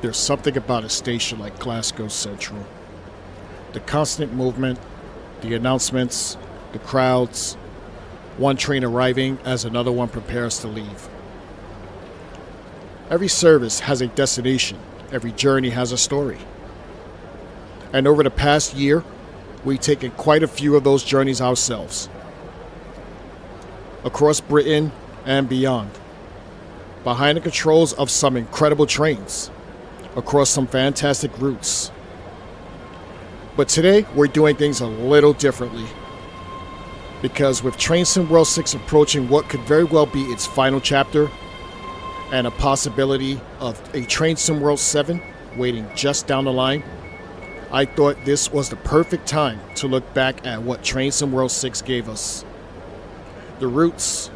There's something about a station like Glasgow Central. The constant movement, the announcements, the crowds, one train arriving as another one prepares to leave. Every service has a destination. Every journey has a story. And over the past year, we've taken quite a few of those journeys ourselves. Across Britain and beyond. Behind the controls of some incredible trains. Across some fantastic routes. But today, we're doing things a little differently. Because with Train Sim World 6 approaching what could very well be its final chapter, and a possibility of a Train Sim World 7 waiting just down the line, I thought this was the perfect time to look back at what Train Sim World 6 gave us. The routes,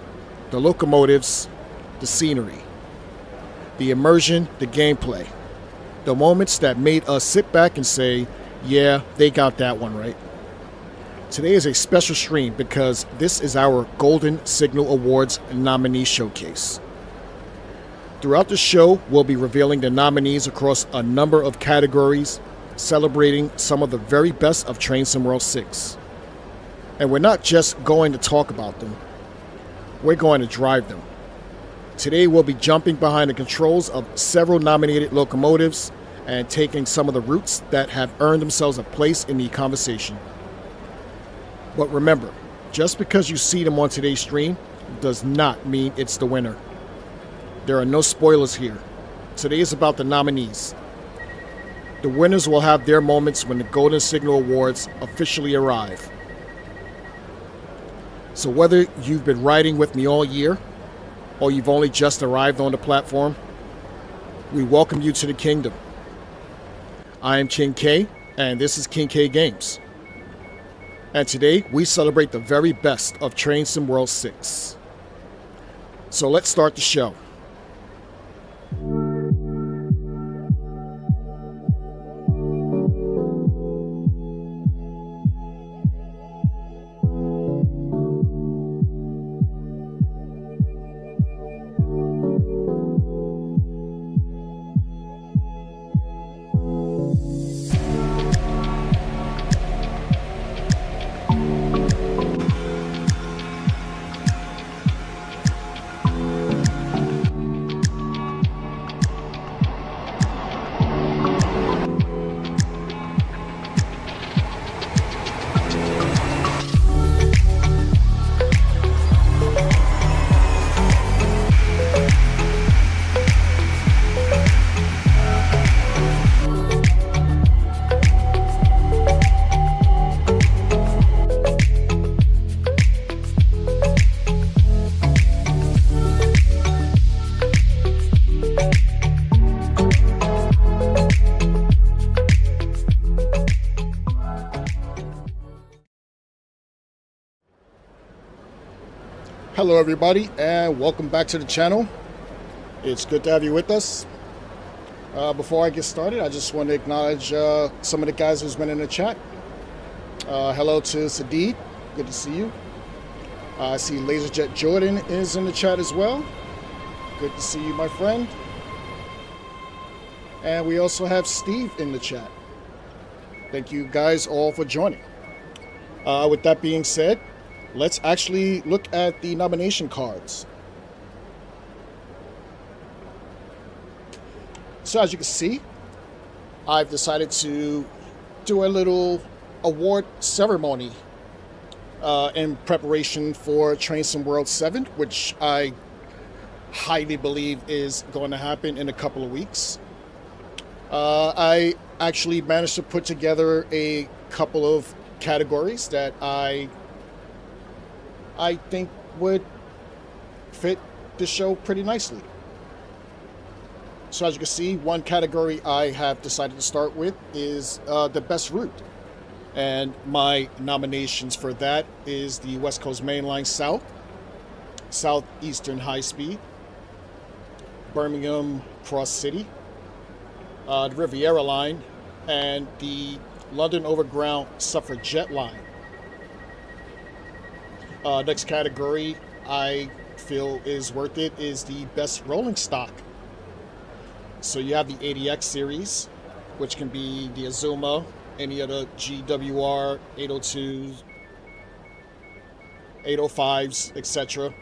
the locomotives, the scenery, the immersion, the gameplay, the moments that made us sit back and say, yeah, they got that one right. Today is a special stream because this is our Golden Signal Awards nominee showcase. Throughout the show, we'll be revealing the nominees across a number of categories, celebrating some of the very best of Train Sim World 6. And we're not just going to talk about them, we're going to drive them. Today we'll be jumping behind the controls of several nominated locomotives and taking some of the routes that have earned themselves a place in the conversation. But remember, just because you see them on today's stream does not mean it's the winner. There are no spoilers here. Today is about the nominees. The winners will have their moments when the Golden Signal Awards officially arrive. So whether you've been riding with me all year, or you've only just arrived on the platform, we welcome you to the kingdom. I am King K, and this is King K Games. And today, we celebrate the very best of Train Sim World 6. So let's start the show. Hello everybody, and welcome back to the channel. It's good to have you with us. Before I get started, I just want to acknowledge some of the guys who's been in the chat. Hello to Sadid, good to see you. I see Laserjet Jordan is in the chat as well. Good to see you, my friend. And we also have Steve in the chat. Thank you guys all for joining. With that being said, let's actually look at the nomination cards. So as you can see, I've decided to do a little award ceremony in preparation for Train Sim World 7, which I highly believe is going to happen in a couple of weeks. I actually managed to put together a couple of categories that I think would fit the show pretty nicely. So as you can see, one category I have decided to start with is the best route. And my nominations for that is the West Coast Main Line South, Southeastern High Speed, Birmingham Cross City, the Riviera Line, and the London Overground Suffragette Line. Next category I feel is worth it is the best rolling stock. So you have the ADX series, which can be the Azuma, any other GWR, 802s, 805s, etc.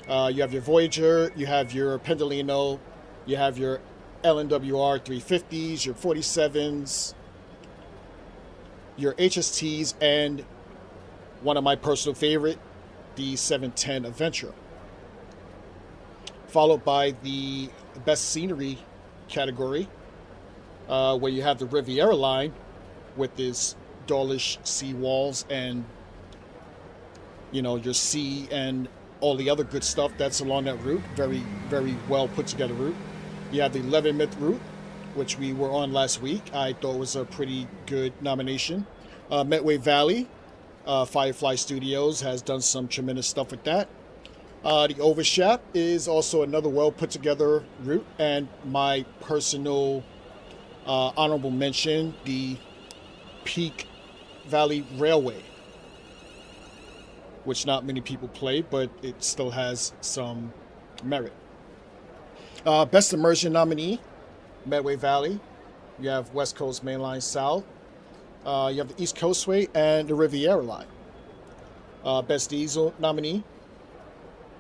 You have your Voyager, you have your Pendolino, you have your LNWR 350s, your 47s, your HSTs, and one of my personal favorite, the 710 Adventure. Followed by the best scenery category, where you have the Riviera line with its Dawlish sea walls and, you know, your sea and all the other good stuff that's along that route. Very, very well put together route. You have the 11 Myth route, which we were on last week. I thought was a pretty good nomination. Medway Valley, Firefly Studios has done some tremendous stuff with that. The Overshap is also another well put together route, and my personal honorable mention, the Peak Valley Railway, which not many people play, but it still has some merit. Best Immersion nominee, Medway Valley. You have West Coast Mainline South. You have the East Coastway and the Riviera line. Best Diesel nominee,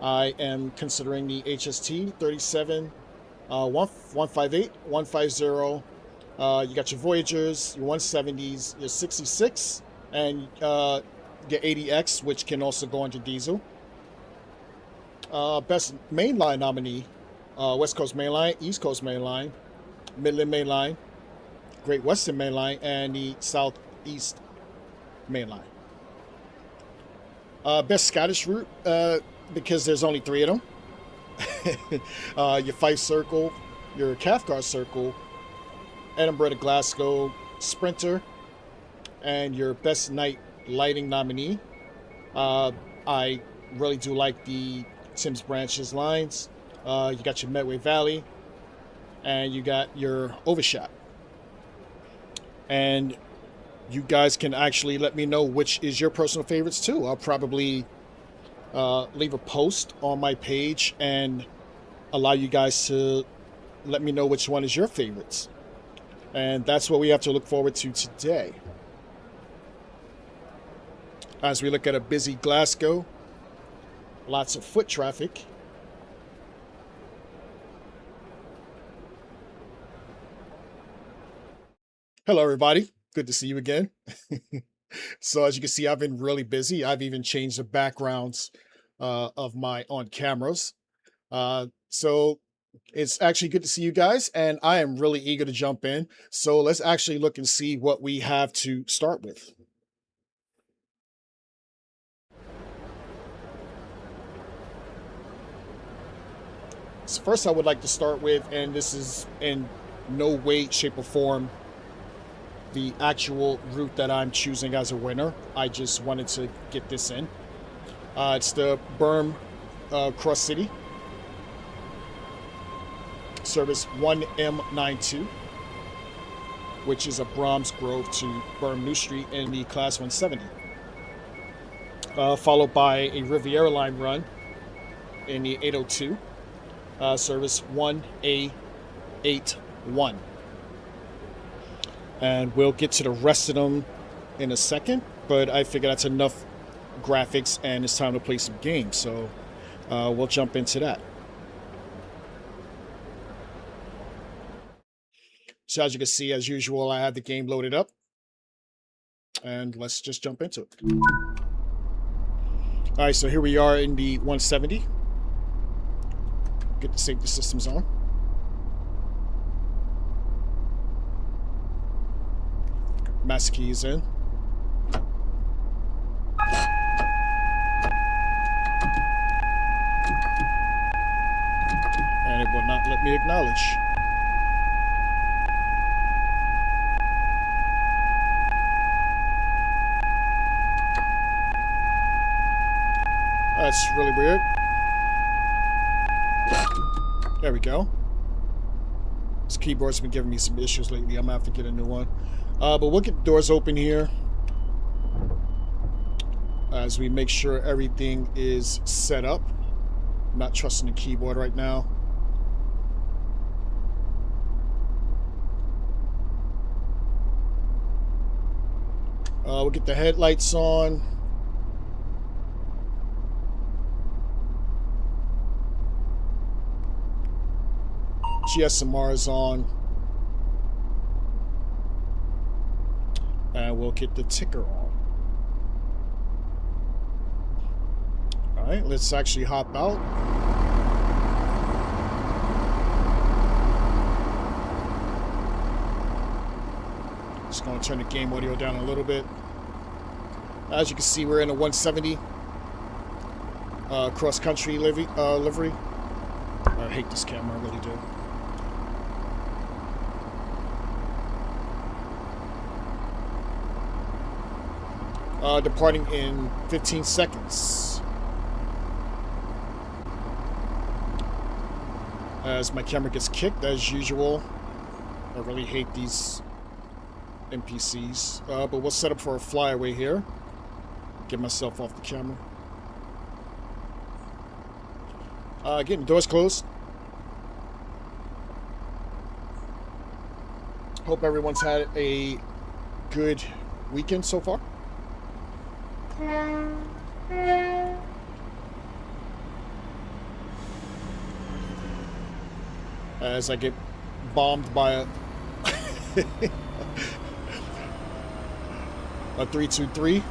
I am considering the HST 37, 158, 150. You got your Voyagers, your 170s, your 66, and your ADX, which can also go into diesel. Best Mainline nominee, West Coast Mainline, East Coast Mainline, Midland Mainline, Great Western Mainline, and the Southeast Mainline. Best Scottish route, because there's only 3 of them. Your Fife Circle, your Cathcart Circle, Edinburgh to Glasgow Sprinter, and your Best Night Lighting nominee. I really do like the Tim's Branches lines. You got your Medway Valley, and you got your Overshot. And you guys can actually let me know which is your personal favorites too. I'll probably leave a post on my page and allow you guys to let me know which one is your favorites. And that's what we have to look forward to today. As we look at a busy Glasgow, lots of foot traffic. Hello, everybody. Good to see you again. So as you can see, I've been really busy. I've even changed the backgrounds of my on cameras. So it's actually good to see you guys, and I am really eager to jump in. So let's actually look and see what we have to start with. So first I would like to start with, and this is in no way, shape, or form the actual route that I'm choosing as a winner. I just wanted to get this in. It's the Berm Cross City, service 1M92, which is a Brahms Grove to Berm New Street in the Class 170. Followed by a Riviera Line run in the 802, service 1A81. And we'll get to the rest of them in a second, but I figure that's enough graphics and it's time to play some games, so we'll jump into that. So as you can see, as usual, I have the game loaded up, and let's just jump into it. All right, so here we are in the 170. Get the safety systems on. Master key is in. And it will not let me acknowledge. That's really weird. There we go. This keyboard's been giving me some issues lately. I'm gonna have to get a new one. But we'll get the doors open here as we make sure everything is set up. I'm not trusting the keyboard right now. We'll get the headlights on. GSMR is on. And we'll get the ticker on. Alright, let's actually hop out. Just going to turn the game audio down a little bit. As you can see, we're in a 170 cross-country livery. I hate this camera, I really do. Departing in 15 seconds. As my camera gets kicked, as usual. I really hate these NPCs. But we'll set up for a flyaway here. Get myself off the camera. Getting the doors closed. Hope everyone's had a good weekend so far. As I get bombed by a a 323.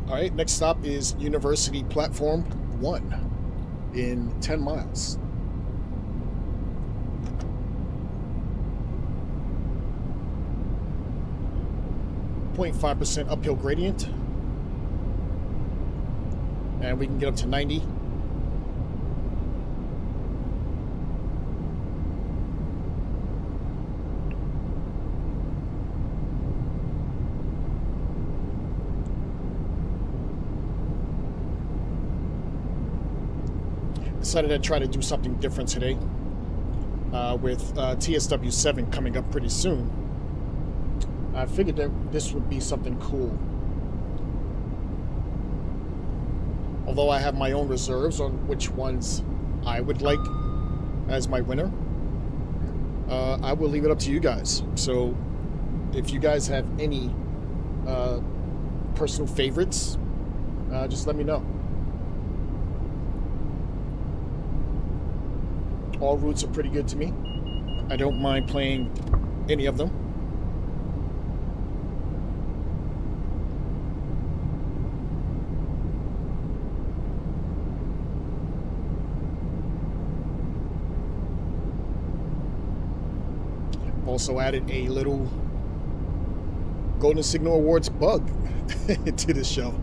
Alright, next stop is University Platform 1 in 10 miles. 0.5% uphill gradient. And we can get up to 90. Decided to try to do something different today with TSW7 coming up pretty soon. I figured that this would be something cool. Although I have my own reserves on which ones I would like as my winner, I will leave it up to you guys. So if you guys have any personal favorites, just let me know. All routes are pretty good to me. I don't mind playing any of them. Also added a little Golden Signal Awards bug to the show.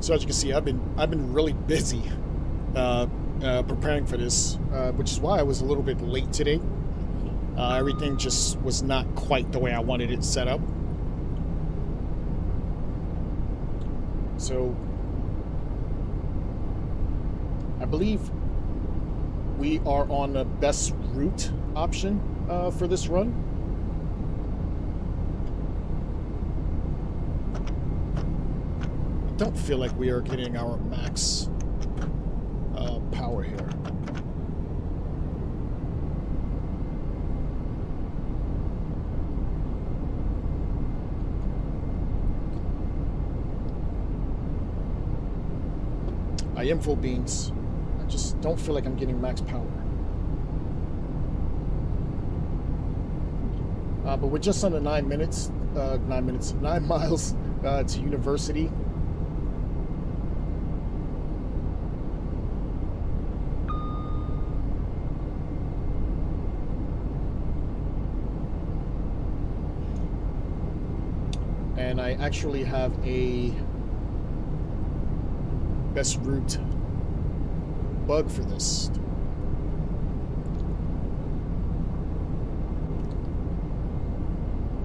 So as you can see, I've been really busy preparing for this, which is why I was a little bit late today. Everything just was not quite the way I wanted it set up. So I believe we are on the best route option for this run. I don't feel like we are getting our max power here. I am full beans. I just don't feel like I'm getting max power. But we're just under 9 miles to University. And I actually have a best route bug for this.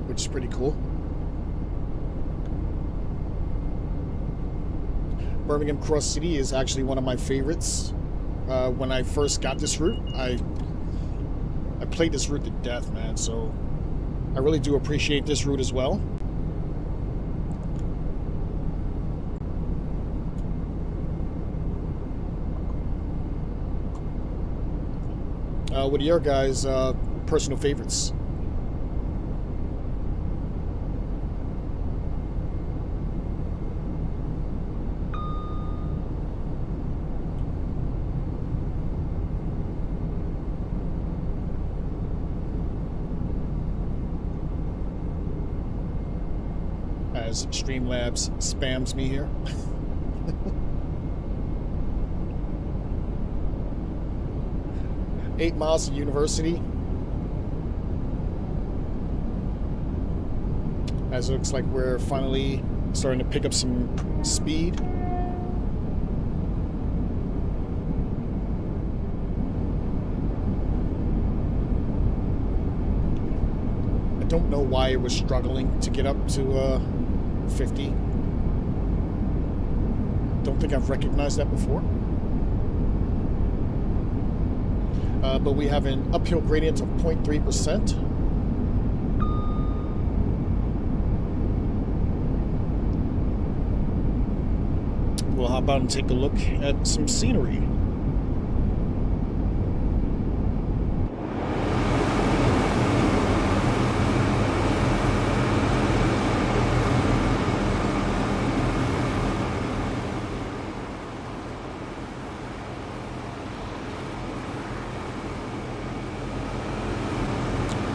Which is pretty cool. Birmingham Cross City is actually one of my favorites. When I first got this route, I played this route to death, man. So I really do appreciate this route as well. What are your guys' personal favorites? As Streamlabs spams me here. 8 miles to University. As it looks like we're finally starting to pick up some speed. I don't know why it was struggling to get up to 50. Don't think I've recognized that before. But we have an uphill gradient of 0.3%. Well, how about take a look at some scenery?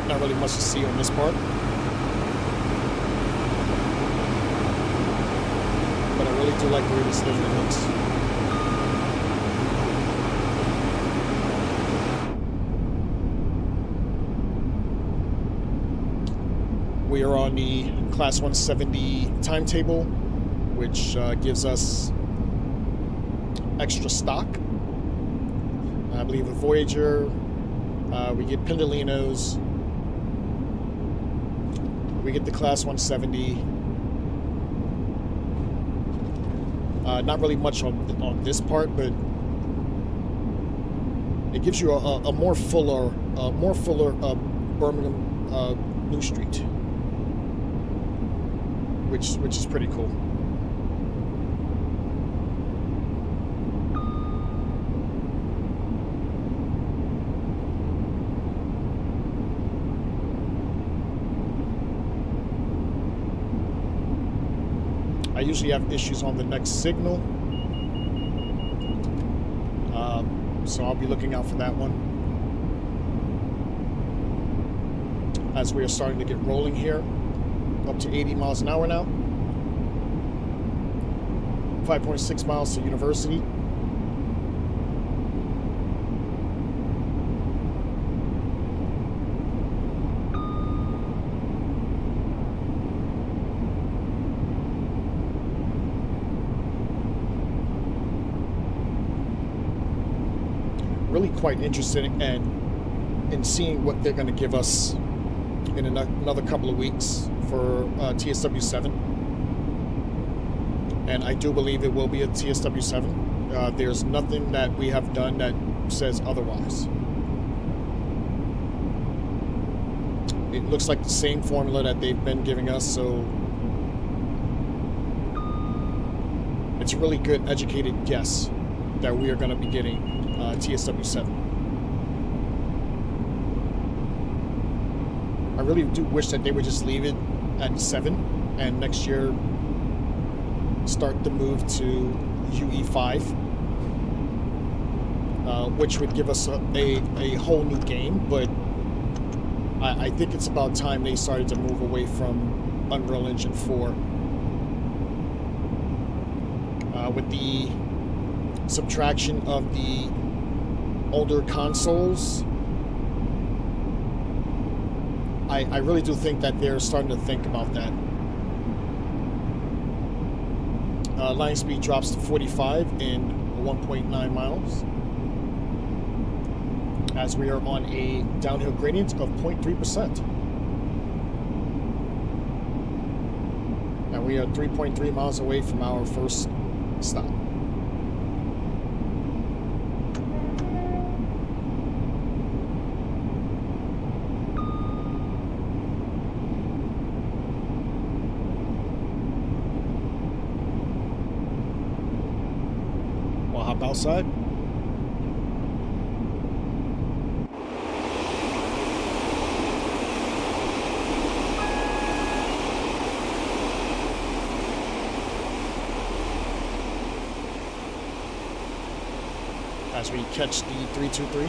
Not really much to see on this part, but I really do like the way this livery looks. We are on the Class 170 timetable, which gives us extra stock. I believe a Voyager, we get Pendolinos. We get the Class 170. Not really much on this part, but it gives you a more fuller Birmingham New Street, which is pretty cool. I usually have issues on the next signal, so I'll be looking out for that one. As we are starting to get rolling here, up to 80 miles an hour now. 5.6 miles to University. Really quite interested in seeing what they're going to give us in another couple of weeks for TSW7, and I do believe it will be a TSW7. There's nothing that we have done that says otherwise. It looks like the same formula that they've been giving us, so it's a really good educated guess that we are going to be getting TSW7. I really do wish that they would just leave it at 7 and next year start the move to UE5, which would give us a whole new game, but I think it's about time they started to move away from Unreal Engine 4. With the subtraction of the older consoles, I really do think that they're starting to think about that. Line speed drops to 45 in 1.9 miles as we are on a downhill gradient of 0.3%. And we are 3.3 miles away from our first stop. outside. As we catch the 323.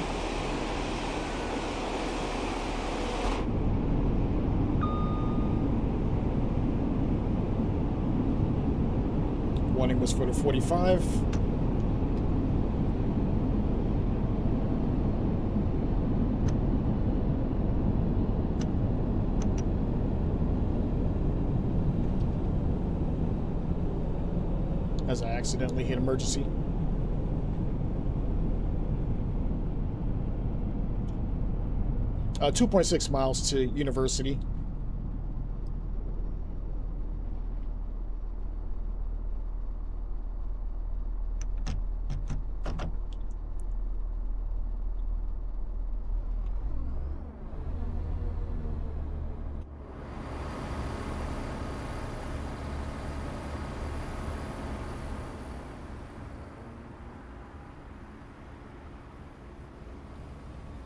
Warning was for the 45. As I accidentally hit emergency. Uh, 2.6 miles to University.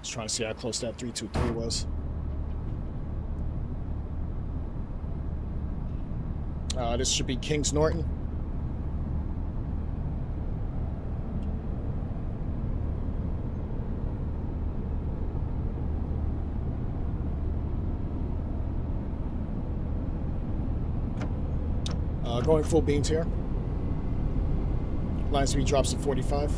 Just trying to see how close that 323 was. This should be Kings Norton. Going full beans here. Line speed drops to 45.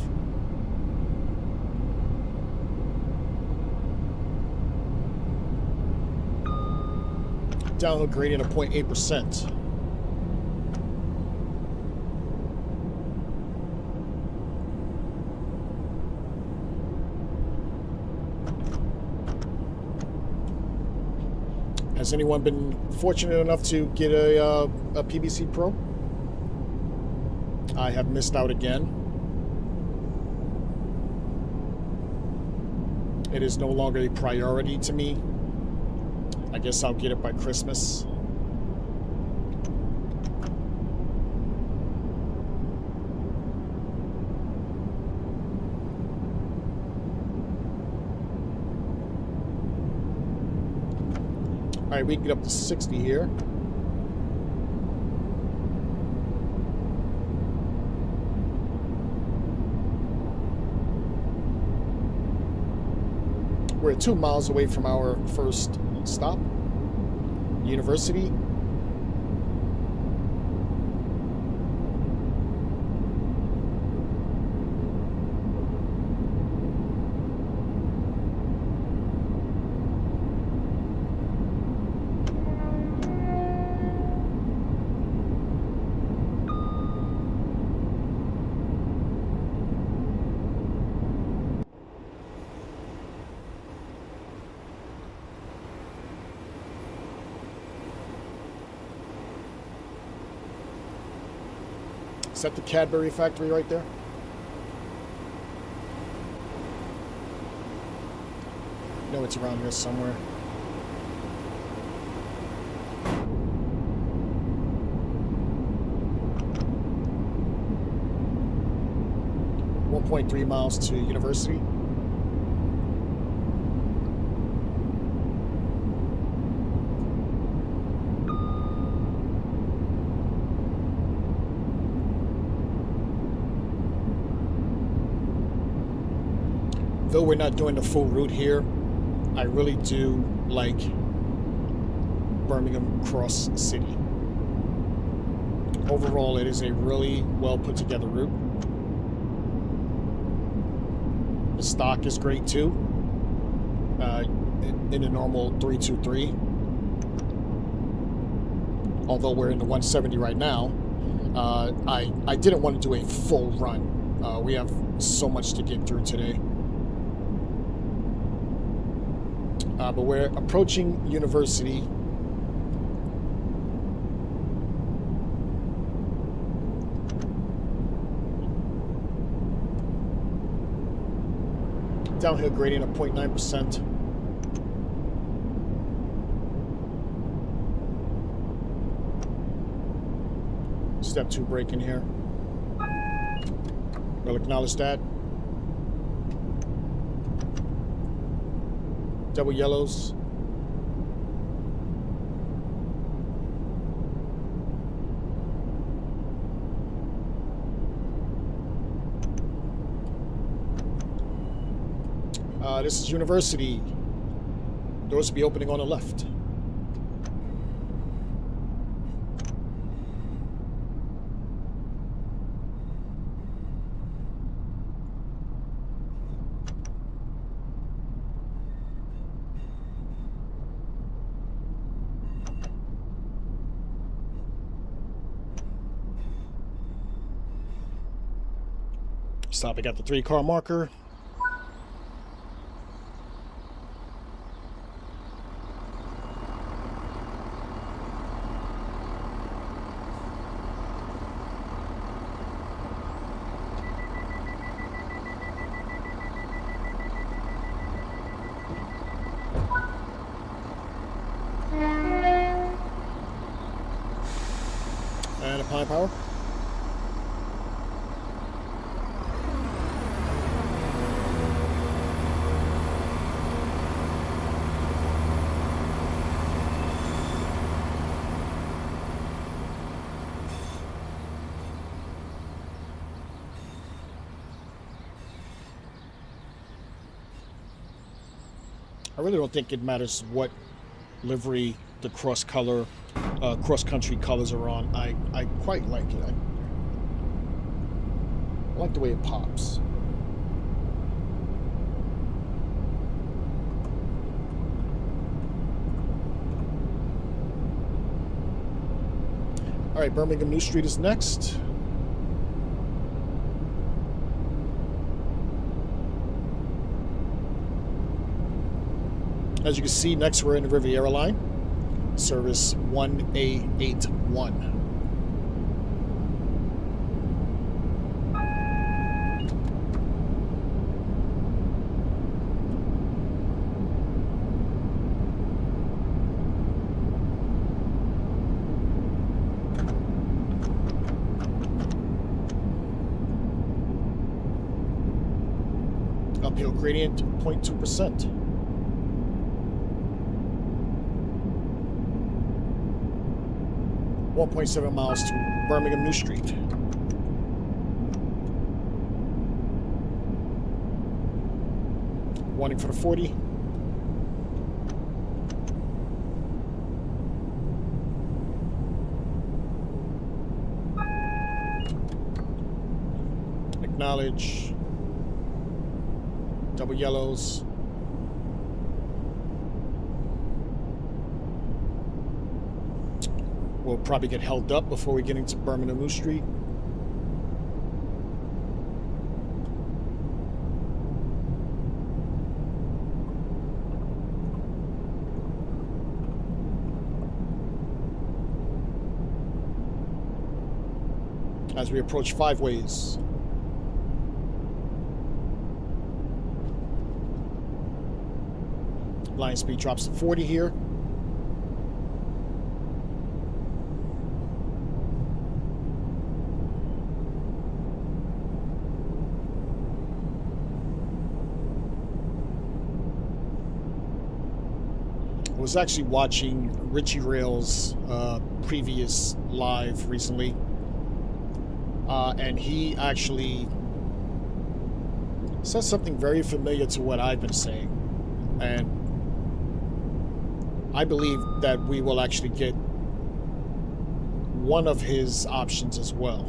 Downhill gradient of 0.8%. Has anyone been fortunate enough to get a PBC Pro? I have missed out again. It is no longer a priority to me. I guess I'll get it by Christmas. All right, we can get up to 60 here. We're 2 miles away from our first stop, University. Is that the Cadbury factory right there? No, it's around here somewhere. .3 miles to University. Though we're not doing the full route here, I really do like Birmingham Cross City. Overall, it is a really well put together route. The stock is great too, in a normal 323. Although we're in the 170 right now, I didn't want to do a full run. We have so much to get through today. But we're approaching University. Downhill gradient of 0.9%. Step 2 braking here. We'll acknowledge that. Double yellows. This is University. Doors will be opening on the left. Stopping at the 3-car marker. And applying power. I really don't think it matters what livery the cross-country colors are on. I quite like it. I like the way it pops. All right, Birmingham New Street is next. As you can see, next we're in the Riviera line, service 1A81. Uphill gradient 0.2%. .7 miles to Birmingham New Street. Warning for the 40. Acknowledge. Double yellows. We'll probably get held up before we get into Birmingham New Street. As we approach 5 ways. Line speed drops to 40 here. I was actually watching Richie Rail's previous live recently, and he actually said something very familiar to what I've been saying, and I believe that we will actually get one of his options as well.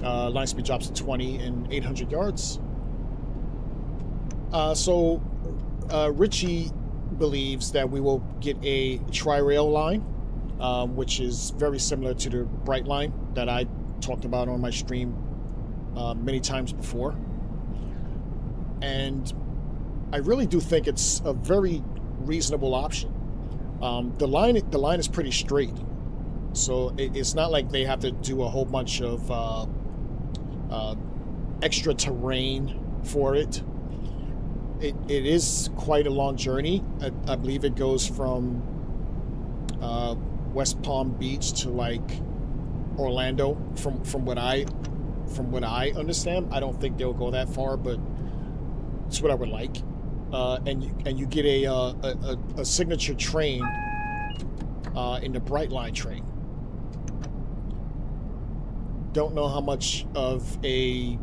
Line speed drops to 20 in 800 yards. So Richie believes that we will get a tri-rail line, which is very similar to the Bright line that I talked about on my stream many times before. And I really do think it's a very reasonable option. The line is pretty straight, so it's not like they have to do a whole bunch of extra terrain for it. It is quite a long journey. I believe it goes from West Palm Beach to like Orlando, from what I from what I understand. I don't think they'll go that far, but it's what I would like. And you get a signature train in the Bright Line train. Don't know how much of a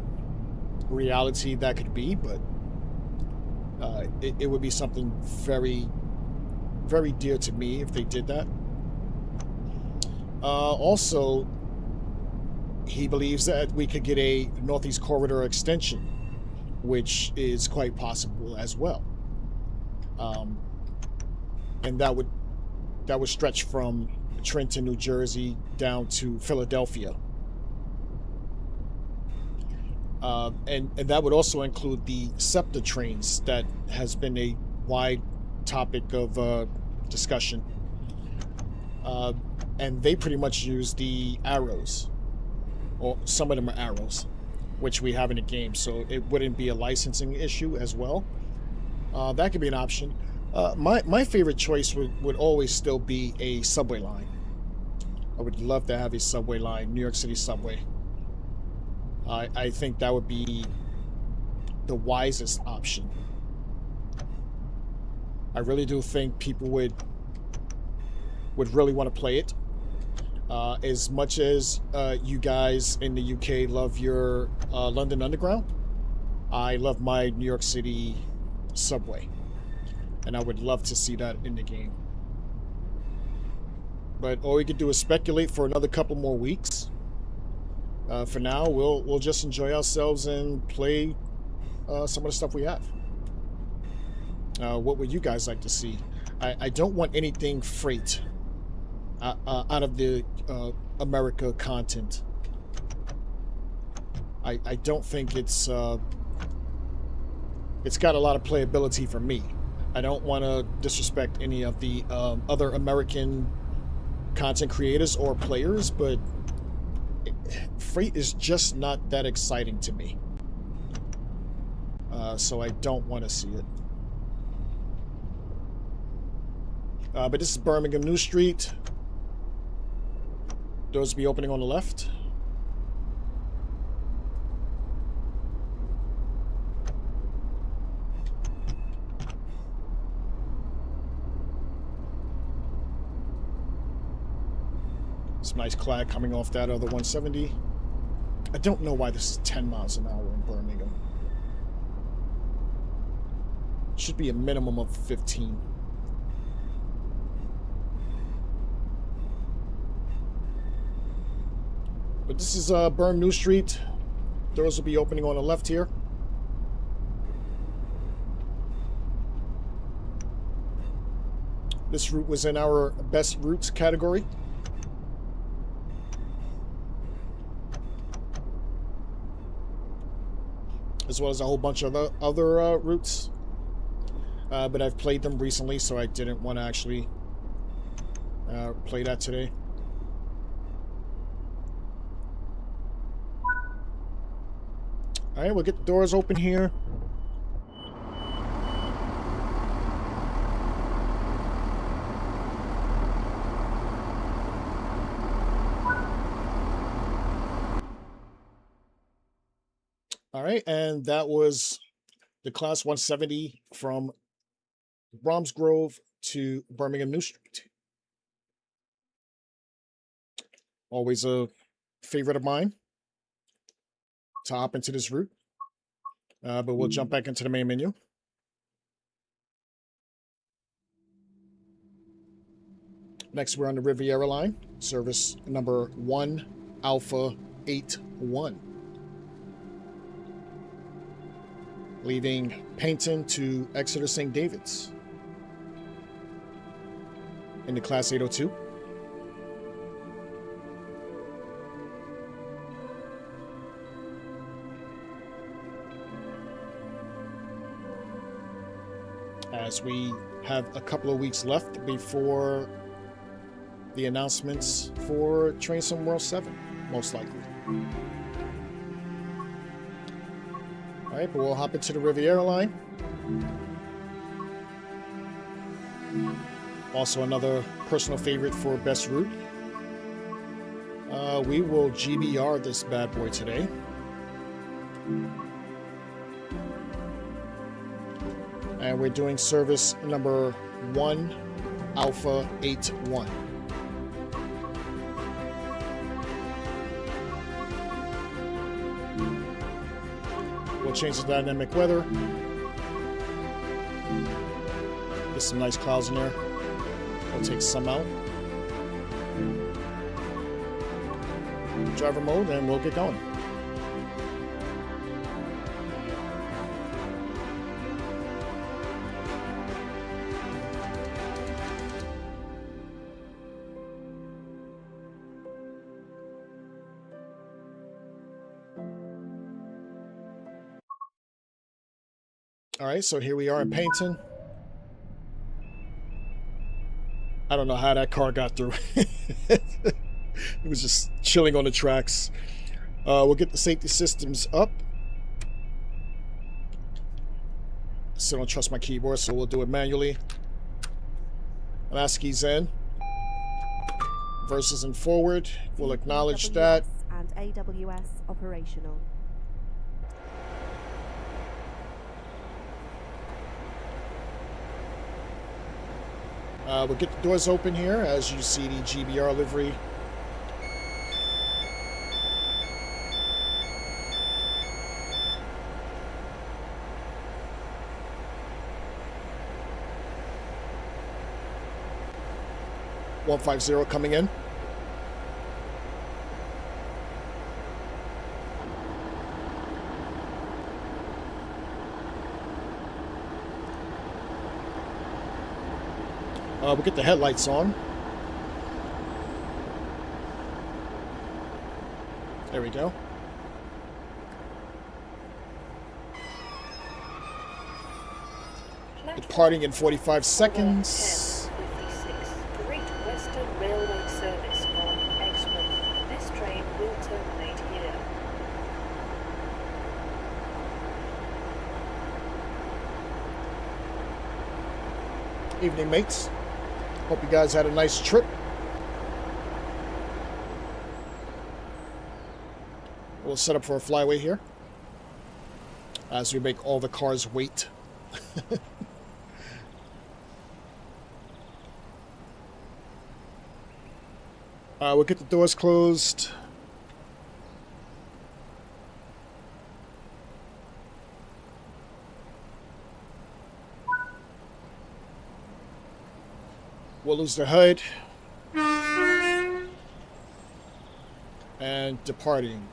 reality that could be, but it would be something very, very dear to me if they did that. Also, he believes that we could get a Northeast Corridor extension, which is quite possible as well. And that would stretch from Trenton, New Jersey, down to Philadelphia. And that would also include the SEPTA trains that has been a wide topic of discussion. And they pretty much use the arrows, or some of them are arrows, which we have in the game, so it wouldn't be a licensing issue as well. That could be an option. My favorite choice would always still be a subway line. I would love to have a subway line, New York City subway. I think that would be the wisest option. I really do think people would really want to play it. As much as you guys in the UK love your London Underground, I love my New York City subway. And I would love to see that in the game. But all we could do is speculate for another couple more weeks. For now, we'll just enjoy ourselves and play some of the stuff we have. What would you guys like to see? I don't want anything freight out of the America content. I don't think it's got a lot of playability for me. I don't want to disrespect any of the other American content creators or players, but freight is just not that exciting to me. So I don't want to see it. But this is Birmingham New Street. Doors will be opening on the left. Some nice clad coming off that other 170. I don't know why this is 10 miles an hour in Birmingham. Should be a minimum of 15. But this is Birmingham New Street. Doors will be opening on the left here. This route was in our best routes category. As well as a whole bunch of other routes. But I've played them recently, so I didn't want to actually play that today. Alright, we'll get the doors open here. Alright, and that was the Class 170 from Bromsgrove to Birmingham New Street. Always a favorite of mine to hop into this route. But we'll jump back into the main menu. Next, we're on the Riviera line, service number 1 Alpha 81. Leaving Paignton to Exeter St. David's in the Class 802. As we have a couple of weeks left before the announcements for Train Sim World 7, most likely. Alright, but we'll hop into the Riviera line. Also another personal favorite for best route. We will GBR this bad boy today. And we're doing service number 1 Alpha 81. We'll change the dynamic weather. Get some nice clouds in there. We'll take some out. Driver mode, and we'll get going. All right, so here we are in Paynton. I don't know how that car got through. It was just chilling on the tracks. We'll get the safety systems up. Still don't trust my keyboard, so we'll do it manually. Last keys in. Versus and forward. We'll acknowledge that. And AWS operational. We'll get the doors open here as you see the GBR livery. (150) coming in. We'll get the headlights on. There we go. Departing in 45 seconds. 56, Great Western Railway service on Exmouth. This train will terminate here. Evening, mates. Hope you guys had a nice trip. We'll set up for a flyway here as we make all the cars wait. We'll get the doors closed. We'll lose the HUD. And departing.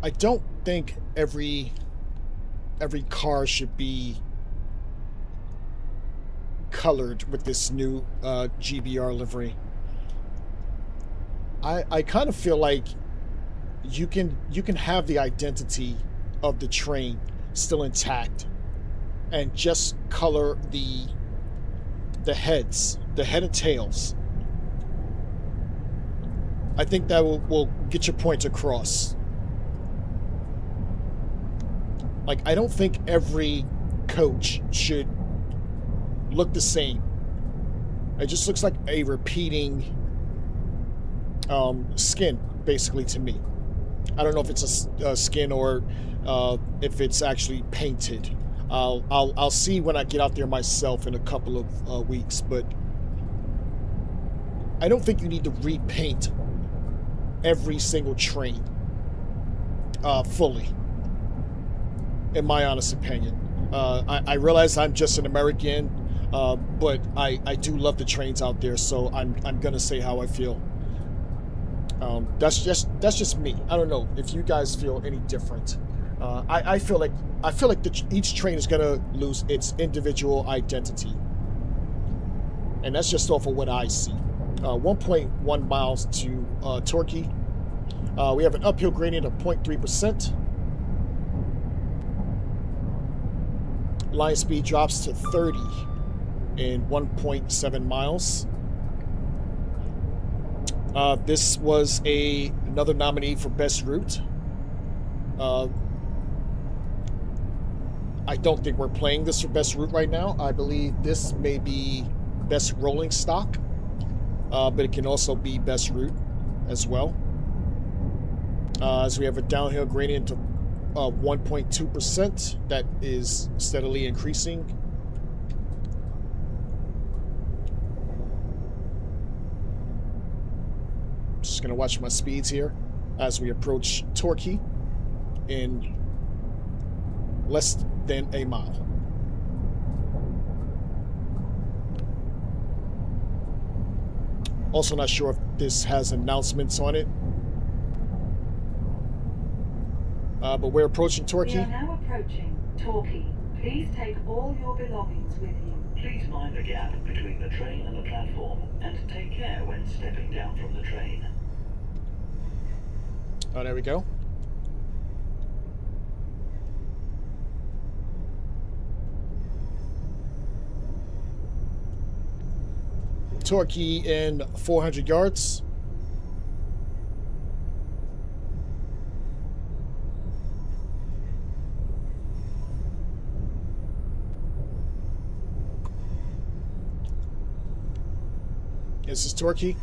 I don't think every car should be colored with this new GBR livery. I kind of feel like you can have the identity of the train still intact and just color the heads, the head and tails. I think that will get your point across. Like, I don't think every coach should look the same. It just looks like a repeating skin, basically, to me. I don't know if it's a skin or if it's actually painted. I'll see when I get out there myself in a couple of weeks, but I don't think you need to repaint every single train fully, in my honest opinion. I realize I'm just an American, but I do love the trains out there, so I'm gonna say how I feel. That's just me. I don't know if you guys feel any different. I feel like each train is gonna lose its individual identity, and that's just off of what I see. 1.1 miles to Torquay. We have an uphill gradient of 0.3%. Line speed drops to 30 in 1.7 miles. This was another nominee for best route. I don't think we're playing this for best route right now. I believe this may be best rolling stock, but it can also be best route as well. As we have a downhill gradient of 1.2% that is steadily increasing. Just gonna watch my speeds here as we approach Torquay in less than a mile. Also not sure if this has announcements on it. But we're approaching Torquay. We are now approaching Torquay. Please take all your belongings with you. Please mind the gap between the train and the platform, and take care when stepping down from the train. Oh, there we go. Torquay in 400 yards. This is Torquay.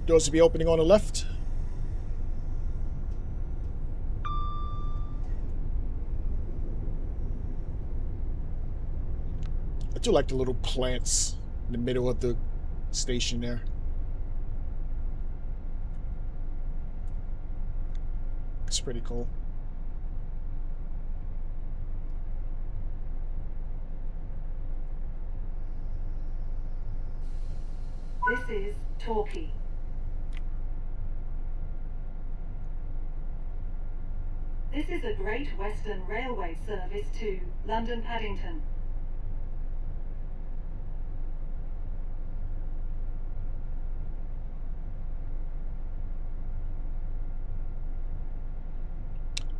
Doors will be opening on the left. I do like the little plants in the middle of the station there. It's pretty cool. This is Torquay. This is a Great Western Railway service to London Paddington.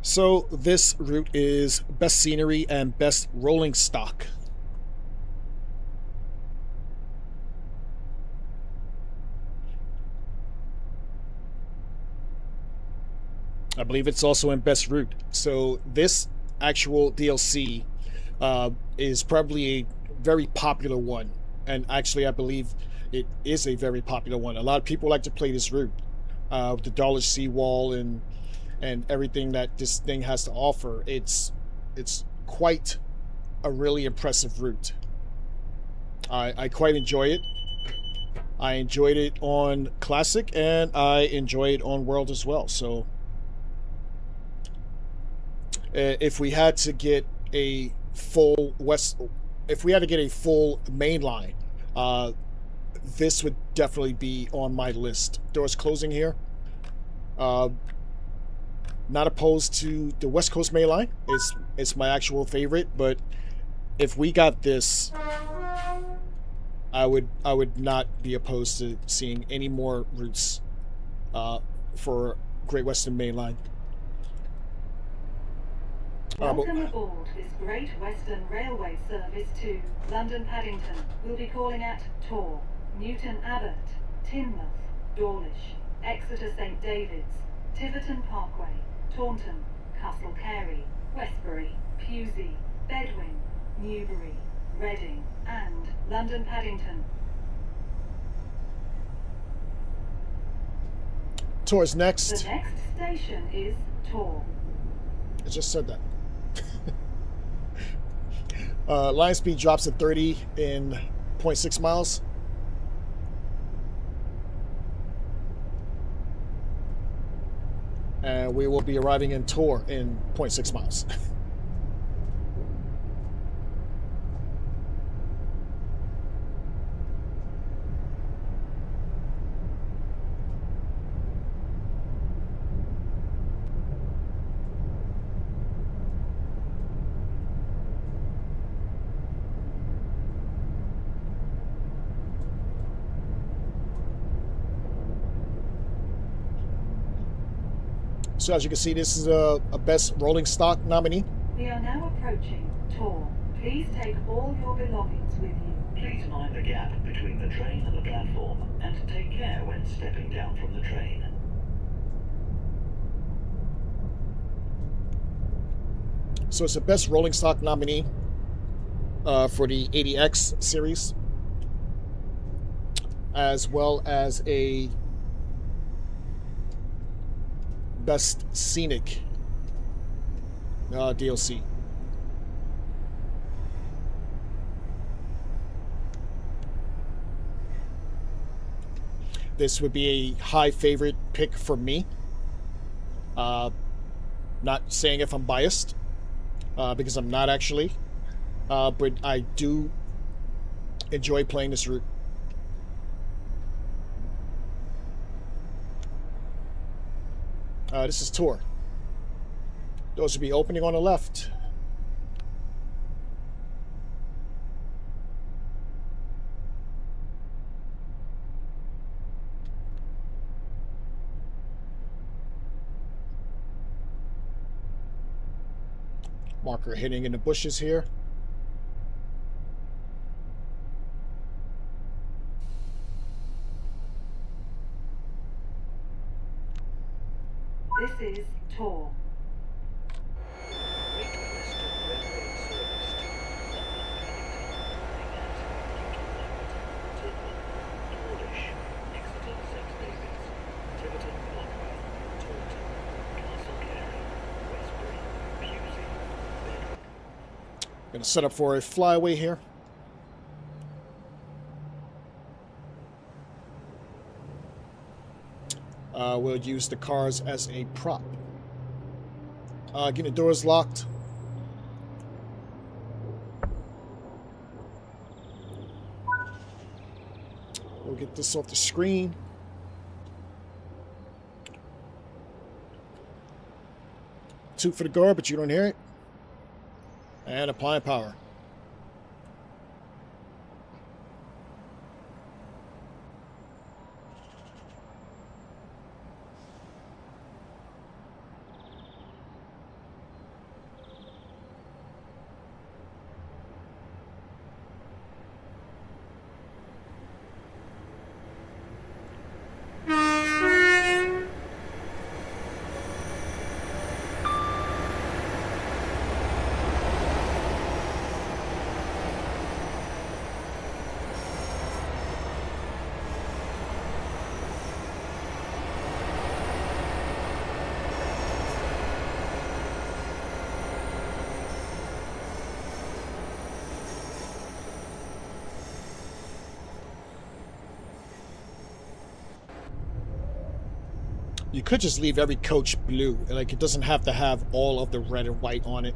So this route is best scenery and best rolling stock. I believe it's also in best route. So this actual DLC is probably a very popular one. And actually, I believe it is a very popular one. A lot of people like to play this route with the Dulwich Seawall and everything that this thing has to offer. It's quite a really impressive route. I quite enjoy it. I enjoyed it on Classic, and I enjoy it on World as well. So if we had to get a full main line, this would definitely be on my list. Doors closing here. Not opposed to the West Coast main line. It's my actual favorite, but if we got this, I would not be opposed to seeing any more routes for Great Western Main Line. Welcome aboard this Great Western Railway service to London Paddington. We'll be calling at Tor, Newton Abbot, Teignmouth, Dawlish, Exeter St David's, Tiverton Parkway, Taunton, Castle Carey, Westbury, Pewsey, Bedwing, Newbury, Reading, and London Paddington. Tor's next. The next station is Tor. I just said that. Line speed drops to 30 in 0.6 miles. And we will be arriving in Tor in 0.6 miles. So as you can see, this is a best rolling stock nominee. We are now approaching Tor. Please take all your belongings with you. Please mind the gap between the train and the platform, and take care when stepping down from the train. So it's the best rolling stock nominee for the 80X series, as well as a best scenic DLC. This would be a high favorite pick for me. Not saying if I'm biased, because I'm not actually, but I do enjoy playing this route. This is Tor. Those would be opening on the left. Marker hitting in the bushes here. This is Tor. Great Western Railway service to London Paddington, Tinmouth, Dawlish, Exeter St David's, Tiverton Longworth, Taunton, Castle Carey, Westbury, Pewsey, Bedford. Gonna set up for a flyaway here. We'll use the cars as a prop. Getting the doors locked. We'll get this off the screen. Toot for the guard, but you don't hear it. And applying power. You could just leave every coach blue. Like, it doesn't have to have all of the red and white on it.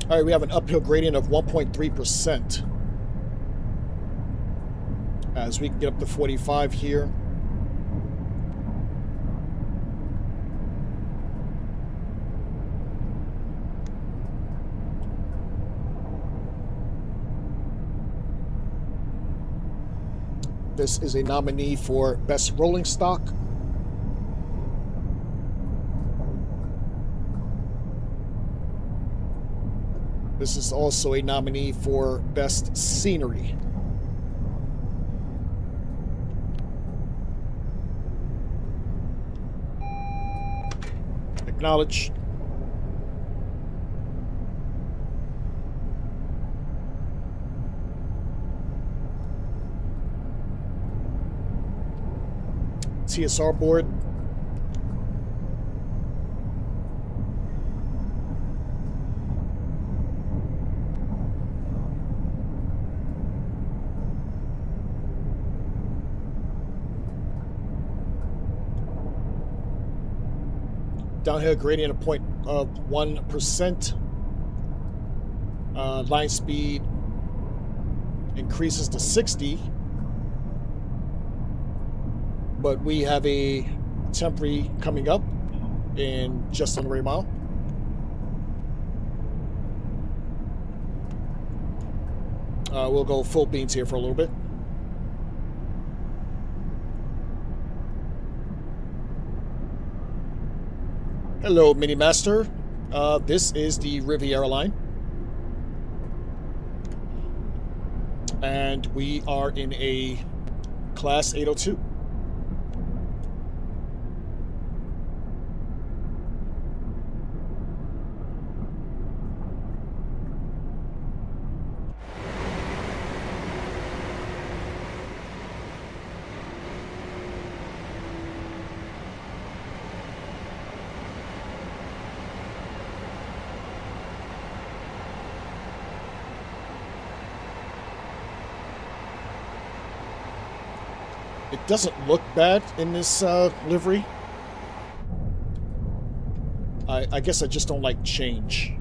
All right, we have an uphill gradient of 1.3%. As we can get up to 45 here. This is a nominee for Best Rolling Stock. This is also a nominee for Best Scenery. Acknowledge. TSR board. Downhill gradient of 0.1%. Line speed increases to 60. But we have a temporary coming up in just under a mile. We'll go full beans here for a little bit. Hello, Mini Master. This is the Riviera line. And we are in a Class 802. It doesn't look bad in this livery. I guess I just don't like change.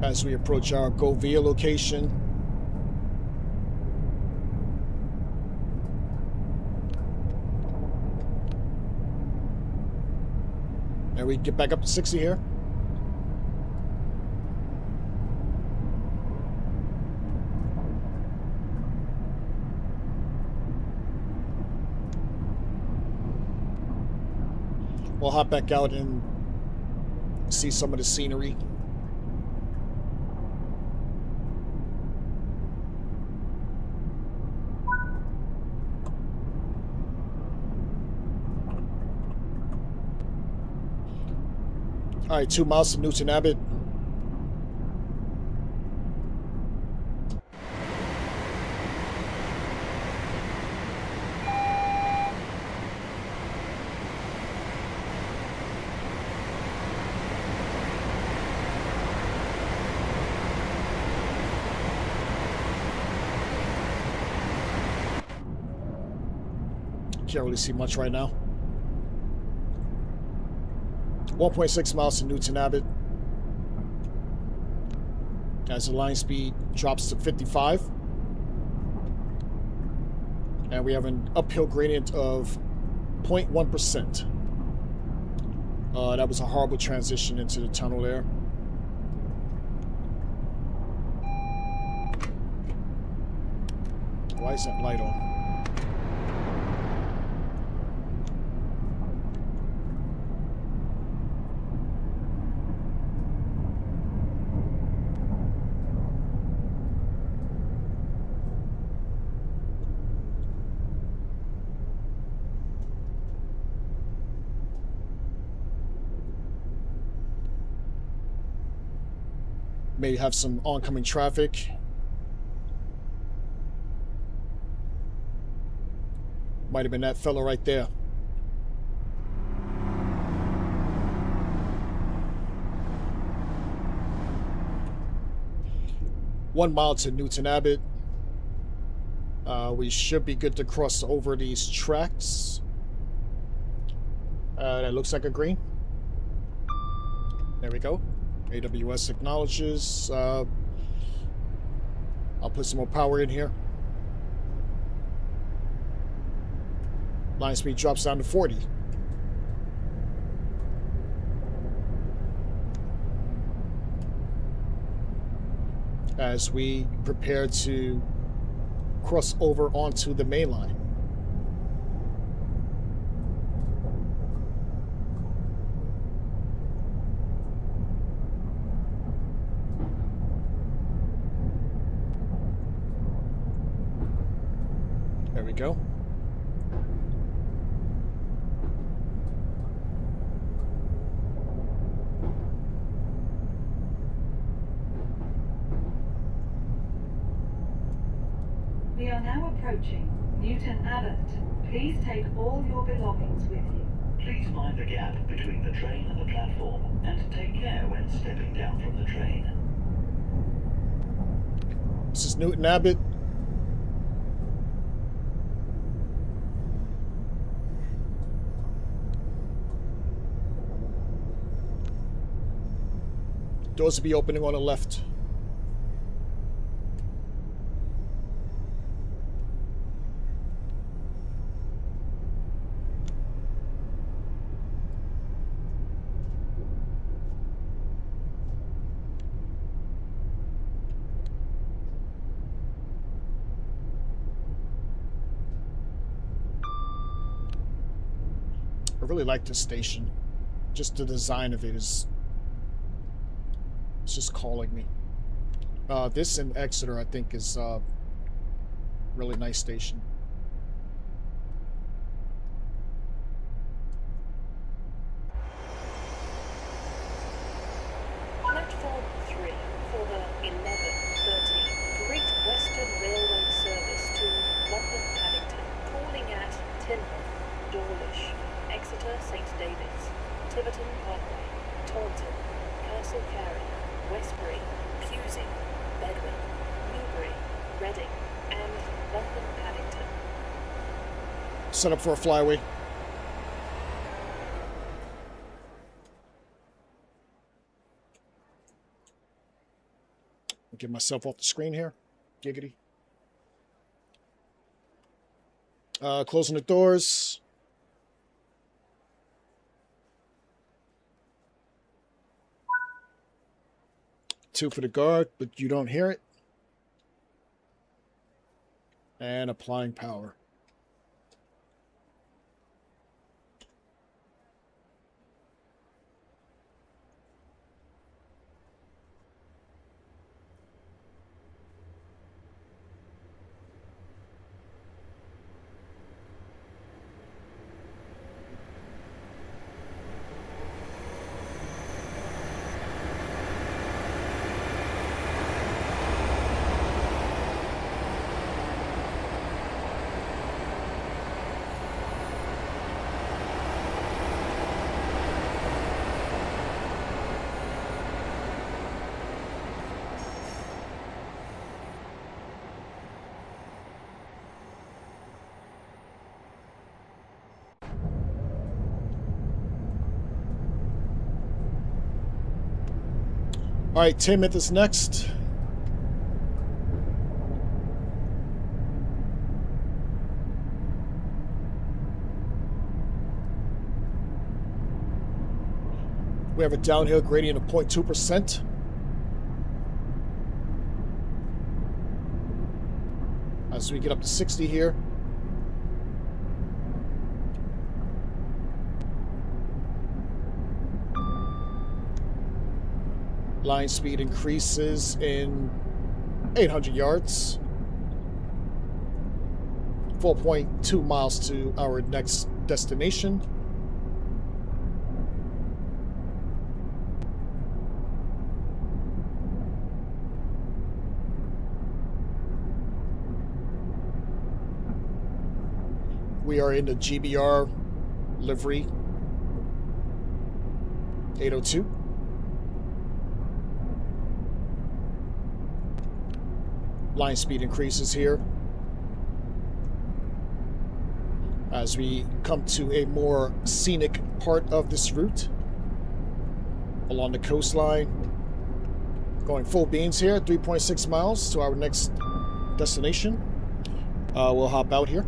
As we approach our Govia location. And we get back up to 60 here. We'll hop back out and see some of the scenery. All right, 2 miles to Newton Abbott. Can't really see much right now. 1.6 miles to Newton Abbott. As the line speed drops to 55. And we have an uphill gradient of 0.1%. That was a horrible transition into the tunnel there. Why is that light on? May have some oncoming traffic. Might have been that fella right there. One mile to Newton Abbott. We should be good to cross over these tracks. That looks like a green. There we go. AWS acknowledges. I'll put some more power in here. Line speed drops down to 40. As we prepare to cross over onto the main line. There we go. We are now approaching Newton Abbott. Please take all your belongings with you. Please mind the gap between the train and the platform, and take care when stepping down from the train. This is Newton Abbott. Doors will be opening on the left. I really like this station. Just the design of it is... It's just calling me. This in Exeter, I think, is really nice station. Platform 3 for the 11:30 Great Western Railway service to London Paddington, calling at Teignmouth, Dawlish, Exeter St David's, Tiverton Parkway, Taunton, Castle Carey, Westbury, Pewsey, Bedwin, Newbury, Reading, and London Paddington. Set up for a flyaway. Get myself off the screen here. Giggity. Closing the doors. Two for the guard, but you don't hear it. And applying power. All right, Teignmouth is next. We have a downhill gradient of 0.2%. As we get up to 60 here. Line speed increases in 800 yards. 4.2 miles to our next destination. We are in the GBR livery 802. Line speed increases here as we come to a more scenic part of this route along the coastline. Going full beans here, 3.6 miles to our next destination. We'll hop out here.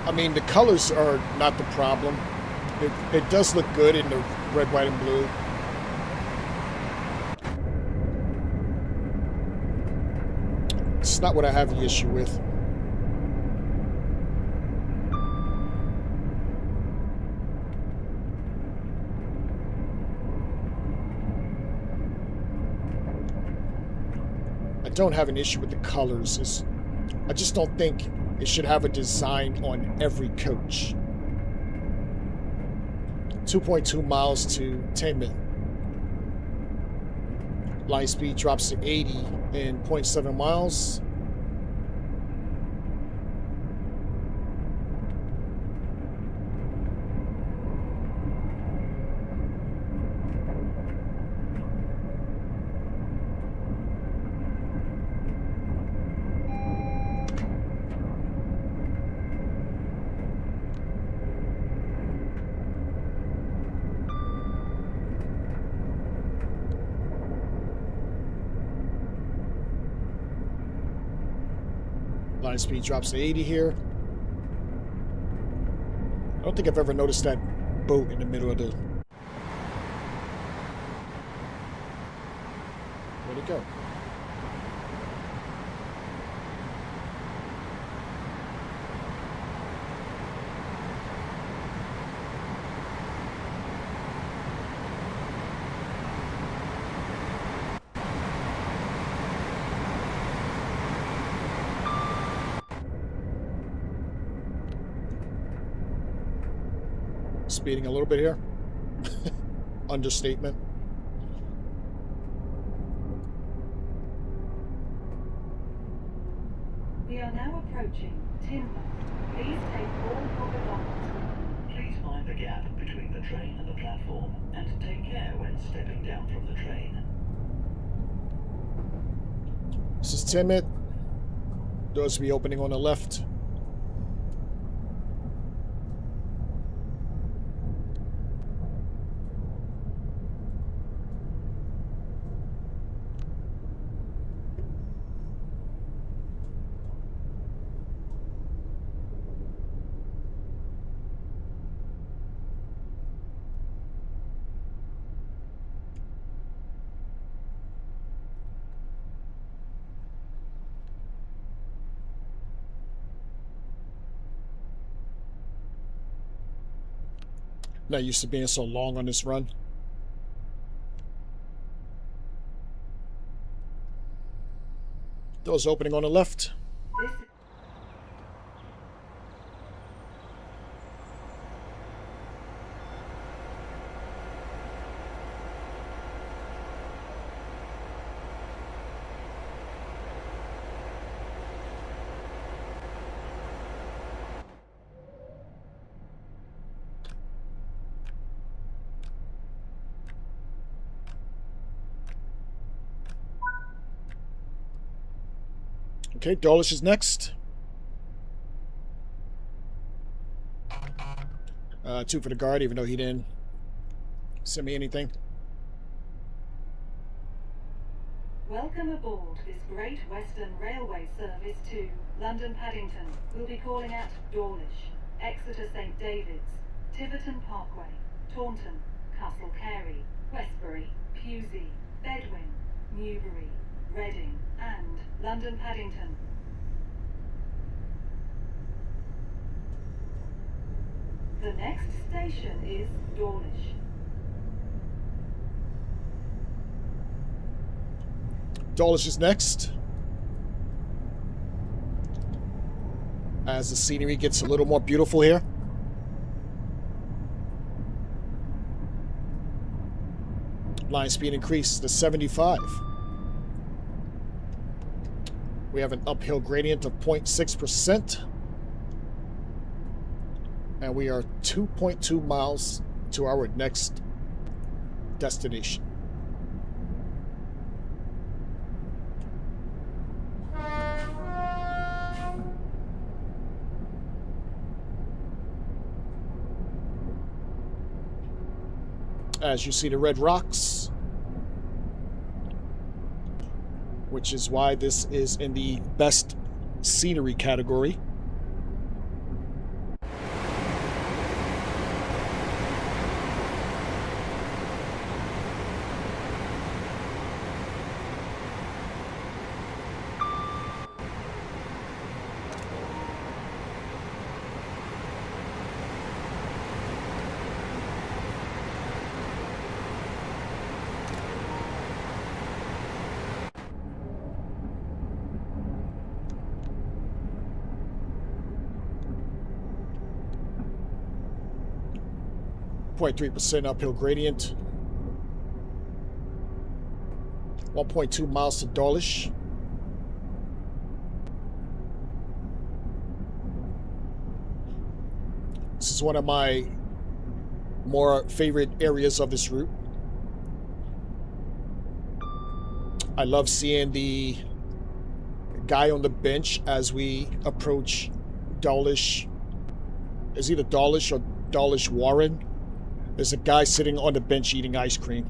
I mean, the colors are not the problem. It does look good in the red, white, and blue. It's not what I have the issue with. I don't have an issue with the colors. I just don't think it should have a design on every coach. 2.2 miles to 10 minutes. Line speed drops to 80 in 0.7 miles. Line speed drops to 80 here. I don't think I've ever noticed that boat in the middle of the... Where'd it go? Speeding a little bit here. Understatement. We are now approaching Tinmouth. Please take all your belongings. Please mind the gap between the train and the platform, and take care when stepping down from the train. This is Tinmouth. Doors will be opening on the left. Not used to being so long on this run. Doors opening on the left. This Okay, Dawlish is next. 2 for the guard, even though he didn't send me anything. Welcome aboard this Great Western Railway service to London Paddington. We'll be calling at Dawlish, Exeter St David's, Tiverton Parkway, Taunton, Castle Carey, Westbury, Pewsey, Bedwin, Newbury, Reading, and London Paddington. The next station is Dawlish. Dawlish is next. As the scenery gets a little more beautiful here. Line speed increased to 75. We have an uphill gradient of 0.6%. And we are 2.2 miles to our next destination. As you see the red rocks, which is why this is in the best scenery category. 2.3% uphill gradient. 1.2 miles to Dawlish. This is one of my more favorite areas of this route. I love seeing the guy on the bench as we approach Dawlish. It's either Dawlish or Dawlish Warren. There's a guy sitting on the bench eating ice cream.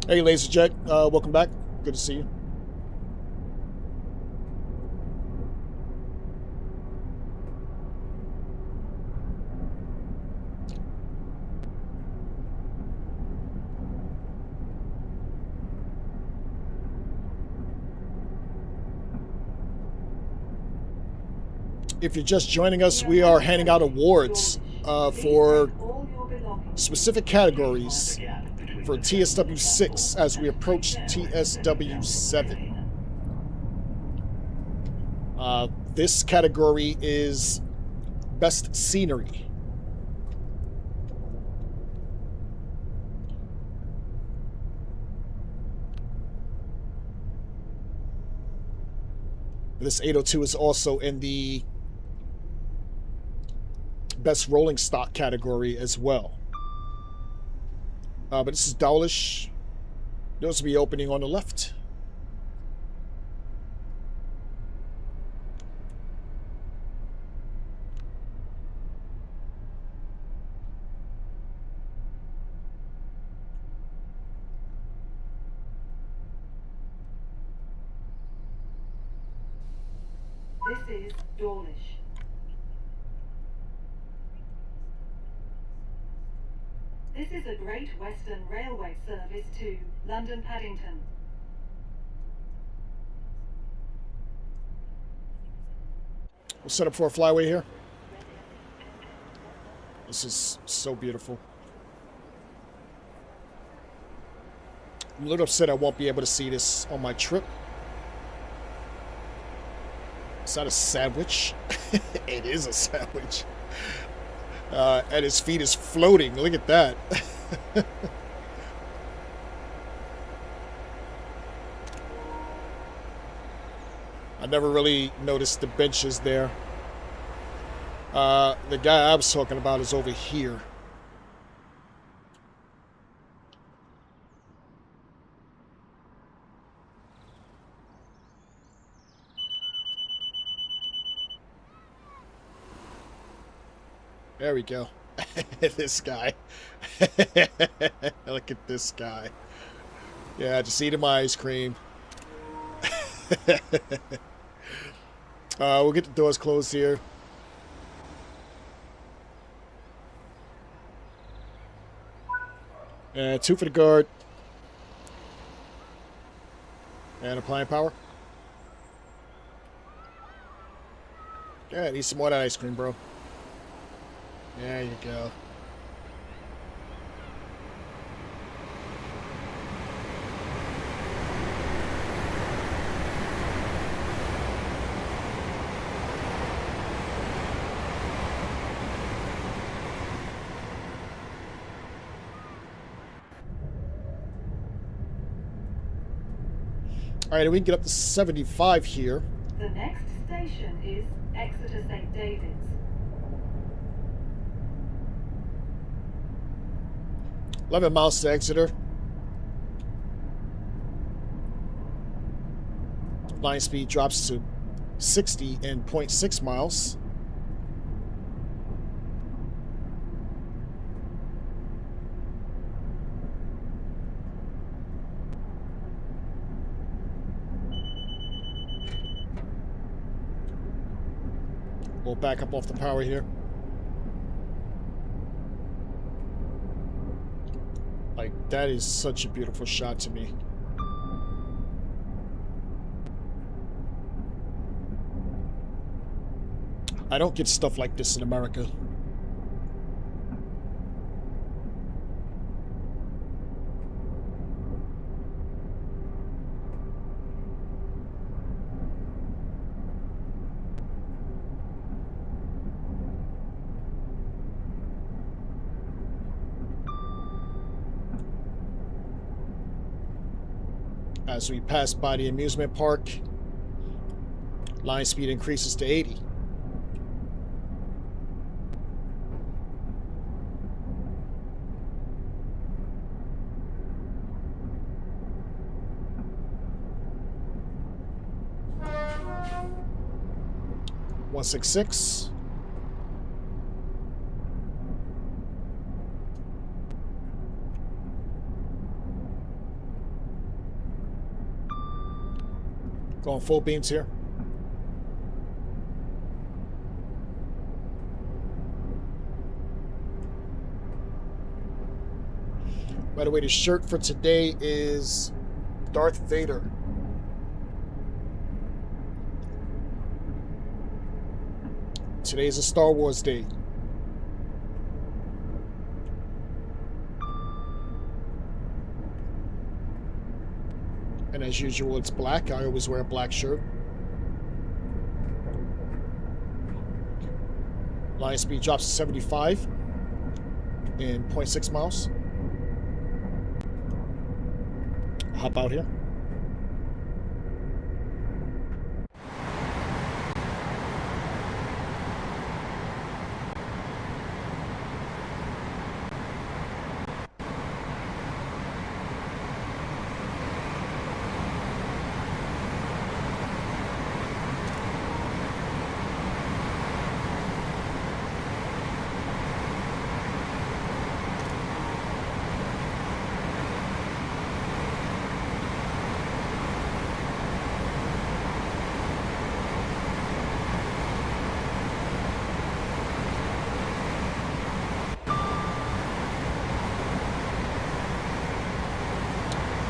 Hey, Laserjet, welcome back. Good to see you. If you're just joining us, we are handing out awards for specific categories for TSW 6 as we approach TSW 7. This category is Best Scenery. This 802 is also in the Best Rolling Stock category as well. But this is Dawlish. Those will be opening on the left. This is Dawlish. This is a Great Western Railway service to London Paddington. We'll set up for a flyway here. This is so beautiful. I'm a little upset I won't be able to see this on my trip. Is that a sandwich? It is a sandwich. And his feet is floating. Look at that. I never really noticed the benches there. The guy I was talking about is over here. There we go. This guy. Look at this guy. Yeah, just eating my ice cream. We'll get the doors closed here. And 2 for the guard. And applying power. Yeah, need some more of that ice cream, bro. There you go. All right, we can get up to 75 here. The next station is Exeter St. David's. $11 miles to Exeter. Line speed drops to 60 in 0.6 miles. We'll back up off the power here. Like, that is such a beautiful shot to me. I don't get stuff like this in America. As we pass by the amusement park, line speed increases to 80. $166. Going full beams here. By the way, the shirt for today is Darth Vader. Today is a Star Wars day. And as usual, it's black. I always wear a black shirt. Line speed drops to 75 in 0.6 miles. Hop out here.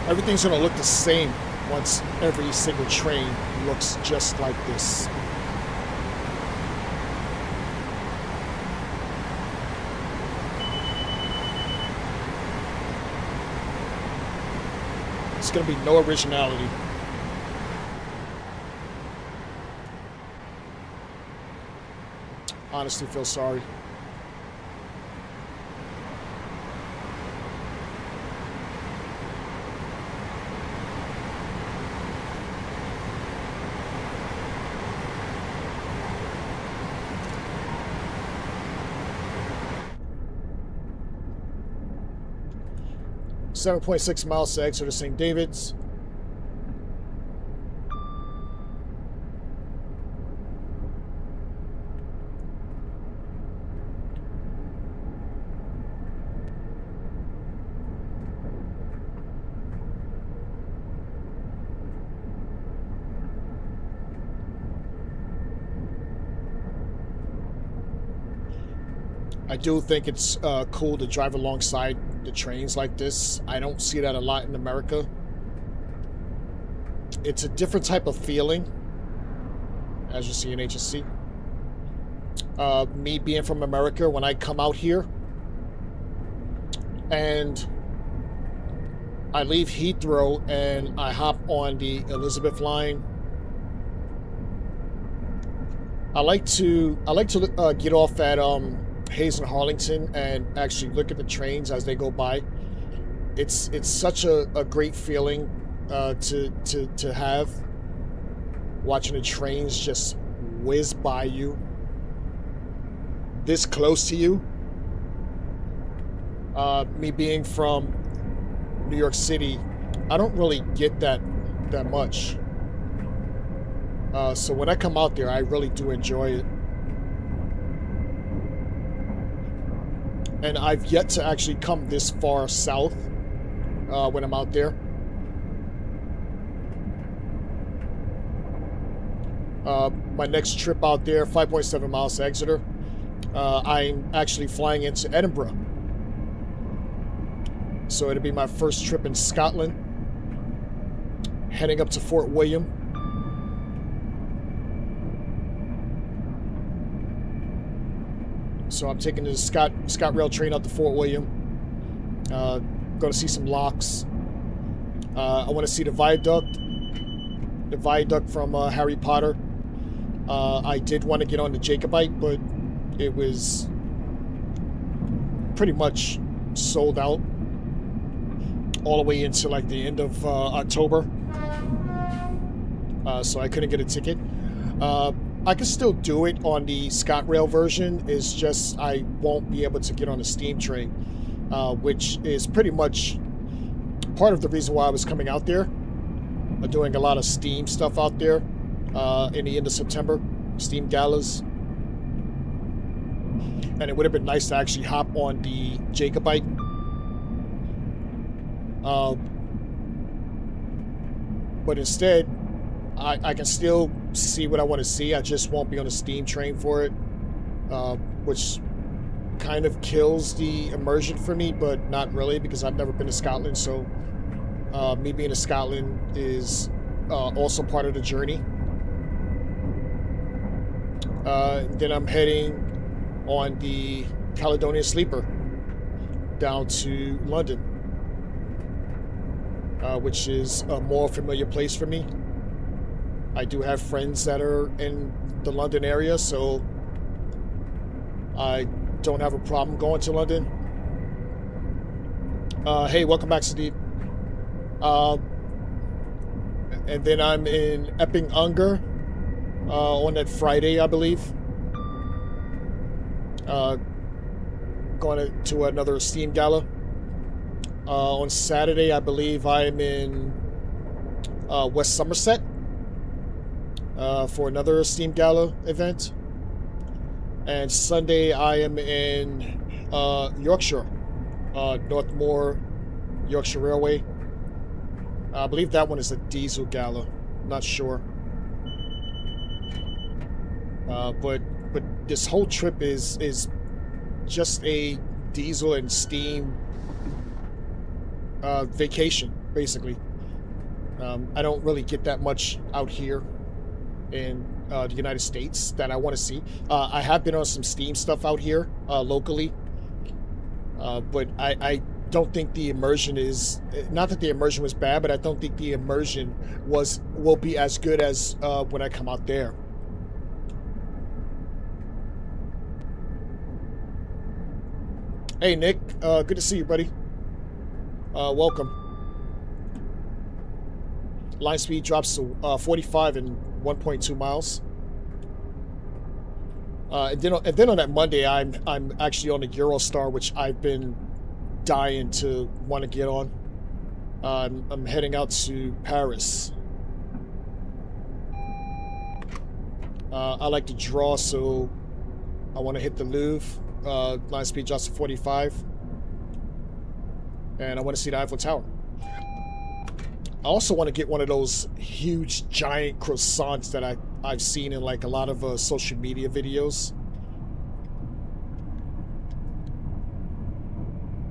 Everything's going to look the same once every single train looks just like this. It's going to be no originality. Honestly, feel sorry. .6 miles to Exeter St. David's. I do think it's cool to drive alongside the trains like this. I don't see that a lot in America. It's a different type of feeling, as you see in HSC. Me being from America, when I come out here and I leave Heathrow and I hop on the Elizabeth line, I like to get off at Hayes and Harlington and actually look at the trains as they go by. It's such a great feeling to have, watching the trains just whiz by you this close to you. Me being from New York City, I don't really get that much. So when I come out there, I really do enjoy it. And I've yet to actually come this far south when I'm out there. My next trip out there, 5.7 miles to Exeter. I'm actually flying into Edinburgh. So it'll be my first trip in Scotland. Heading up to Fort William. So I'm taking the ScotRail train out to Fort William. Going to see some locks. I want to see the viaduct from Harry Potter. I did want to get on the Jacobite, but it was pretty much sold out all the way into like the end of October. So I couldn't get a ticket. I can still do it on the ScotRail version. It's just I won't be able to get on the steam train, which is pretty much part of the reason why I was coming out there. Doing a lot of steam stuff out there in the end of September, steam galas. And it would have been nice to actually hop on the Jacobite. But instead, I can still see what I want to see. I just won't be on a steam train for it, which kind of kills the immersion for me, but not really, because I've never been to Scotland. So me being in Scotland is also part of the journey. Then I'm heading on the Caledonian Sleeper down to London, which is a more familiar place for me. I do have friends that are in the London area, so I don't have a problem going to London. Hey, welcome back, Steve. And then I'm in Epping Unger on that Friday, I believe. Going to another steam gala. On Saturday, I believe I'm in West Somerset for another steam gala event. And Sunday, I am in Yorkshire, Northmoor Yorkshire Railway. I believe that one is a diesel gala. Not sure. But this whole trip is just a diesel and steam vacation, basically. I don't really get that much out here in the United States that I want to see. I have been on some steam stuff out here locally, but I don't think the immersion is, not that the immersion was bad, but I don't think the immersion will be as good as when I come out there. Hey Nick, good to see you, buddy. Welcome. Line speed drops to 45 in 1.2 miles. And then on that Monday, I'm actually on the Eurostar, which I've been dying to want to get on. I'm heading out to Paris. I like to draw, so I want to hit the Louvre. Line speed drops to 45. And I want to see the Eiffel Tower. I also want to get one of those huge, giant croissants that I've seen in like a lot of social media videos.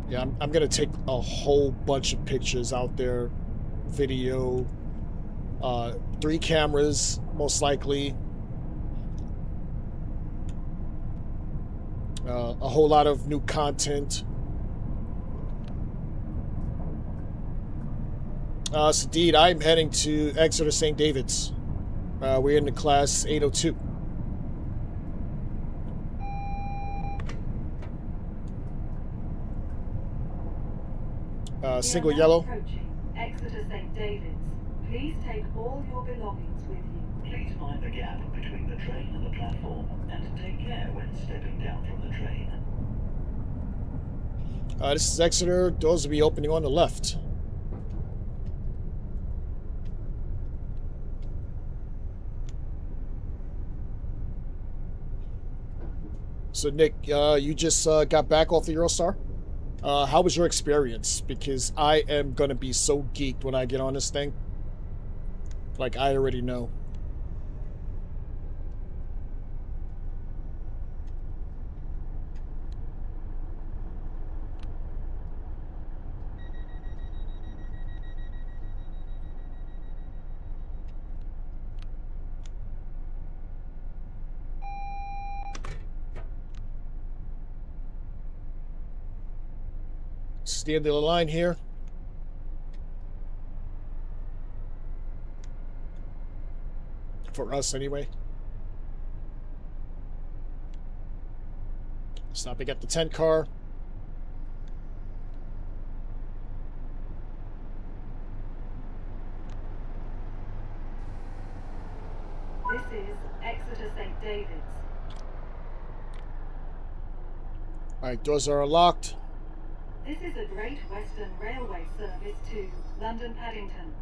Yeah, I'm going to take a whole bunch of pictures out there. Video. 3 cameras, most likely. A whole lot of new content. Sadid, I'm heading to Exeter St. David's. We're in the class 802. Single We are now yellow. approaching Exeter St. David's. Please take all your belongings with you. Please mind the gap between the train and the platform, and take care when stepping down from the train. This is Exeter. Doors will be opening on the left. So Nick, you just got back off the Eurostar. How was your experience? Because I am gonna be so geeked when I get on this thing. Like, I already know. Stay on the line here. For us, anyway. Stopping at the tent car. Exeter St. David's. Alright, doors are locked. This is a Great Western Railway service to London Paddington.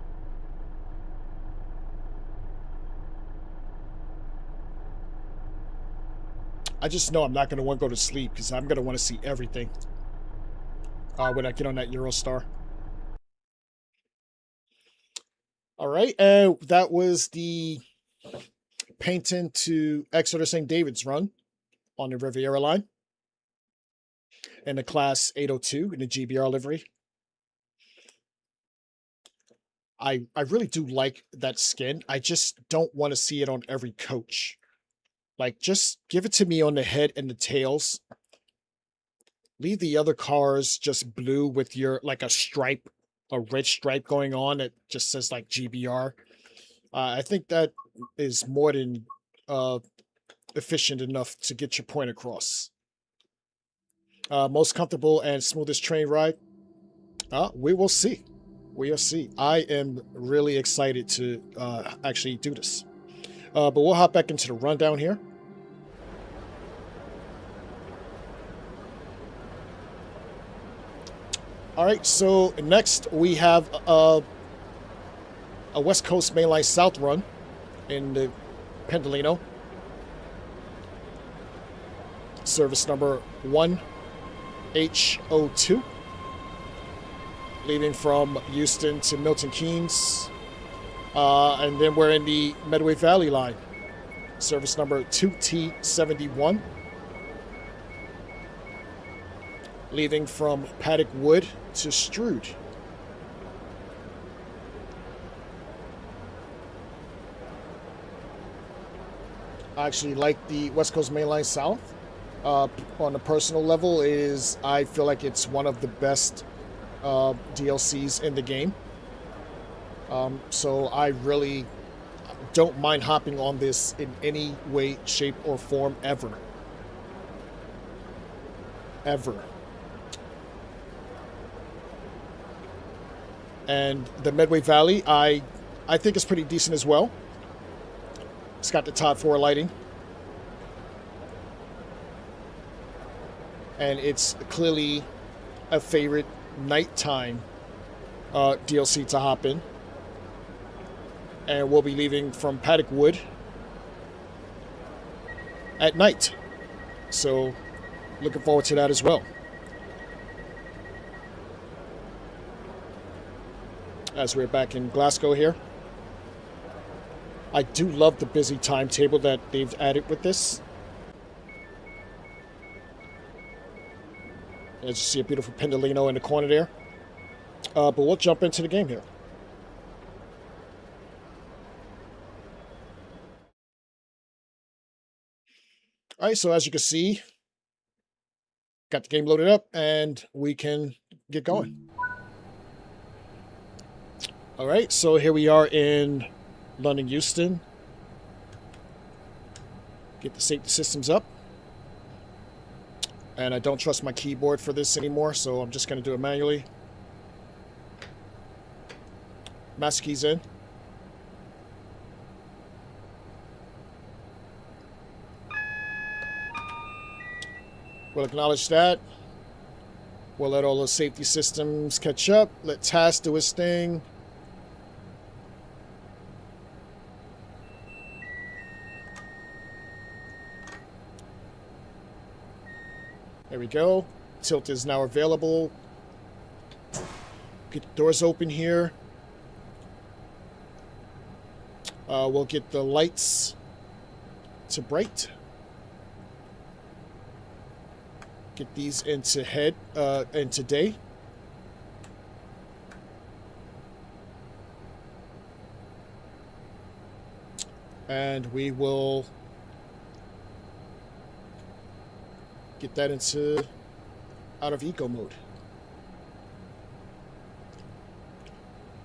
I just know I'm not going to want to go to sleep because I'm going to want to see everything when I get on that Eurostar. Alright, and that was the Paynton to Exeter St. David's run on the Riviera line in the Class 802 in the GBR livery. I really do like that skin. I just don't want to see it on every coach. Like, just give it to me on the head and the tails. Leave the other cars just blue with your, like, a stripe, a red stripe going on that just says, like, GBR. I think that is more than efficient enough to get your point across. Most comfortable and smoothest train ride? We will see. We'll see. I am really excited to actually do this. But we'll hop back into the rundown here. All right, so next we have a West Coast Mainline South run in the Pendolino. Service number 1H02. Leaving from Houston to Milton Keynes. And then we're in the Medway Valley line. Service number 2T71. Leaving from Paddock Wood to Strood. I actually like the West Coast Mainline South. On a personal level, I feel like it's one of the best DLCs in the game. So I really don't mind hopping on this in any way, shape, or form ever. Ever. And the Medway Valley, I think is pretty decent as well. It's got the top 4 lighting. And it's clearly a favorite nighttime DLC to hop in. And we'll be leaving from Paddock Wood at night. So looking forward to that as well. As we're back in Glasgow here. I do love the busy timetable that they've added with this. As you see a beautiful Pendolino in the corner there. But we'll jump into the game here. Alright, so as you can see, got the game loaded up and we can get going. Alright, so here we are in London Euston. Get the safety systems up. And I don't trust my keyboard for this anymore, so I'm just going to do it manually. Master keys in. We'll acknowledge that. We'll let all the safety systems catch up. Let TAS do its thing. There we go. Tilt is now available. Get the doors open here. We'll get the lights to bright. Get these into into day. And we will get that into out of eco mode.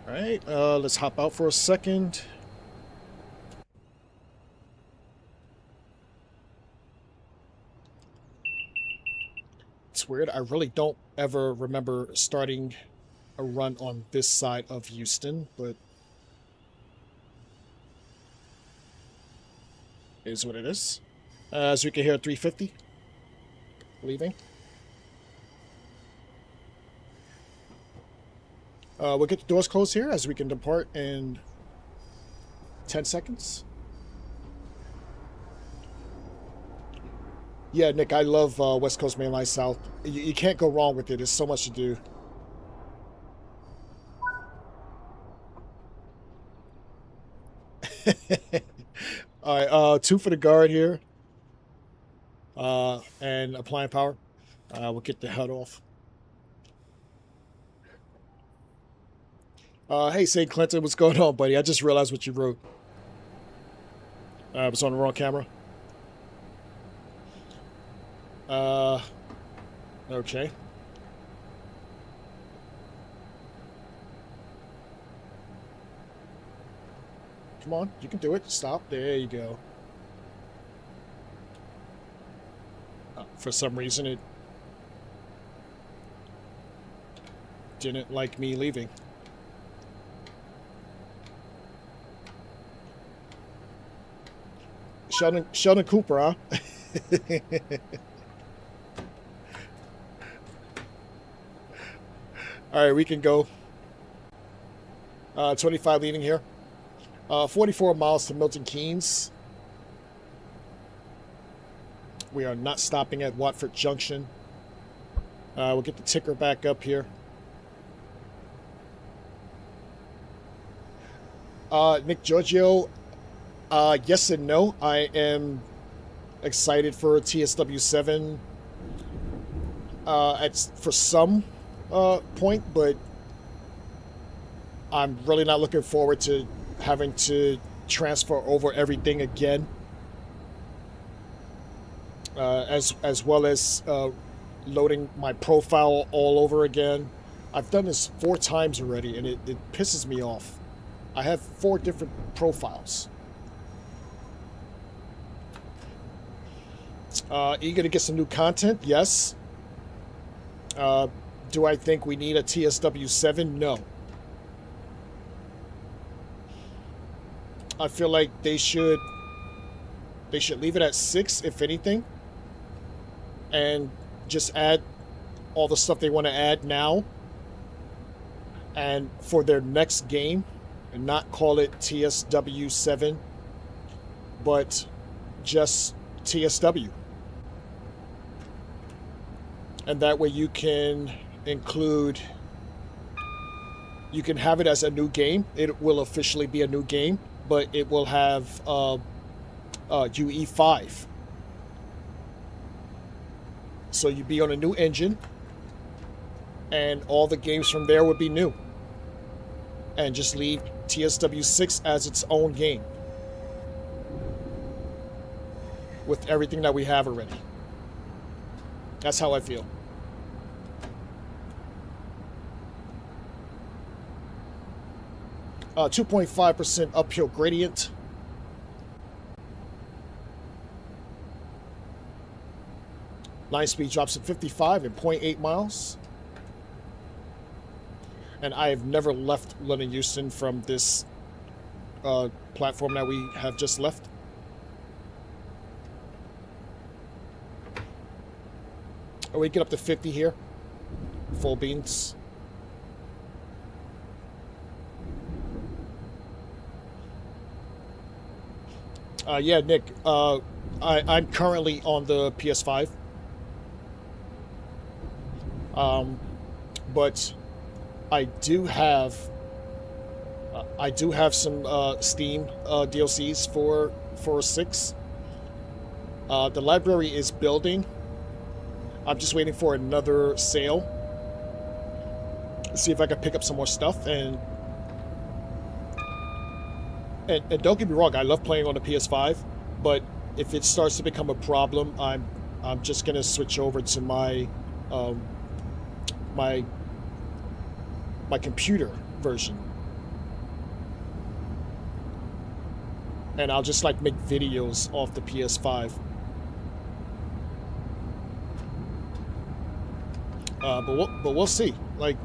All right, let's hop out for a second. It's weird. I really don't ever remember starting a run on this side of Houston, but Is what it is. As we can hear, 350 leaving. We'll get the doors closed here as we can depart in 10 seconds. Yeah, Nick, I love West Coast Main Line South. You can't go wrong with it. There's so much to do. All right, 2 for the guard here. And applying power. We'll get the HUD off. Hey, St. Clinton, what's going on, buddy? I just realized what you wrote. I was on the wrong camera. Okay. Come on, you can do it. Stop. There you go. For some reason, it didn't like me leaving. Sheldon Cooper, huh? All right, we can go. 25 leading here. 44 miles to Milton Keynes. We are not stopping at Watford Junction. We'll get the ticker back up here. Nick Giorgio, yes and no. I am excited for TSW7 for some point, but I'm really not looking forward to having to transfer over everything again. As well as loading my profile all over again. I've done this 4 times already, and it pisses me off. I have 4 different profiles. Eager to get some new content? Yes. Do I think we need a TSW7? No. I feel like they should leave it at 6, if anything, and just add all the stuff they want to add now, and for their next game, and not call it TSW7, but just TSW. And that way you can include, you can have it as a new game. It will officially be a new game, but it will have UE5. So you'd be on a new engine, and all the games from there would be new. And just leave TSW6 as its own game, with everything that we have already. That's how I feel. 2.5% uphill gradient. Line speed drops to 55 and 0.8 miles. And I have never left London Euston from this platform that we have just left. We get up to 50 here. Full beans. Yeah, Nick. I'm currently on the PS5. But I do have some Steam DLCs for 6. The library is building. I'm just waiting for another sale. See if I can pick up some more stuff, and don't get me wrong, I love playing on the PS5, but if it starts to become a problem, I'm just gonna switch over to my my computer version, and I'll just like make videos off the PS5. But we'll see. Like,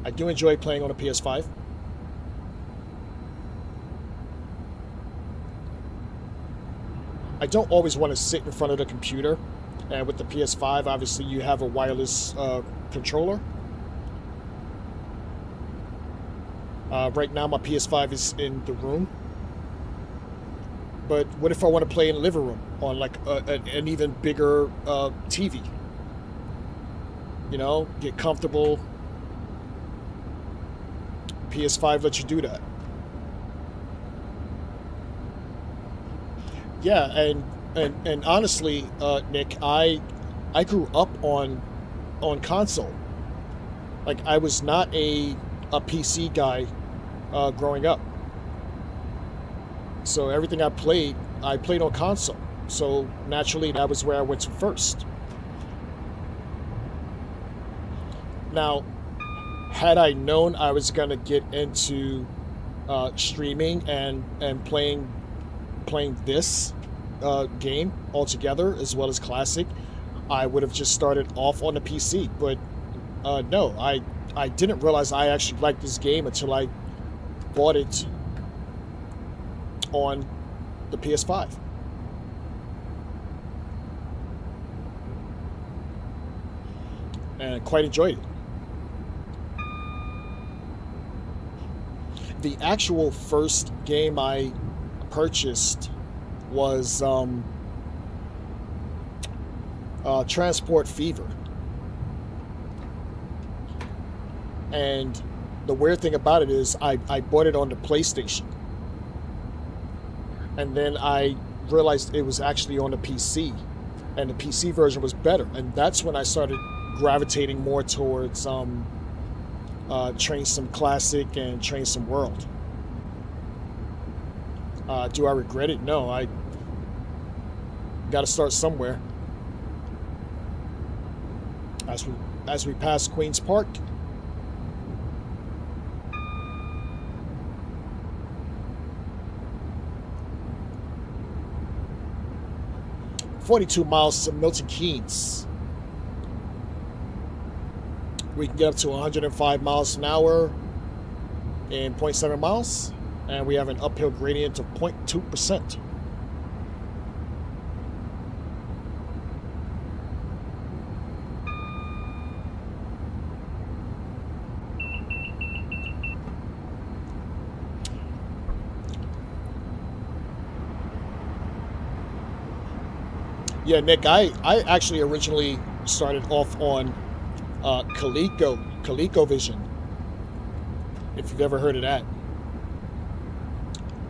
I do enjoy playing on a PS5. I don't always want to sit in front of the computer. And with the PS5, obviously you have a wireless controller. Right now my PS5 is in the room. But what if I want to play in the living room on like an even bigger TV? You know, get comfortable. PS5 lets you do that. Yeah, and honestly, Nick, I grew up on console. Like I was not a PC guy growing up. So everything I played on console. So naturally, that was where I went to first. Now, had I known I was gonna get into streaming and playing this game altogether as well as classic, I would have just started off on the PC. But no, I didn't realize I actually liked this game until I bought it on the PS5. And I quite enjoyed it. The actual first game I purchased was Transport Fever. And the weird thing about it is I bought it on the PlayStation. And then I realized it was actually on the PC. And the PC version was better. And that's when I started gravitating more towards Train Sim Classic and Train Sim World. Do I regret it? No, I got to start somewhere. As we pass Queen's Park. "42 miles to Milton Keynes." We can get up to 105 miles an hour in 0.7 miles, and we have an uphill gradient of 0.2%. Yeah, Nick, I actually originally started off on ColecoVision, if you've ever heard of that.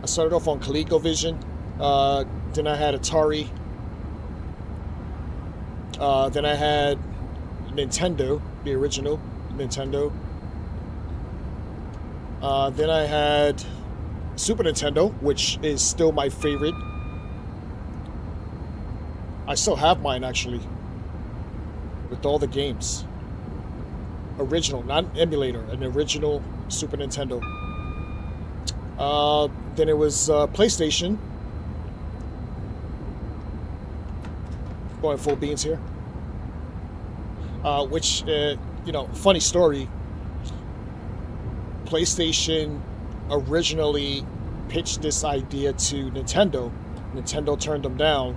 I started off on ColecoVision, then I had Atari, then I had Nintendo, the original Nintendo, then I had Super Nintendo, which is still my favorite. I still have mine, actually, with all the games. Original, not an emulator, an original Super Nintendo. Then it was PlayStation. Going full beans here. Which, funny story. PlayStation originally pitched this idea to Nintendo. Nintendo turned them down.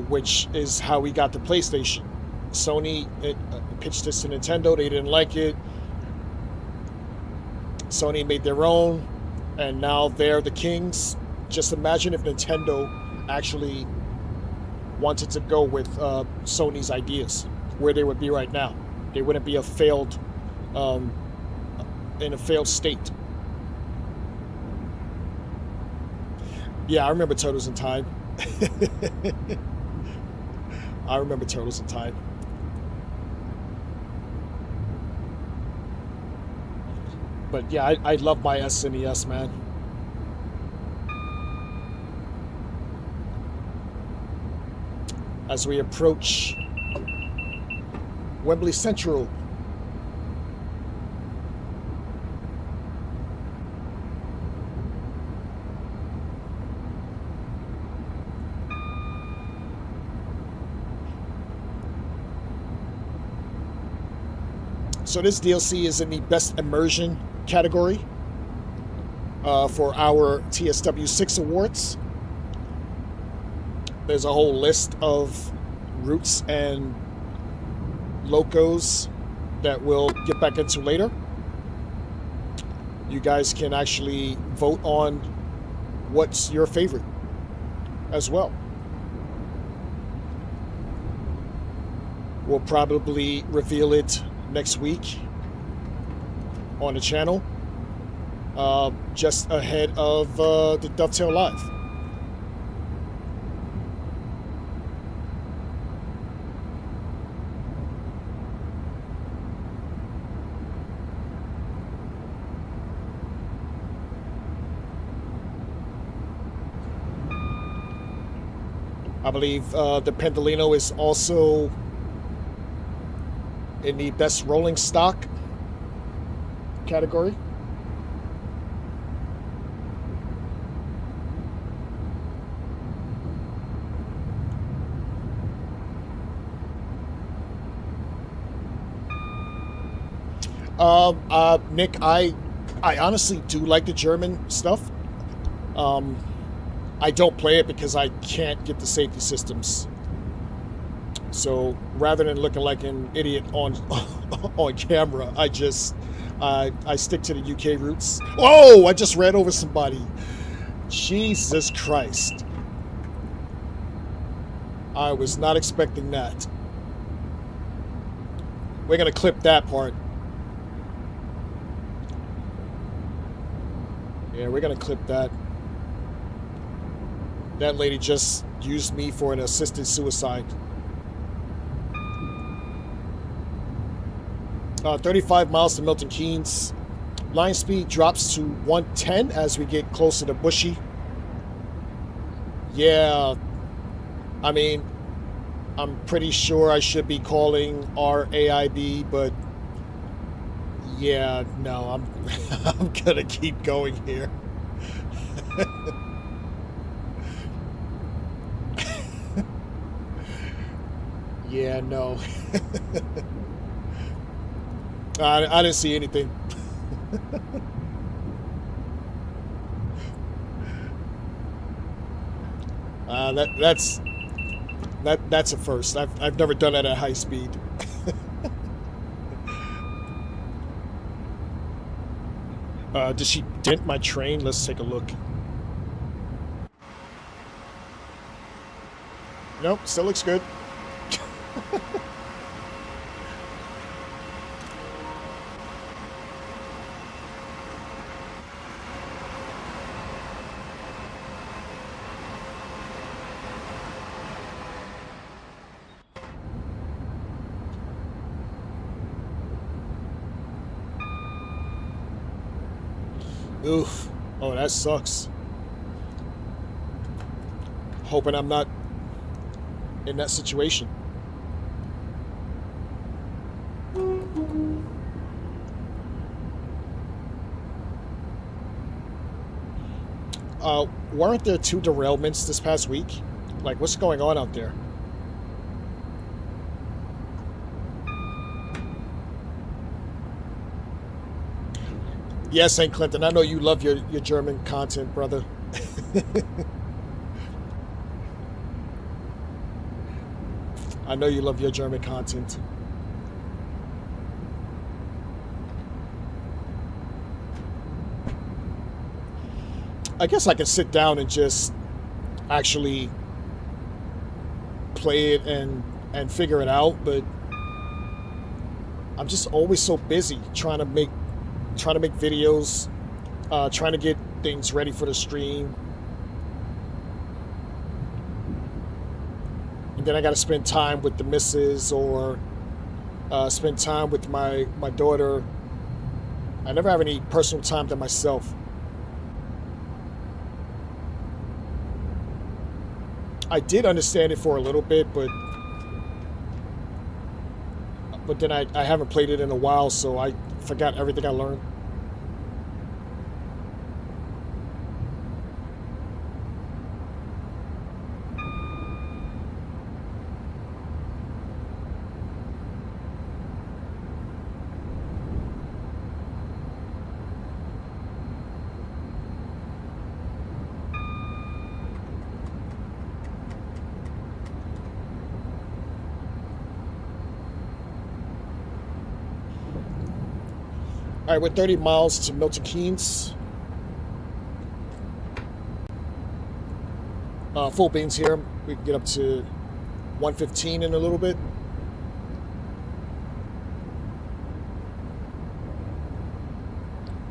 Which is how we got the PlayStation. Sony pitched this to Nintendo. They didn't like it. Sony made their own, and now they're the kings. Just imagine if Nintendo actually wanted to go with Sony's ideas, where they would be right now. They wouldn't be in a failed state. Yeah, I remember Turtles in Time. I remember Turtles in Time. But yeah, I love my SNES, man. As we approach Wembley Central. So this DLC is in the best immersion category. for our TSW6 awards. There's a whole list of routes and locos that we'll get back into later. You guys can actually vote on what's your favorite as well. We'll probably reveal it next week on the channel, just ahead of the Dovetail Live. I believe the Pendolino is also in the best rolling stock category. Nick, I honestly do like the German stuff. I don't play it because I can't get the safety systems. So rather than looking like an idiot on on camera, I stick to the UK routes. Oh, I just ran over somebody. Jesus Christ. I was not expecting that. We're gonna clip that part. Yeah, we're gonna clip that. That lady just used me for an assisted suicide. 35 miles to Milton Keynes. Line speed drops to 110 as we get closer to Bushy. Yeah, I mean, I'm pretty sure I should be calling our AIB, but yeah, no, I'm gonna keep going here. Yeah, no. I didn't see anything. That's a first. I've never done that at high speed. Did she dent my train? Let's take a look. Nope, still looks good. Oof. Oh, that sucks. Hoping I'm not in that situation. Weren't there 2 derailments this past week? Like, what's going on out there? Yes, St. Clinton, I know you love your German content, brother. I know you love your German content. I guess I could sit down and just actually play it and figure it out, but I'm just always so busy trying to make videos, trying to get things ready for the stream. And then I got to spend time with the missus or spend time with my daughter. I never have any personal time to myself. I did understand it for a little bit, but then I haven't played it in a while, so I forgot everything I learned. All right, we're 30 miles to Milton Keynes. Full beans here. We can get up to 115 in a little bit.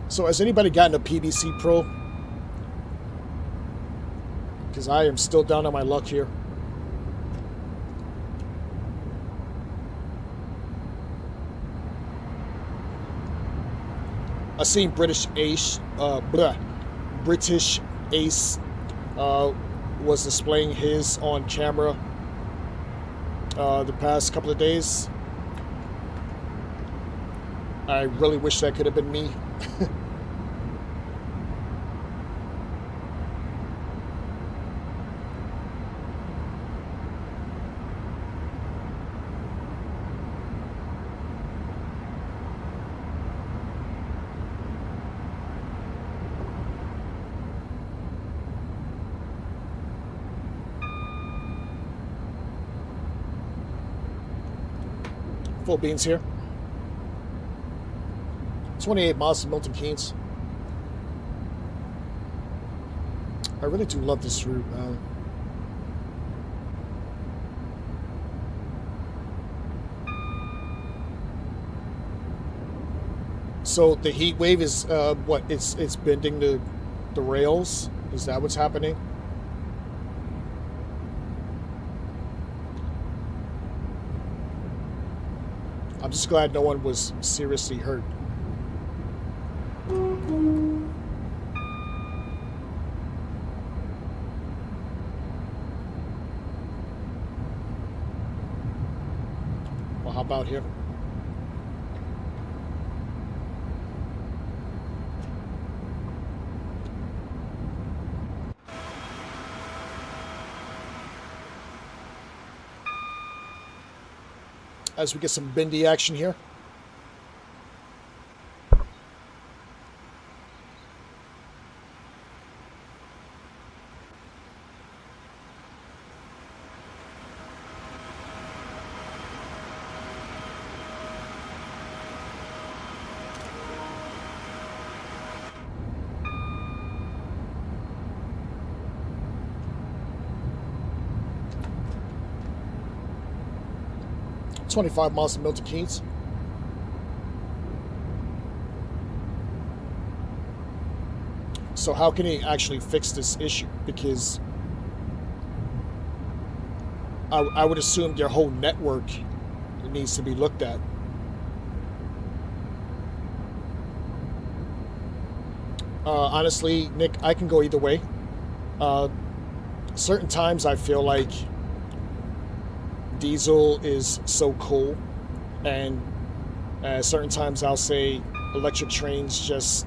So has anybody gotten a PBC Pro? Because I am still down on my luck here. I seen British Ace was displaying his on camera the past couple of days. I really wish that could have been me. Full beans here. 28 miles to Milton Keynes. I really do love this route, man. So the heat wave is what? It's bending the rails. Is that what's happening? I'm just glad no one was seriously hurt. Well, how about here? As we get some bendy action here. $25 miles to Milton Keynes. So how can he actually fix this issue? Because I would assume their whole network needs to be looked at. Honestly, Nick, I can go either way. Certain times I feel like diesel is so cool, and certain times I'll say electric trains just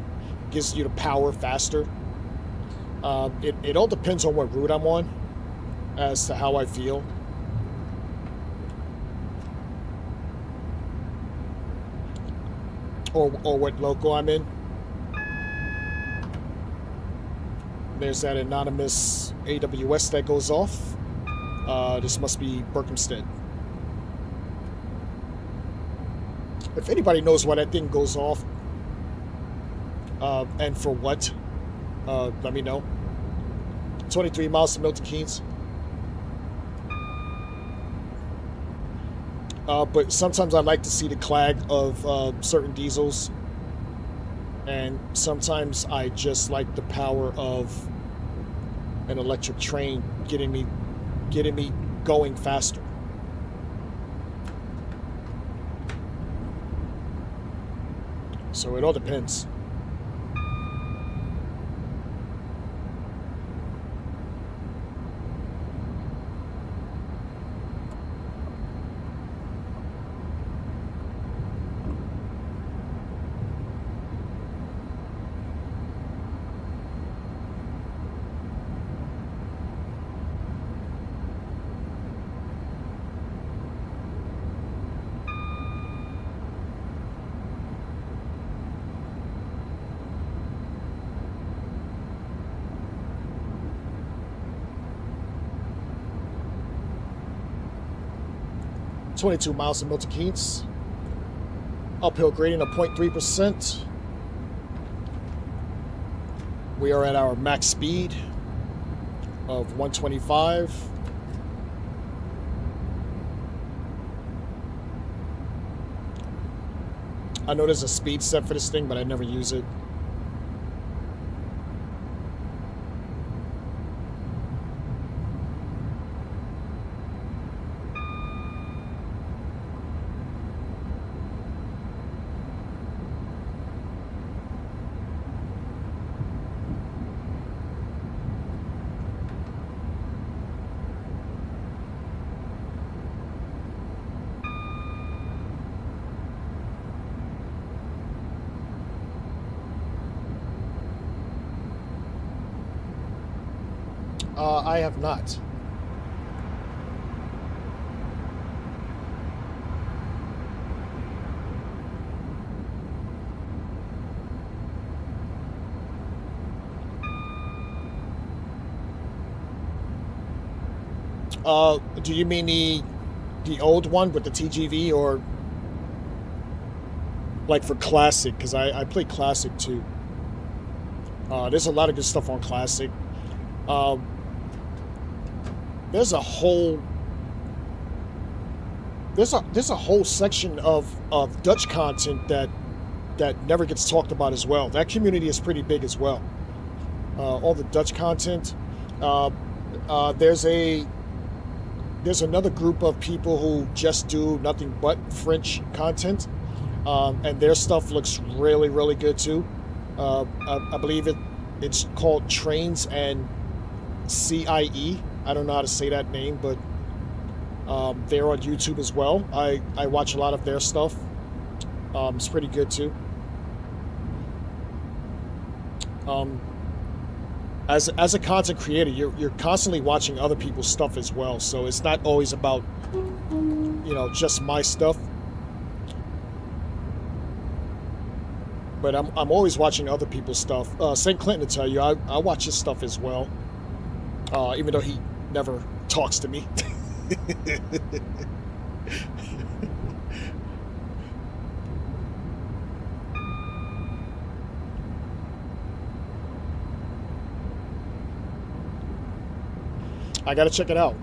gives you the power faster. It all depends on what route I'm on as to how I feel. Or what local I'm in. There's that anonymous AWS that goes off. This must be Berkhamsted. If anybody knows why that thing goes off, and for what, let me know. 23 miles to Milton Keynes. But sometimes I like to see the clag of certain diesels, and sometimes I just like the power of an electric train getting me going faster. So it all depends. $22 miles to Milton Keynes. Uphill gradient of 0.3%. We are at our max speed of 125. I know there's a speed set for this thing, but I never use it. I have not. Do you mean the old one with the TGV, or like for Classic? Because I play Classic too. There's a lot of good stuff on Classic. There's a whole section of Dutch content that never gets talked about as well. That community is pretty big as well. All the Dutch content. There's another group of people who just do nothing but French content, and their stuff looks really, really good too. I believe it's called Trains and CIE. I don't know how to say that name, but they're on YouTube as well. I watch a lot of their stuff. It's pretty good too. As a content creator, you're constantly watching other people's stuff as well. So it's not always about, just my stuff. But I'm always watching other people's stuff. St. Clinton, to tell you, I watch his stuff as well. Even though he never talks to me. I gotta check it out.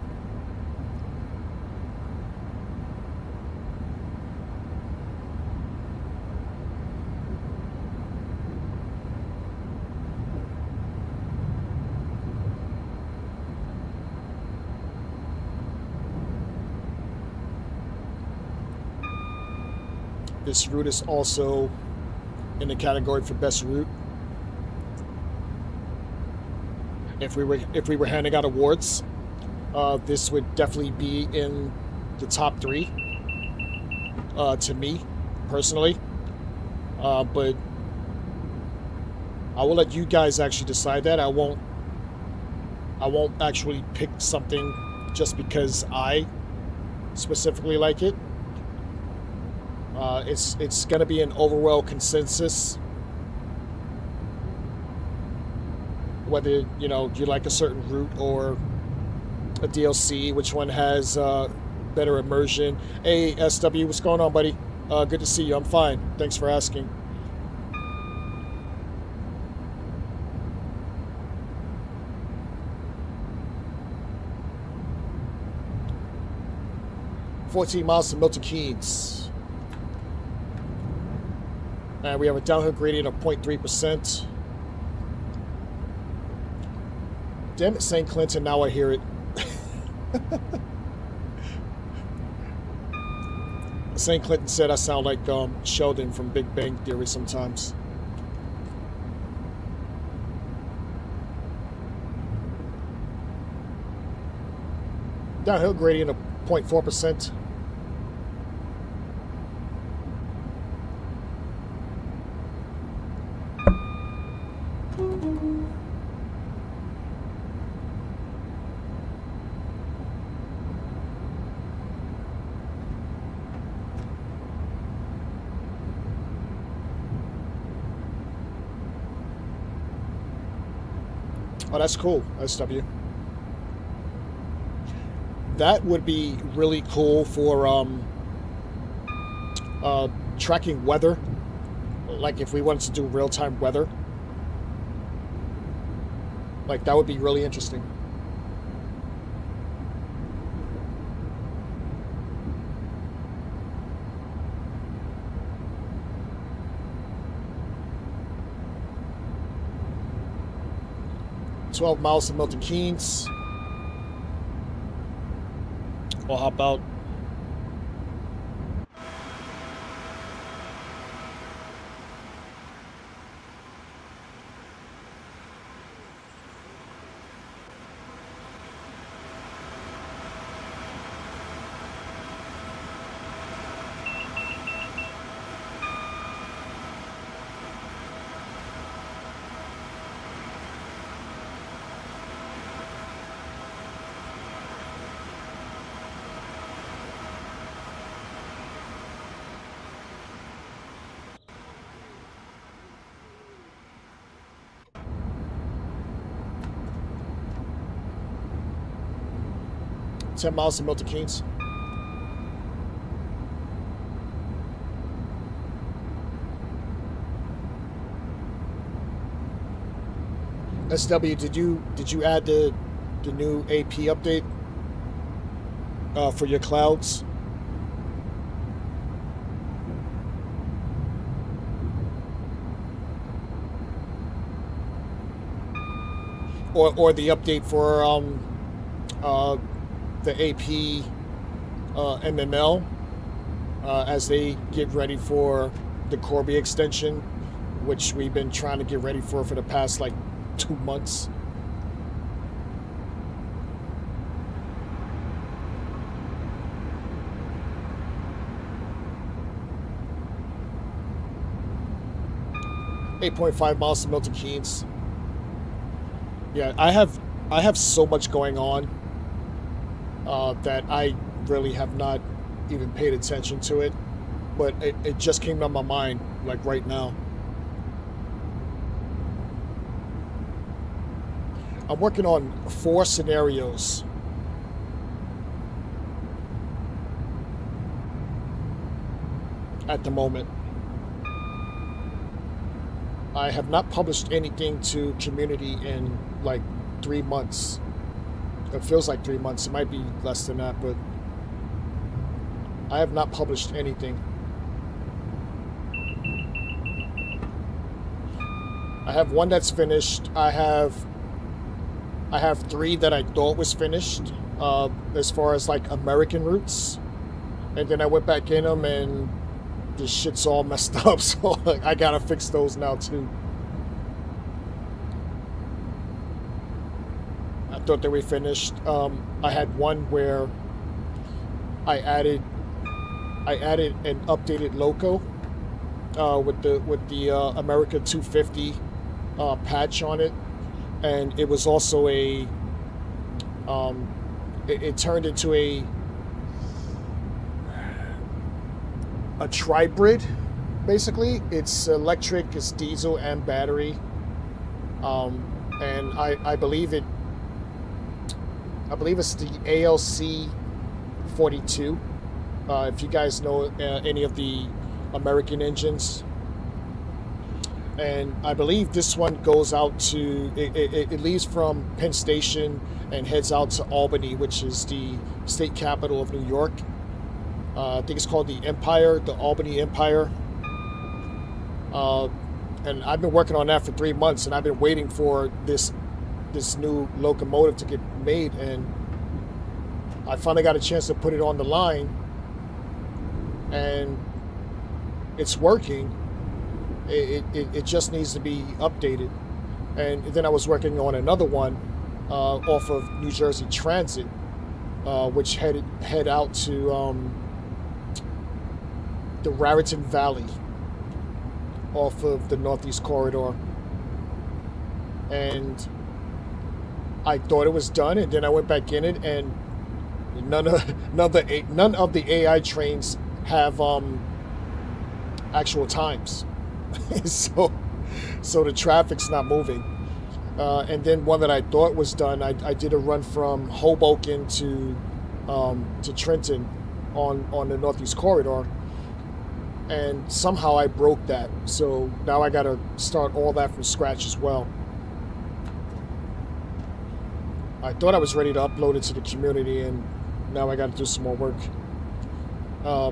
This route is also in the category for best route. If we were handing out awards, this would definitely be in the top 3 to me personally. But I will let you guys actually decide that. I won't actually pick something just because I specifically like it. It's going to be an overall consensus, whether you like a certain route or a DLC, which one has better immersion. Hey SW, what's going on, buddy? Good to see you. I'm fine, thanks for asking. $14 miles to Milton Keynes. And we have a downhill gradient of 0.3%. Damn it, St. Clinton, now I hear it. St. Clinton said I sound like Sheldon from Big Bang Theory sometimes. Downhill gradient of 0.4%. Oh, that's cool, SW. That would be really cool for tracking weather. Like if we wanted to do real-time weather. Like, that would be really interesting. "12 miles to Milton Keynes." I'll hop out. "10 miles to Milton Keynes." SW, did you add the new AP update for your clouds? Or the update for the AP MML as they get ready for the Corby extension, which we've been trying to get ready for the past like 2 months. "8.5 miles to Milton Keynes." Yeah, I have so much going on that I really have not even paid attention to it, but it just came to my mind like right now. I'm working on 4 scenarios. At the moment. I have not published anything to community in like 3 months. It feels like 3 months. It might be less than that, but I have not published anything. I have one that's finished. I have 3 that I thought was finished, as far as like American routes, and then I went back in them and this shit's all messed up, so I gotta fix those now too. I thought they were finished. I had one where I added an updated loco with the America 250 patch on it, and it was also a it turned into a tribrid. Basically, it's electric, it's diesel and battery, and I believe it's the ALC 42. If you guys know any of the American engines, and I believe this one goes out to it leaves from Penn Station and heads out to Albany, which is the state capital of New York. I think it's called the Empire, the Albany Empire. And I've been working on that for 3 months, and I've been waiting for this new locomotive to get made, and I finally got a chance to put it on the line, and it's working. It just needs to be updated. And then I was working on another one off of New Jersey Transit, which head out to the Raritan Valley off of the Northeast Corridor, and I thought it was done, and then I went back in it, and none of the AI trains have actual times, so the traffic's not moving. And then one that I thought was done, I did a run from Hoboken to Trenton on the Northeast Corridor, and somehow I broke that. So now I got to start all that from scratch as well. I thought I was ready to upload it to the community, and now I got to do some more work.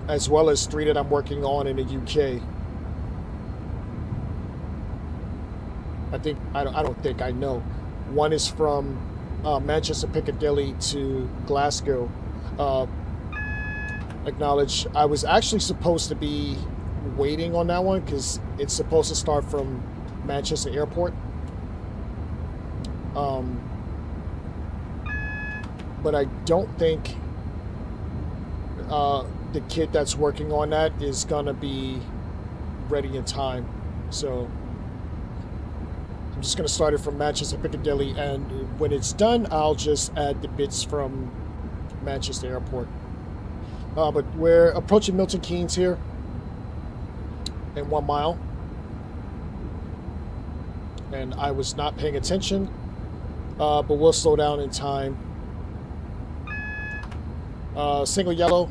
As well as 3 that I'm working on in the UK. I know. One is from Manchester Piccadilly to Glasgow. Acknowledge. I was actually supposed to be waiting on that one because it's supposed to start from Manchester Airport. But I don't think the kid that's working on that is gonna be ready in time. So I'm just gonna start it from Manchester Piccadilly, and when it's done, I'll just add the bits from Manchester Airport. But we're approaching Milton Keynes here in 1 mile, and I was not paying attention, but we'll slow down in time. Single yellow.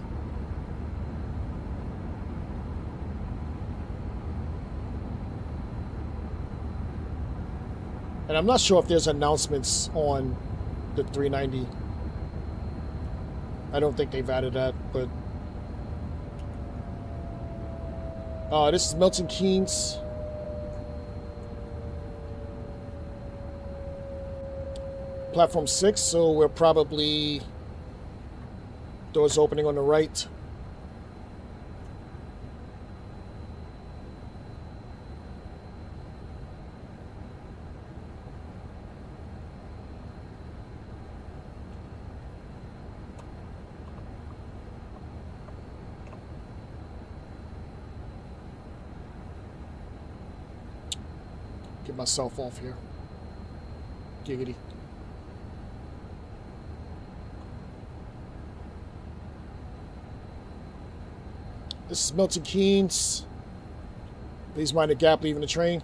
And I'm not sure if there's announcements on the 390. I don't think they've added that, but this is Milton Keynes. Platform 6, so we're probably doors opening on the right. Get myself off here. Giggity. This is Milton Keynes. Please mind the gap leaving the train.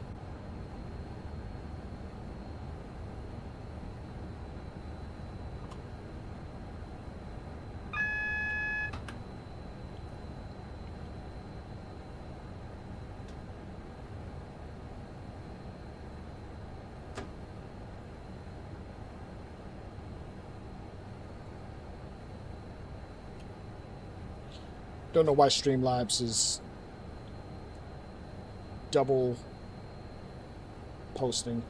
Don't know why Streamlabs is double posting.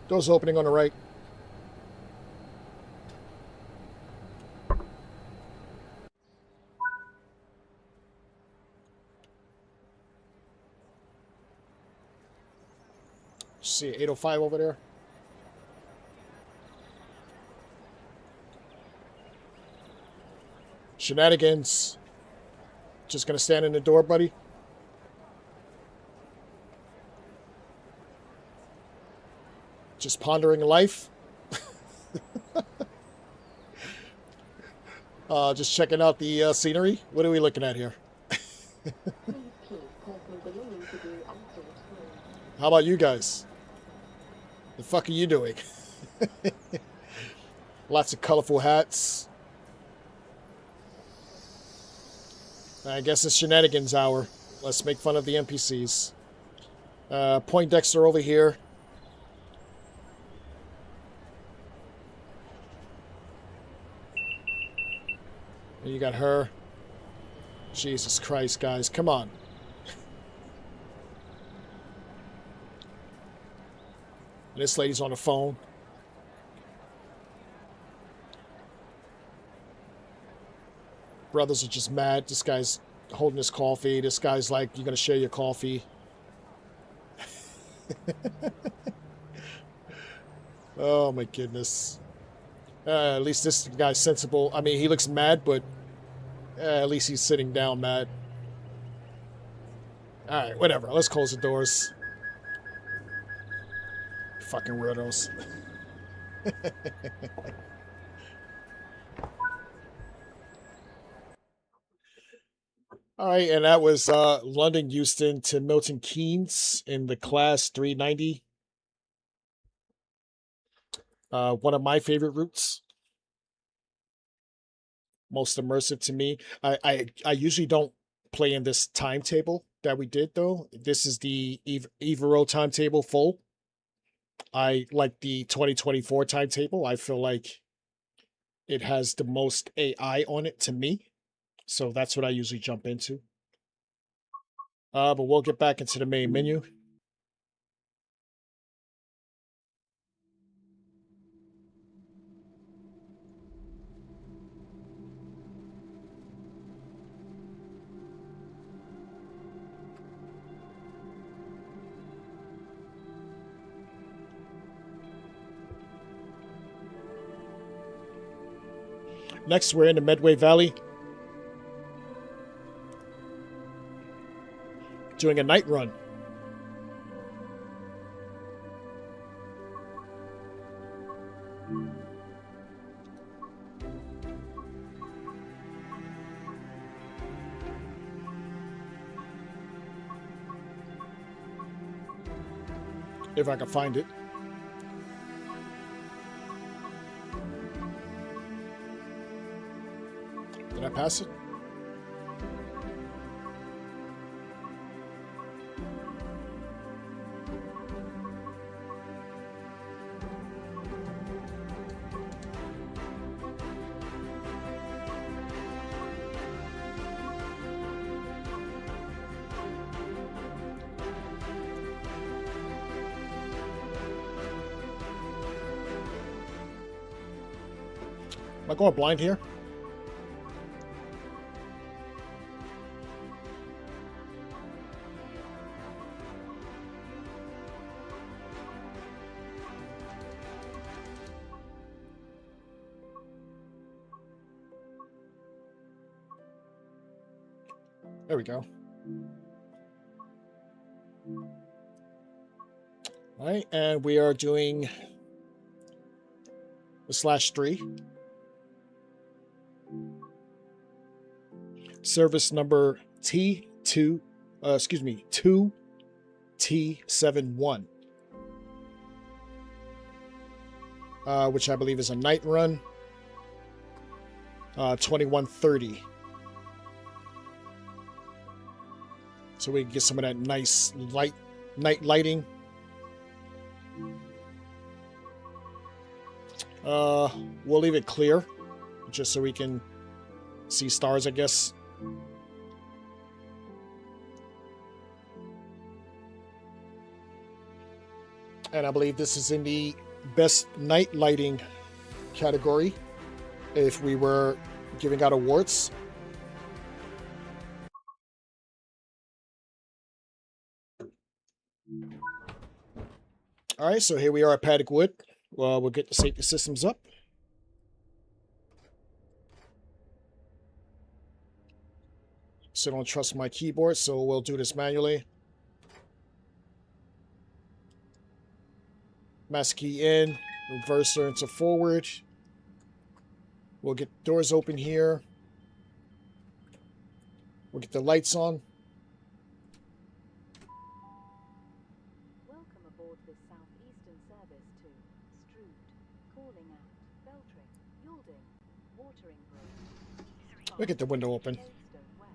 Doors opening on the right. See 805 over there. Shenanigans. Just gonna stand in the door, buddy. Just pondering life. Just checking out the scenery. What are we looking at here? How about you guys? The fuck are you doing? Lots of colorful hats. I guess it's shenanigans hour. Let's make fun of the NPCs. Poindexter over here. And you got her. Jesus Christ, guys. Come on. This lady's on the phone. Brothers are just mad. This guy's holding his coffee. This guy's like, you're going to share your coffee. Oh, my goodness. At least this guy's sensible. I mean, he looks mad, but at least he's sitting down mad. All right, whatever. Let's close the doors. Fucking weirdos. All right, and that was London Euston to Milton Keynes in the class 390. One of my favorite routes. Most immersive to me. I usually don't playing this timetable that we did, though. This is the Evero timetable full. I like the 2024 timetable. I feel like it has the most AI on it to me. So that's what I usually jump into. But we'll get back into the main menu. Next, we're in the Medway Valley, doing a night run. If I can find it. Did I pass it? Am I going blind here? There we go. All right, and we are doing the /3. Service number T2T71, which I believe is a night run. 2130. So we can get some of that nice night lighting. We'll leave it clear, just so we can see stars, I guess. And I believe this is in the best night lighting category if we were giving out awards. All right, so here we are at Paddock Wood. Well, we'll get the safety systems up. So don't trust my keyboard, so we'll do this manually. Master key in, reverser into forward. We'll get doors open here. We'll get the lights on. Welcome aboard this southeastern service to Strood, calling at Beltrick, Yalding, Wateringbridge. Look at the window open. Maidstone West,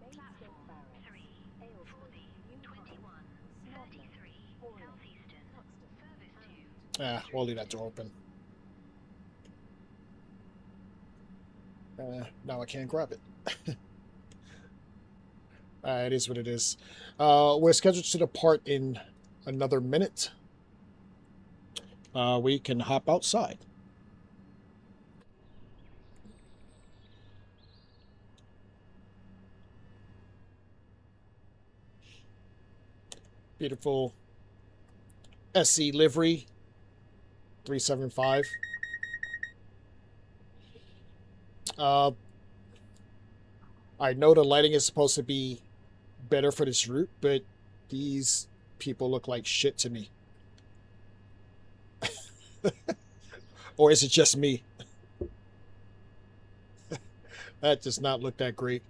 Maidstone Barracks, Aylesford, Newcastle, Snodland, Horley, Huxton, Ah, we'll leave that door open. Now I can't grab it. It is what it is. We're scheduled to depart in another minute. We can hop outside. Beautiful SC livery, 375. I know the lighting is supposed to be better for this route, but these people look like shit to me. Or is it just me? That does not look that great.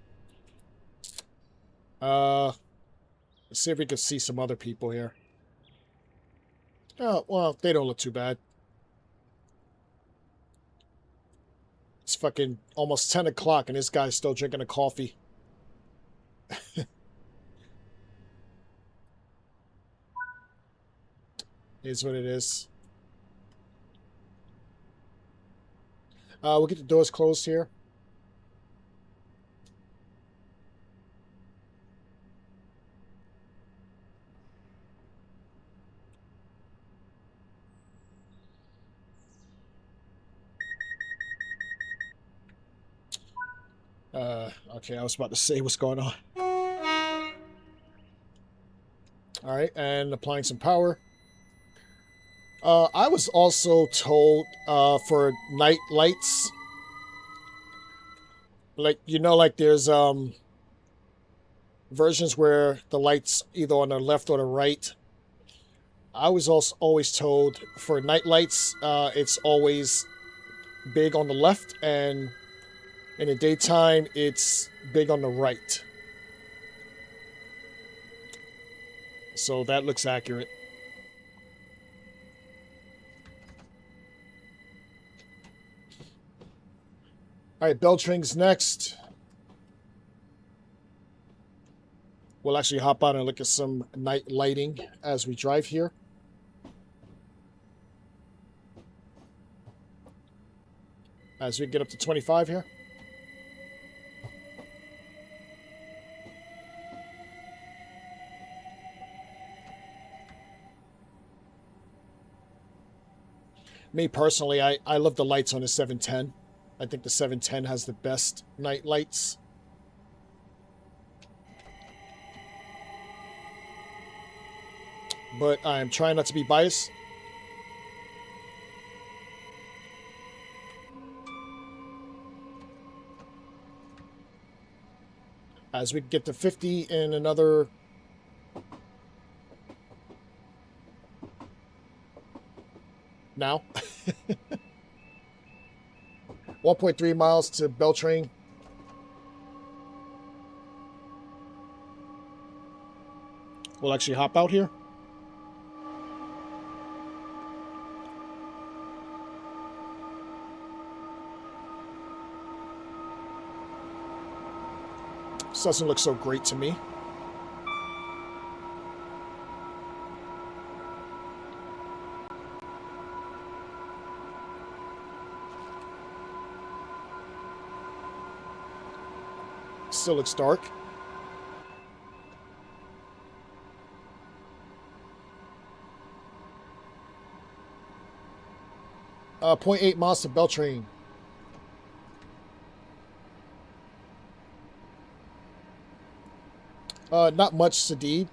Let's see if we can see some other people here. Oh, well, they don't look too bad. It's fucking almost 10 o'clock and this guy's still drinking a coffee. Is what it is. We'll get the doors closed here. Okay, I was about to say what's going on. All right, and applying some power. I was also told for night lights, like, you know, like there's versions where the lights either on the left or the right. I was also always told for night lights, it's always big on the left, and in the daytime, it's big on the right. So that looks accurate. All right, Beltring's next. We'll actually hop out and look at some night lighting as we drive here. As we get up to 25 here. Me personally, I love the lights on the 710. I think the 710 has the best night lights. But I'm trying not to be biased. As we get to 50 in another... Now. 1.3 miles to Beltring. We'll actually hop out here. This doesn't look so great to me. Still looks dark. Uh, 0.8 miles to Beltring. Not much, Sadid.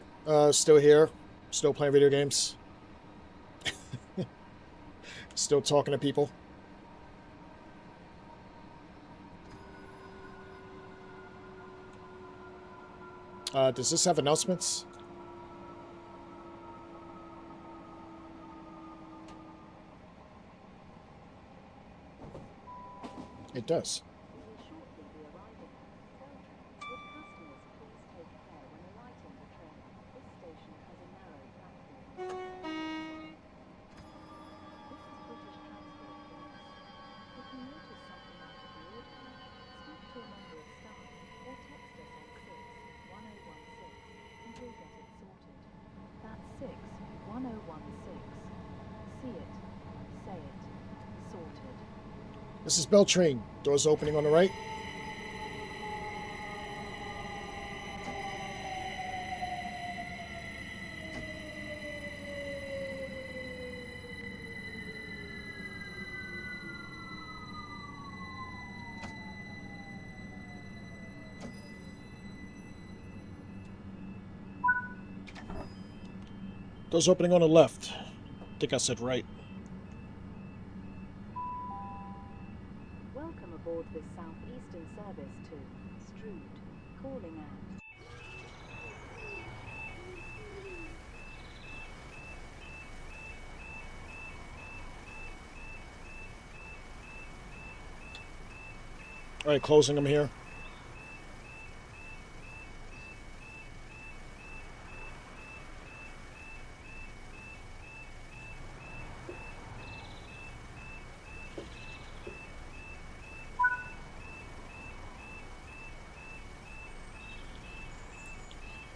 Still here. Still playing video games. Still talking to people. Does this have announcements? It does. This is Beltring. Doors opening on the right. Doors opening on the left. I think I said right. Welcome aboard this southeastern service to Strood, calling at. All right, closing them here.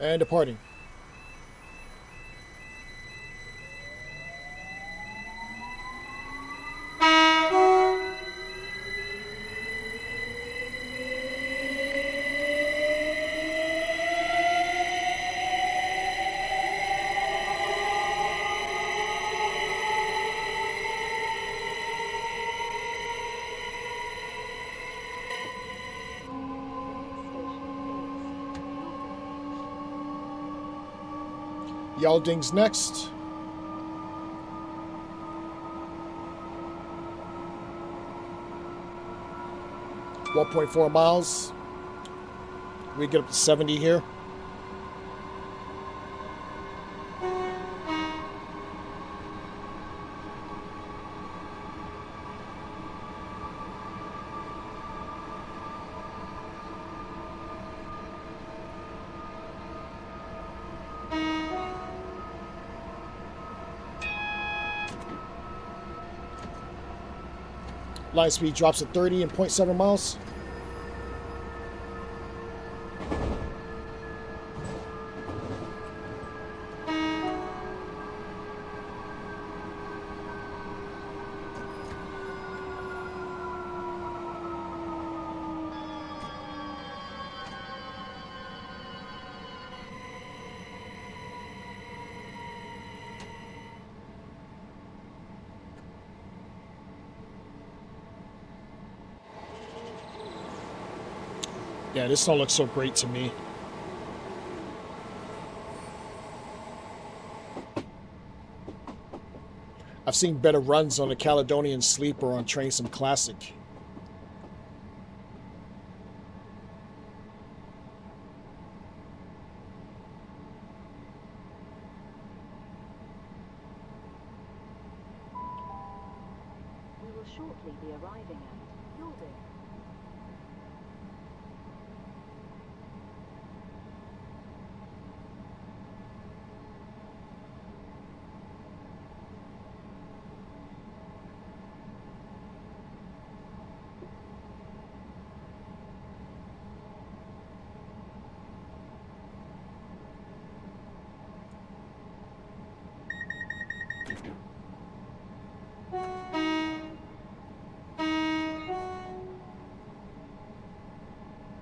And departing. Yalding's next. .4 miles. We get up to 70 here. Line speed drops to 30 and .7 miles. Yeah, this don't look so great to me. I've seen better runs on the Caledonian Sleeper on Train Sim Classic. We will shortly be arriving at Yalding.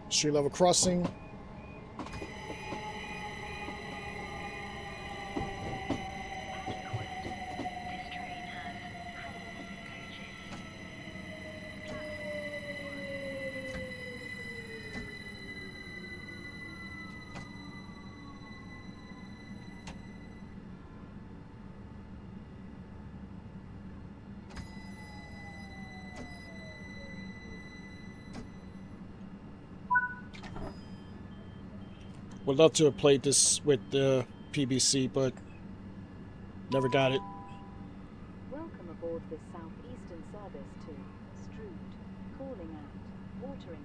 Street level crossing. Would love to have played this with the PBC, but never got it. Welcome aboard this southeastern service to Strood, calling at Watering.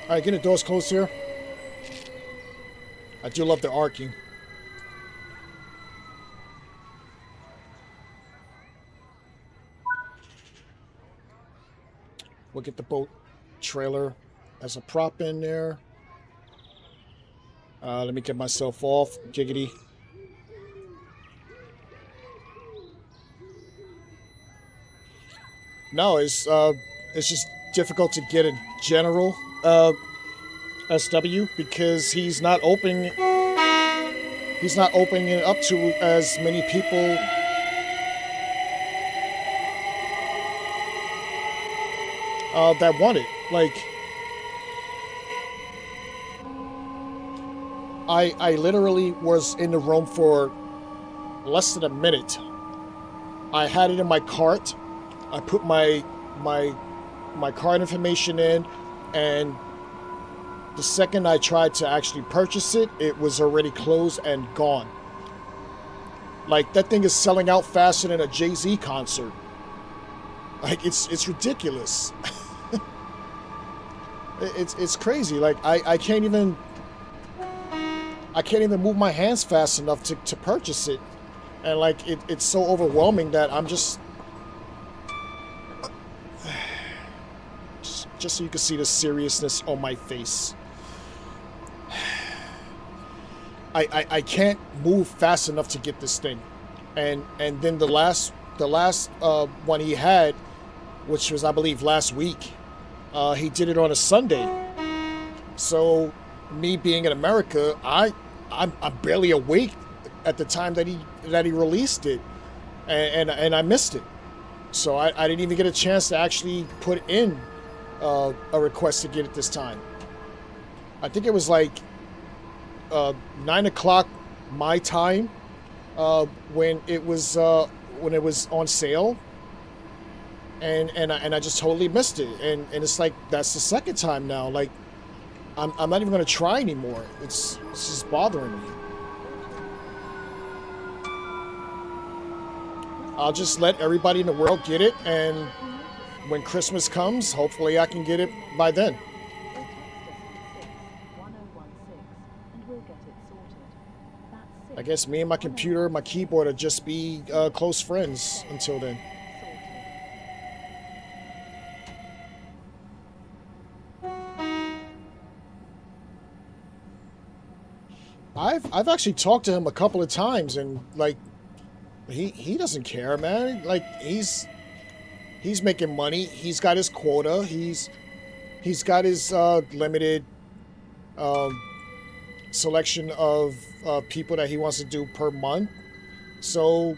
All right, get the doors closed here. I do love the arcing. We'll get the boat trailer as a prop in there. Let me get myself off. Giggity. No, it's just difficult to get a general SW because he's not opening it up to as many people that want it. Like I literally was in the room for less than a minute. I had it in my cart. I put my card information in, and the second I tried to actually purchase it, it was already closed and gone. Like, that thing is selling out faster than a Jay-Z concert. Like, it's ridiculous. it's crazy. Like, I can't even move my hands fast enough to purchase it. And like it's so overwhelming that I'm just so you can see the seriousness on my face. I can't move fast enough to get this thing, and then the last one he had, which was I believe last week, he did it on a Sunday. So me being in America, I'm barely awake at the time that he released it, and I missed it. So I didn't even get a chance to actually put in a request to get it this time. I think it was like 9 o'clock my time when it was on sale, and I just totally missed it. And it's like that's the second time now. Like I'm not even gonna try anymore. It's just bothering me. I'll just let everybody in the world get it, and when Christmas comes, hopefully I can get it by then. I guess me and my computer, my keyboard will just be close friends until then. I've actually talked to him a couple of times, and like he doesn't care, man. Like he's making money. He's got his quota. He's got his limited selection of people that he wants to do per month. So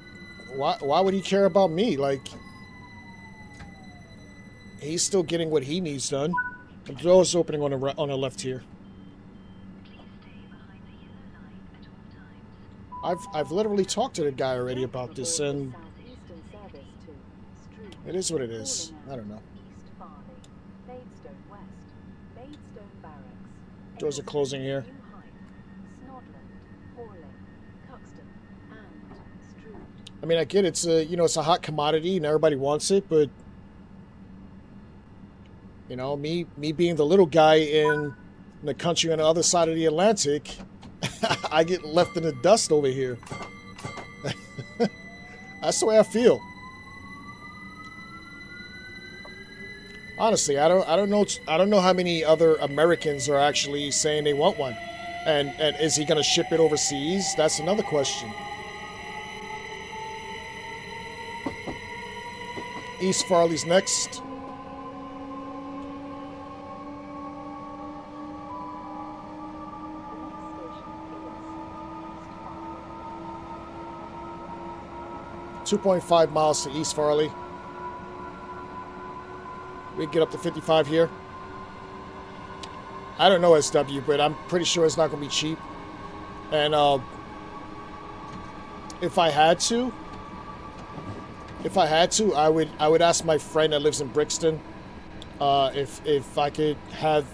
why would he care about me? Like he's still getting what he needs done. The door's opening on the left here. I've literally talked to the guy already about this, and it is what it is. I don't know. Doors are closing here. I mean, I get it's it's a hot commodity and everybody wants it, but me being the little guy in the country on the other side of the Atlantic, I get left in the dust over here. That's the way I feel. Honestly, I don't know how many other Americans are actually saying they want one, and is he going to ship it overseas? That's another question. East Farley's next. .5 miles to East Farley. We can get up to 55 here. I don't know SW, but I'm pretty sure it's not going to be cheap. And if I had to, I would ask my friend that lives in Brixton if I could have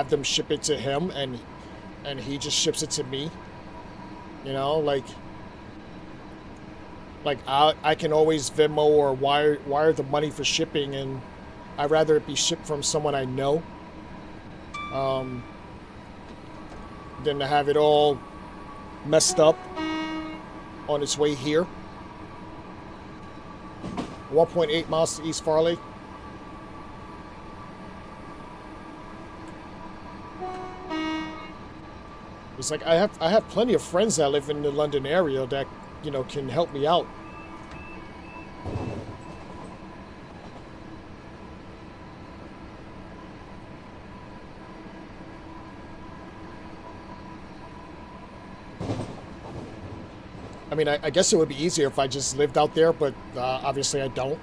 them ship it to him, and he just ships it to me. Like I can always Venmo or wire the money for shipping, and I'd rather it be shipped from someone I know than to have it all messed up on its way here. 1.8 miles to East Farley. It's like I have plenty of friends that live in the London area that can help me out. I mean, I guess it would be easier if I just lived out there, but obviously I don't.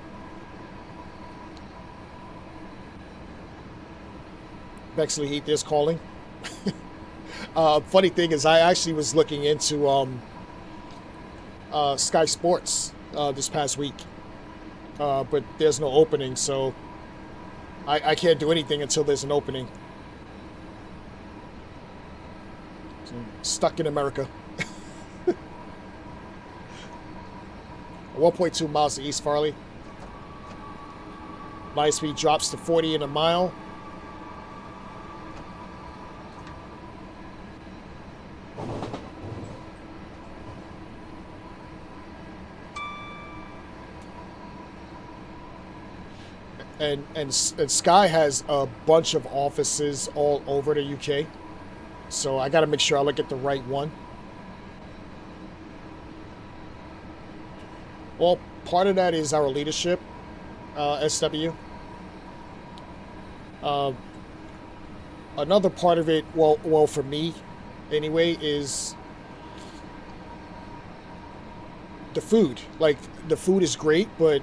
Bexley Heath is calling. Funny thing is, I actually was looking into Sky Sports this past week, but there's no opening, so I can't do anything until there's an opening. So I'm stuck in America. 1.2 miles to East Farley. Line speed drops to 40 in a mile. And Sky has a bunch of offices all over the UK, so I got to make sure I look at the right one. Well, part of that is our leadership, SW. Another part of it, well, for me, anyway, is the food. Like, the food is great, but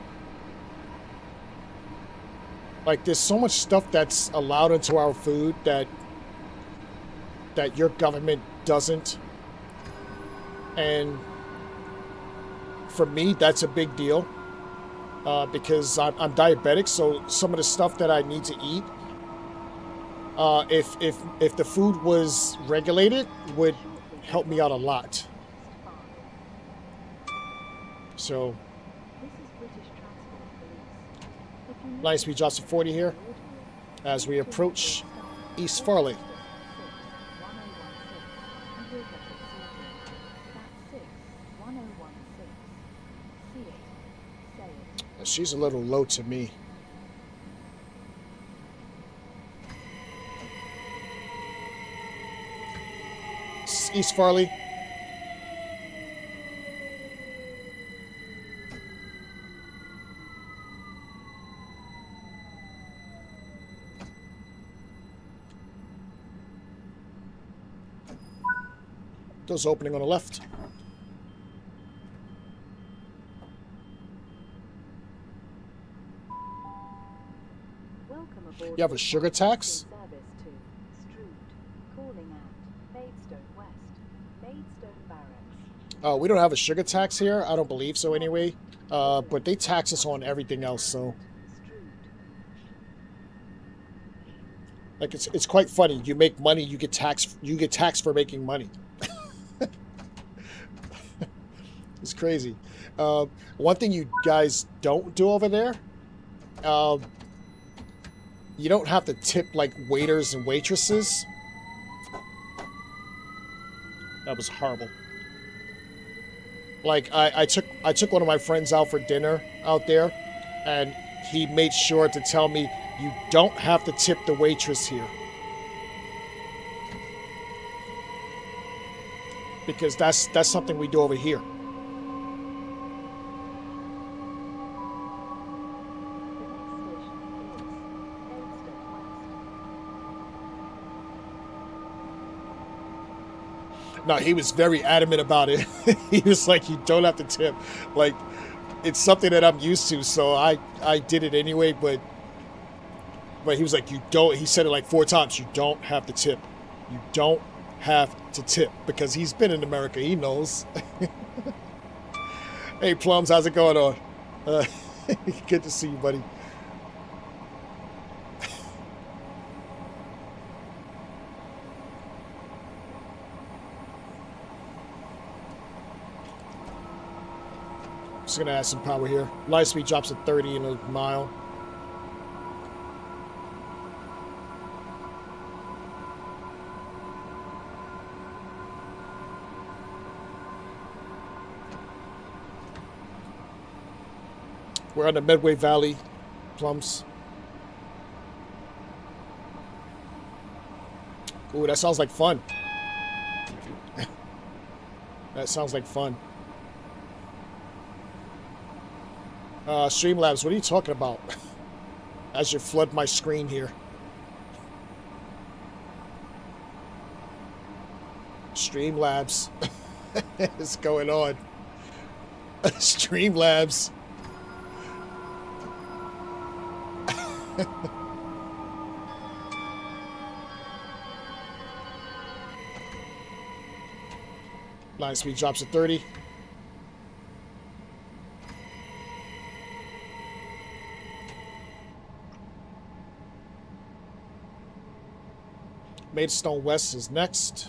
like there's so much stuff that's allowed into our food that your government doesn't. And for me, that's a big deal, because I'm diabetic, so some of the stuff that I need to eat, if the food was regulated, would help me out a lot. So, line speed drops to 40 here as we approach East Farley. She's a little low to me. East Farley. Doors opening on the left. You have a sugar tax? We don't have a sugar tax here. I don't believe so anyway. But they tax us on everything else, so. Like, it's quite funny. You make money, you get taxed for making money. It's crazy. One thing you guys don't do over there, you don't have to tip like waiters and waitresses. That was horrible. Like, I took one of my friends out for dinner out there, and he made sure to tell me, you don't have to tip the waitress here. Because that's something we do over here. No, he was very adamant about it. He was like, you don't have to tip. Like, it's something that I'm used to, so I did it anyway, but he was like, you don't, he said it like 4 times, you don't have to tip. You don't have to tip, because he's been in America, he knows. Hey, Plums, how's it going on? Good to see you, buddy. Just gonna add some power here. Light speed drops to 30 in a mile. We're on the Medway Valley, Plums. Ooh, that sounds like fun. That sounds like fun. Streamlabs, what are you talking about? As you flood my screen here. Streamlabs. What's going on? Streamlabs. Line speed drops to 30. Maidstone West is next.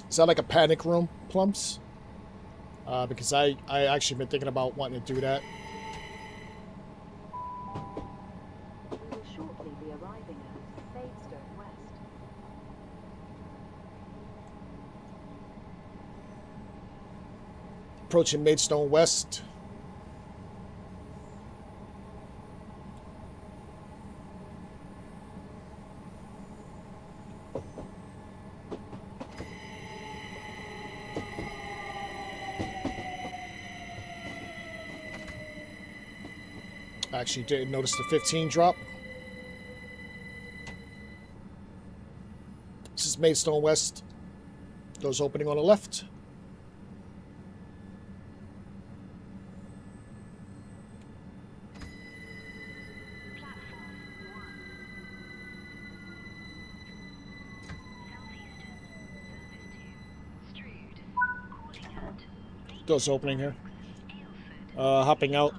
Is that like a panic room, Plumps? Because I actually been thinking about wanting to do that. We will shortly be arriving at Maidstone West. Approaching Maidstone West. I actually didn't notice the 15 drop. is Maidstone West. Doors opening on the left. Doors opening here. Hopping out.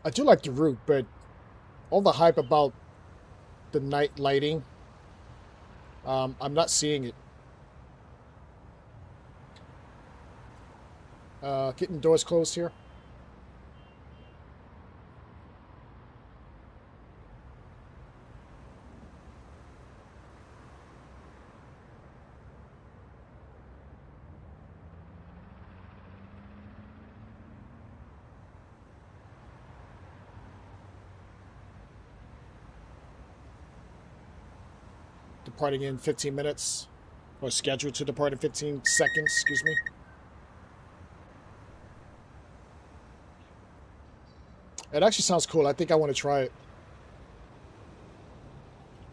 I do like the route, but all the hype about the night lighting, I'm not seeing it. Getting doors closed here. Departing in 15 minutes, or scheduled to depart in 15 seconds, excuse me. It actually sounds cool. I think I want to try it.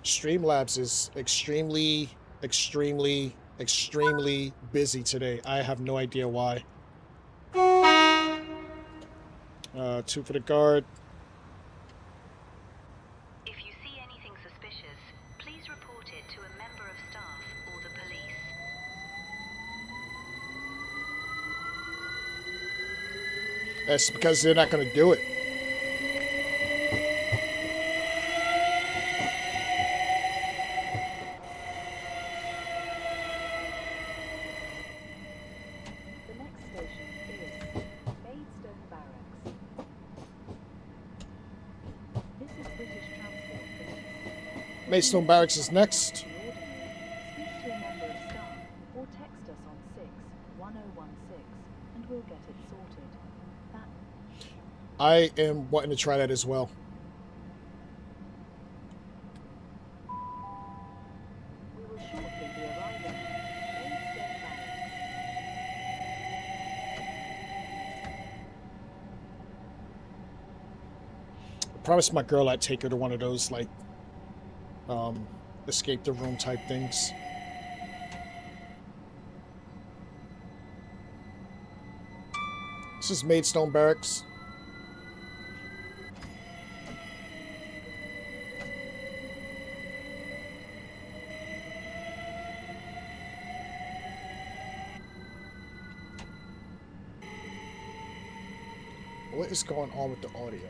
Streamlabs is extremely busy today. I have no idea why. 2 for the guard. If you see anything suspicious, please report it to a member of staff or the police. That's because they're not going to do it. The next station is Maidstone Barracks. This is British Transport Police. Maidstone Barracks is next. Speak to a member of staff or text us on 61016 and we'll get it sorted. That I am wanting to try that as well. we will shortly be arriving. Maidstone Barracks. I promised my girl I'd take her to one of those, like, escape the room type things. This is Maidstone Barracks. What is going on with the audio?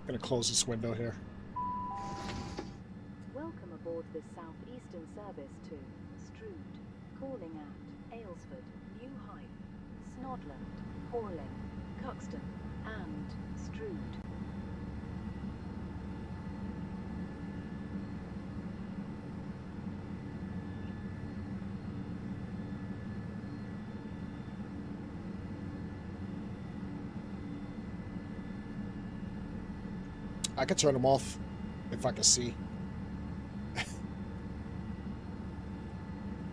Gonna close this window here. Welcome aboard this southeastern service to Strood, calling at Aylesford, New Hythe, Snodland, Horling, Cuxton, and Strood. I could turn them off if I can see.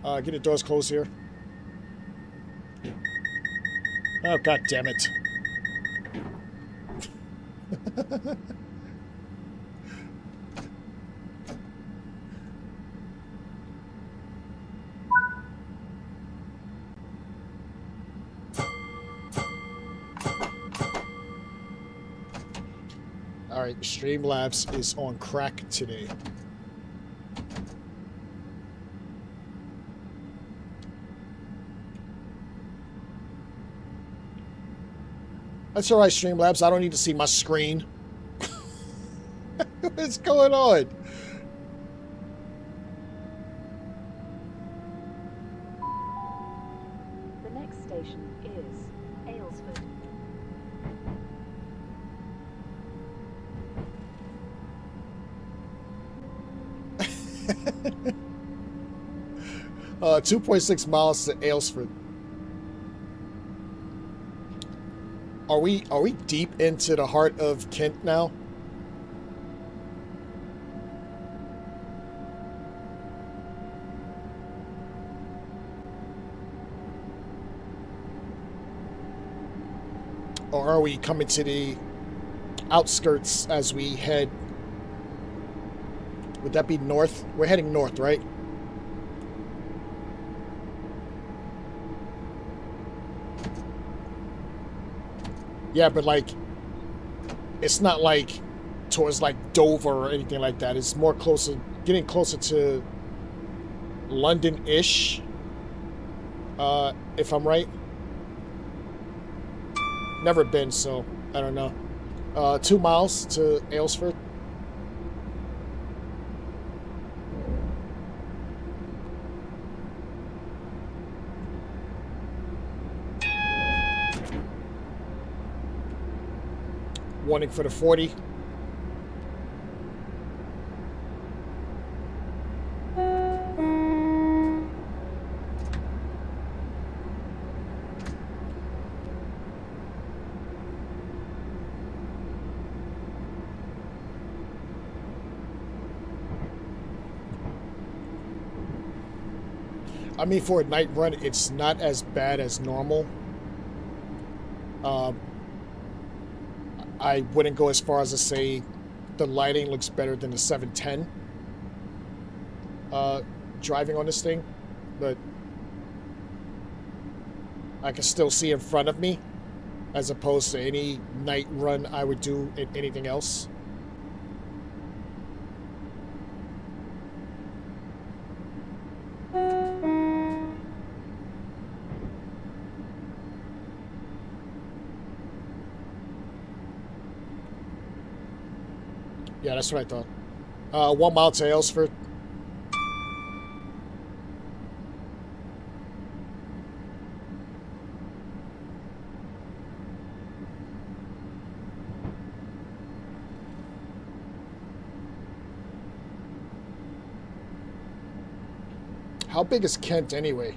Get the doors closed here. Oh, god damn it. Alright, Streamlabs is on crack today. That's alright, Streamlabs. I don't need to see my screen. What's going on? The next station is Aylesford. 2.6 miles to Aylesford. Are we deep into the heart of Kent now? Or are we coming to the outskirts as we head? Would that be north? We're heading north, right? Yeah, but like, it's not like towards like Dover or anything like that. It's more closer, getting closer to London-ish, if I'm right. Never been, so I don't know. 2 miles to Aylesford. Warning for the 40. I mean, for a night run, it's not as bad as normal. I wouldn't go as far as to say the lighting looks better than the 710 driving on this thing, but I can still see in front of me as opposed to any night run I would do in anything else. Yeah, that's what I thought. 1 mile to Aylesford. How big is Kent anyway?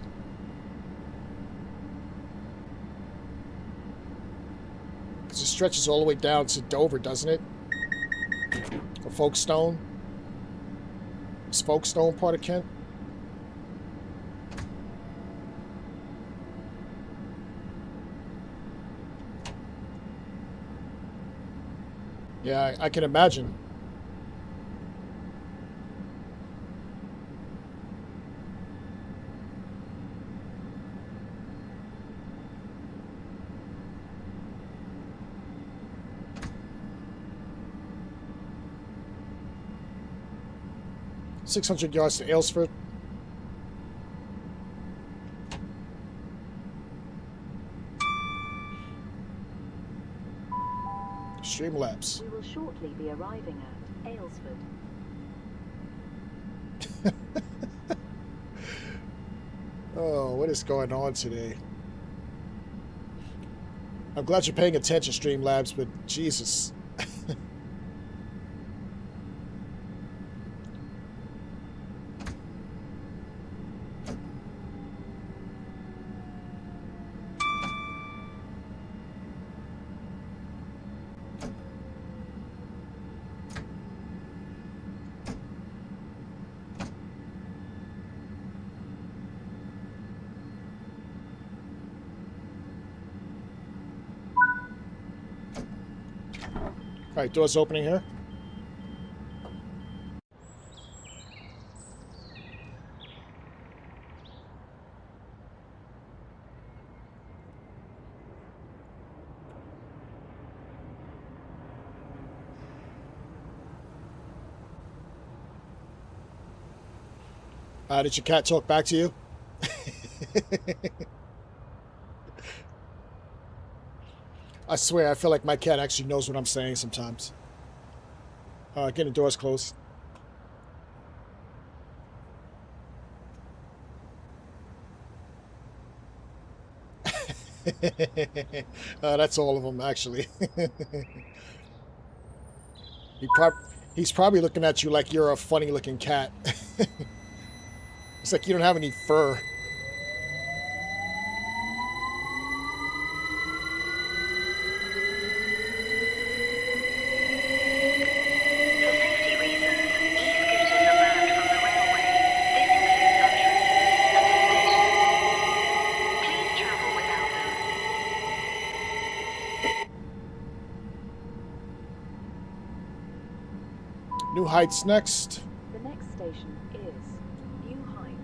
Because it stretches all the way down to Dover, doesn't it? Or Folkestone? Is Folkestone part of Kent? Yeah, I can imagine. .600 yards to Aylesford. Streamlabs. We will shortly be arriving at Aylesford. Oh, what is going on today? I'm glad you're paying attention, Streamlabs, but Jesus. All right, doors opening here. Did your cat talk back to you? I swear, I feel like my cat actually knows what I'm saying sometimes. Getting the doors closed. That's all of them, actually. He's probably looking at you like you're a funny-looking cat. It's like you don't have any fur. For safety reasons, e-scooters are banned from the railway. This includes on trains and in stations. Please travel without them. New Heights next. The next station is New Hythe.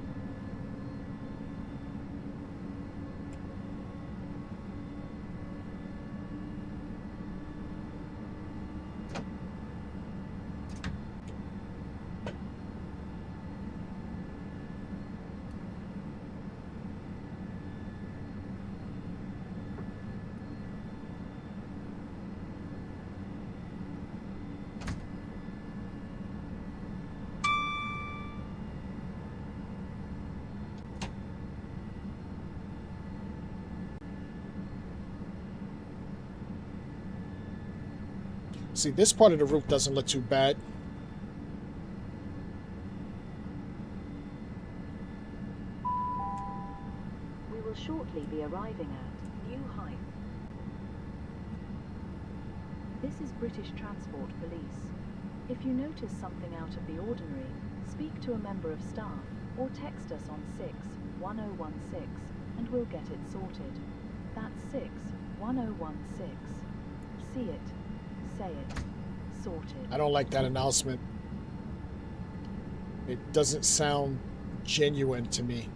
See, this part of the route doesn't look too bad. We will shortly be arriving at New Hythe. This is British Transport Police. If you notice something out of the ordinary, speak to a member of staff or text us on 61016 and we'll get it sorted. That's 61016. See it, say it, sorted. I don't like that announcement. It doesn't sound genuine to me.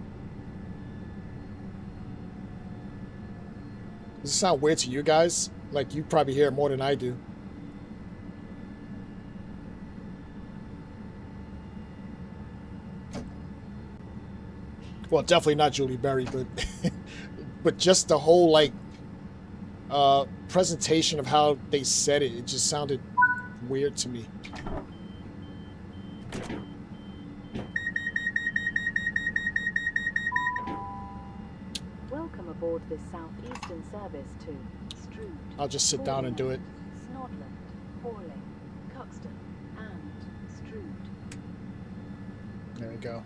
Does it sound weird to you guys? Like, you probably hear it more than I do. Well, definitely not Julie Berry, but but just the whole like presentation of how they said it, it just sounded weird to me. Welcome aboard this southeastern service to Strood. I'll just sit down and do it. Snodland, Horling, Cuxton, and Strood. There we go.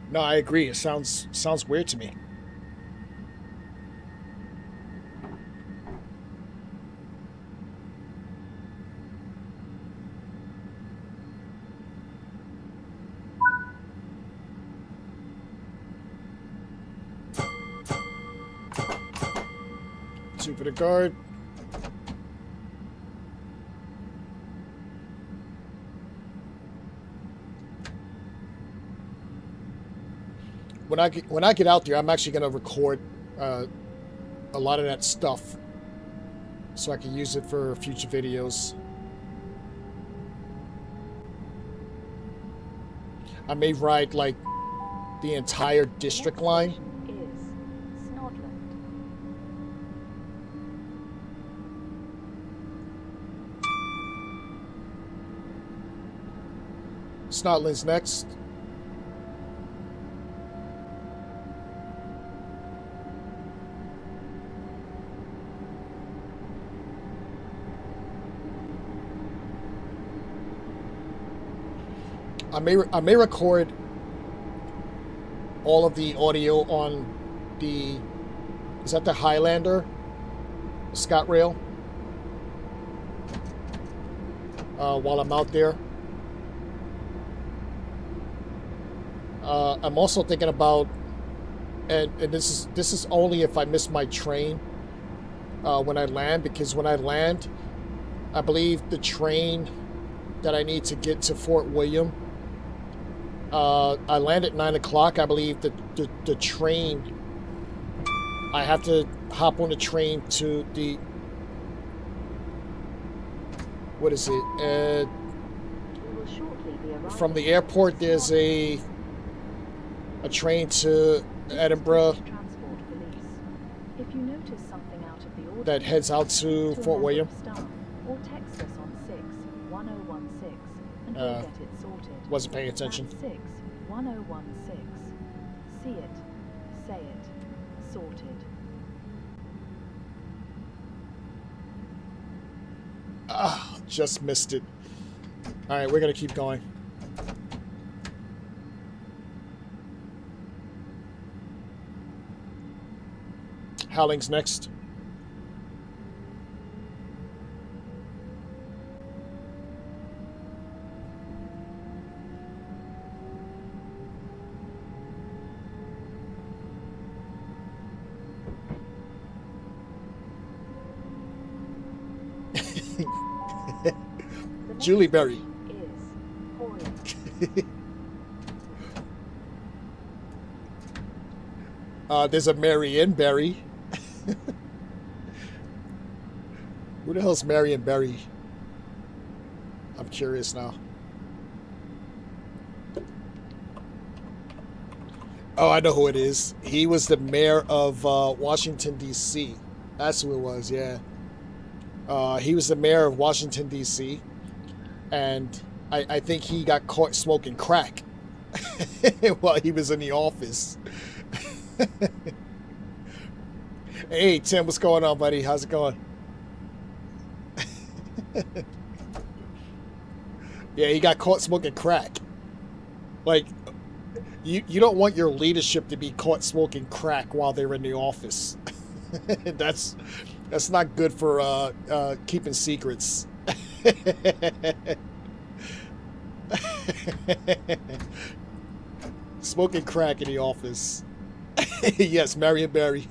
No, I agree. It sounds weird to me. Two for the guard. When I get out there, I'm actually going to record a lot of that stuff so I can use it for future videos. I may ride like the entire district line. Is Snodland. Snodland's next. I may record all of the audio on the, is that the Highlander Scott Rail, while I'm out there. I'm also thinking about, and this is only if I miss my train when I land, because when I land, I believe the train that I need to get to Fort William, I land at 9 o'clock. I believe the train, I have to hop on the train to the, what is it? We will shortly be arriving. From the airport, there's a train to Edinburgh Transport Police. If you notice something out of the ordinary, that heads out to Fort William. staff, or text us on 61016 and we'll get it sorted. Wasn't paying attention. That's 61016. See it, say it, sorted. Ah, just missed it. All right, we're gonna keep going. Howling's next. Julie Berry. Is pouring. There's a Marianne Berry. Who the hell's Marianne Berry? I'm curious now. Oh, I know who it is. He was the mayor of Washington, D.C. That's who it was, yeah. He was the mayor of Washington, D.C. And I think he got caught smoking crack while he was in the office. Hey, Tim, what's going on, buddy? How's it going? Yeah, he got caught smoking crack. Like, you don't want your leadership to be caught smoking crack while they're in the office. That's not good for keeping secrets. Smoking crack in the office. Yes, Marion Barry.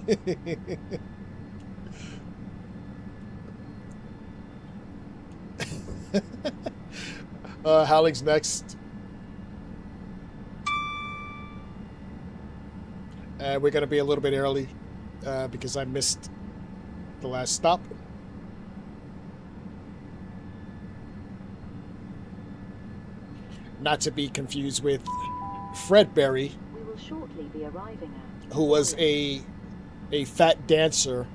Howling's next. We're going to be a little bit early because I missed the last stop. Not to be confused with Fred Berry, We will shortly be arriving at. who was a fat dancer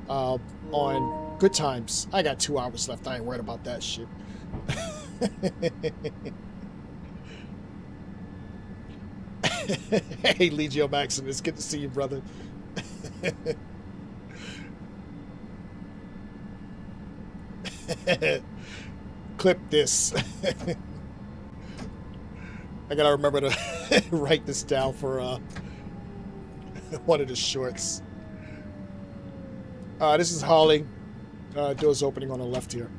on Good Times. I got 2 hours left. I ain't worried about that shit. Hey, Legio Maxim, it's good to see you, brother. Clip this. I gotta remember to write this down for one of the shorts. This is Howling. Doors opening on the left here.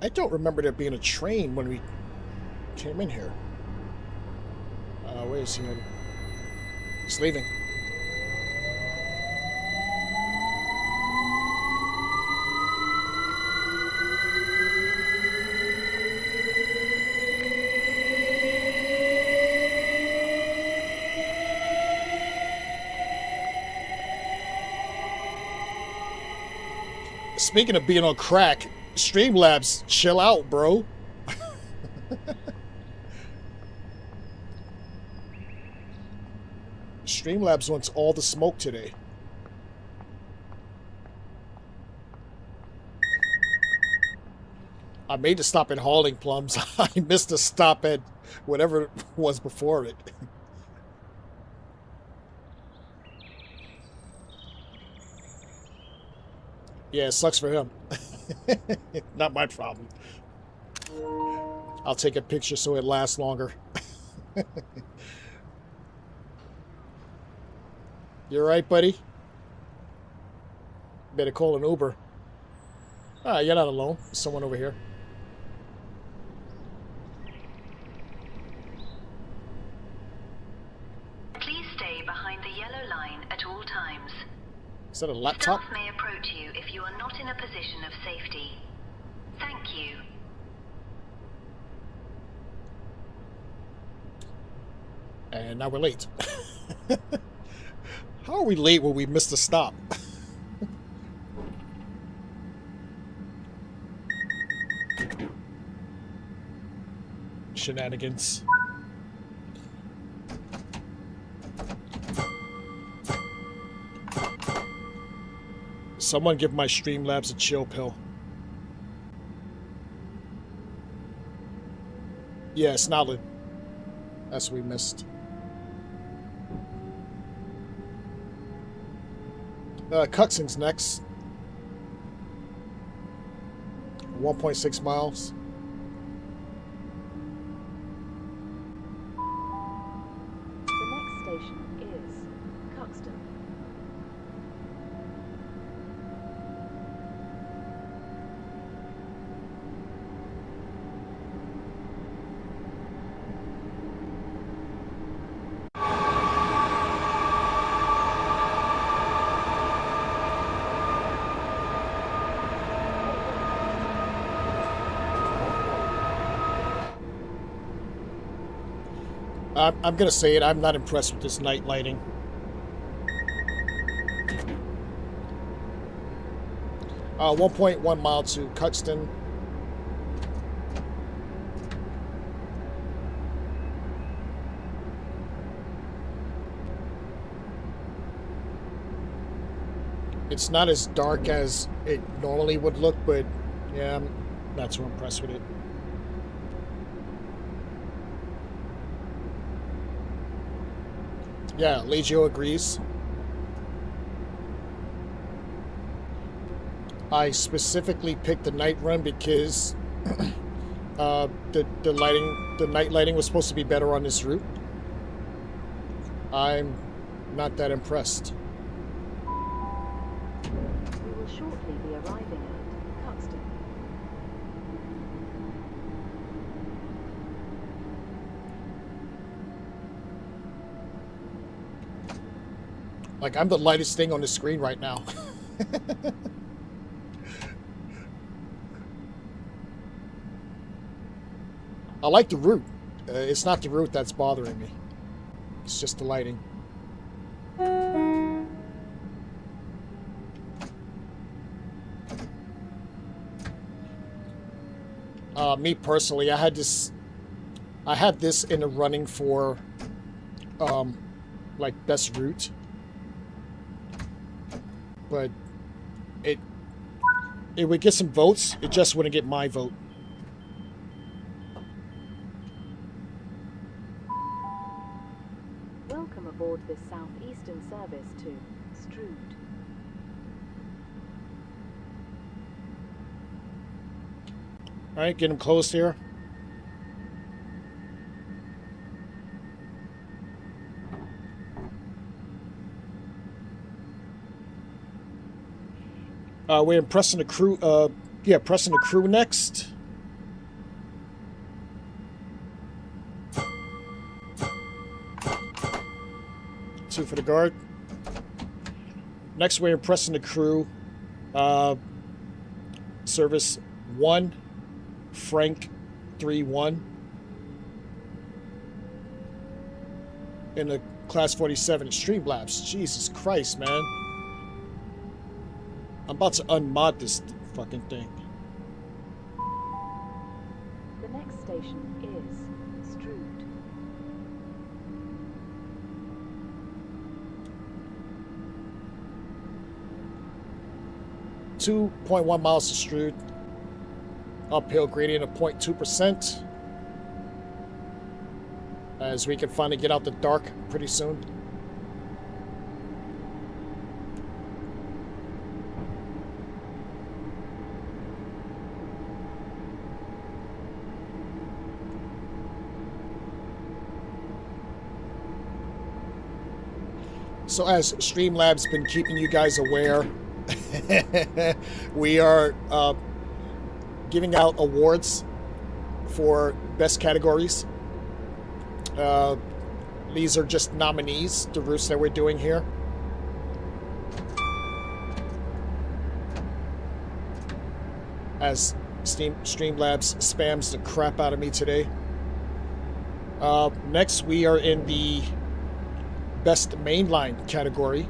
I don't remember there being a train when we came in here. Where is he headed? He's leaving. Speaking of being on crack, Streamlabs, chill out, bro. Streamlabs wants all the smoke today. I made the stop at Hauling Plums. I missed the stop at whatever was before it. Yeah, it sucks for him. Not my problem. I'll take a picture so it lasts longer. You alright, buddy? Better call an Uber. Ah, you're not alone. There's someone over here. Please stay behind the yellow line at all times. Is that a laptop? Staff may approach you if you are not in a position of safety. Thank you. And now we're late. How are we late when we missed a stop? Shenanigans. Someone give my Streamlabs a chill pill. Yeah, Snotland. That's what we missed. Cuxton's next. 1.6 miles. The next station is Cuxton. I'm gonna say it, I'm not impressed with this night lighting. 1.1 mile to Cuxton. It's not as dark as it normally would look, but yeah, I'm not too impressed with it. Yeah, Legio agrees. I specifically picked the night run because the night lighting was supposed to be better on this route. I'm not that impressed. We will shortly be arriving at Cuxton. Like, I'm the lightest thing on the screen right now. I like the route. It's not the route that's bothering me. It's just the lighting. Me personally, I had this in the running for like best route, but it would get some votes. It just wouldn't get my vote. Welcome aboard this southeastern service to Strood. All right, get him close here. We're pressing the crew. Yeah, pressing the crew next. Two for the guard. Next, we're pressing the crew. Service 1, Frank 3-1. In the Class 47 Streamlabs. Jesus Christ, man. I'm about to unmod this fucking thing. The next station is Strood. .1 miles to Strood. Uphill gradient of 0.2%. As we can finally get out the dark pretty soon. So as Streamlabs been keeping you guys aware, we are giving out awards for best categories. These are just nominees, the routes that we're doing here. As Streamlabs spams the crap out of me today. Next, we are in the best mainline category.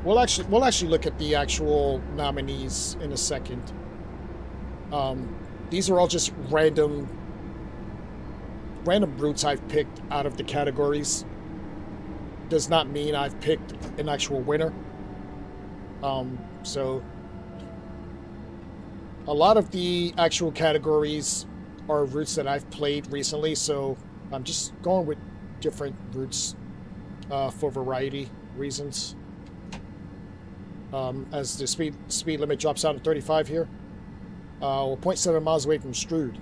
We'll actually look at the actual nominees in a second. These are all just random routes I've picked out of the categories does not mean I've picked an actual winner. So a lot of the actual categories are routes that I've played recently, so I'm just going with different routes for variety reasons. As the speed limit drops out to 35 here. We're 0.7 miles away from Strood.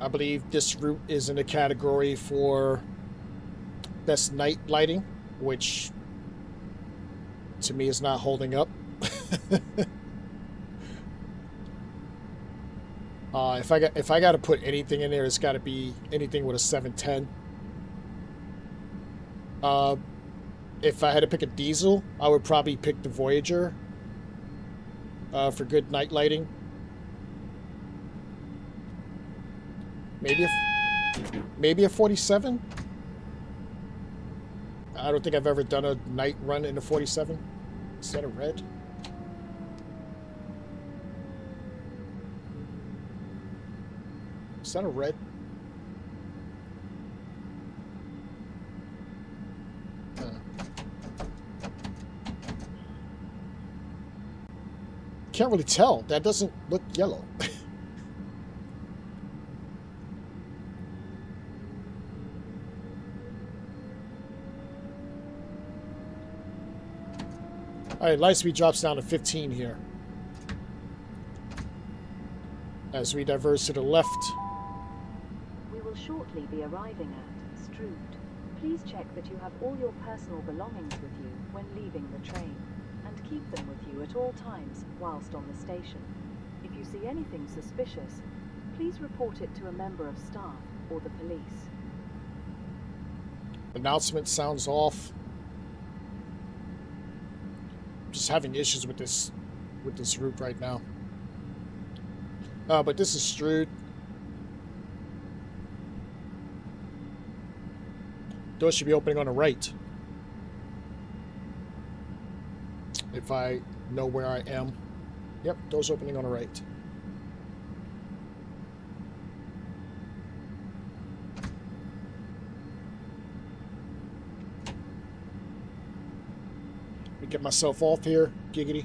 I believe this route is in the category for best night lighting, which to me is not holding up. If I got to put anything in there, it's got to be anything with a 710. If I had to pick a diesel, I would probably pick the Voyager for good night lighting. Maybe a 47. I don't think I've ever done a night run in a 47. Is that a red? Is that a red? Can't really tell. That doesn't look yellow. Alright, light speed drops down to 15 here. As we diverge to the left. We will shortly be arriving at Strood. Please check that you have all your personal belongings with you when leaving the train, and keep them with you at all times whilst on the station. If you see anything suspicious, please report it to a member of staff or the police. Announcement sounds off. Just having issues with this route right now. But this is Strood. Doors should be opening on the right. If I know where I am. Yep, doors opening on the right. Let me get myself off here, giggity.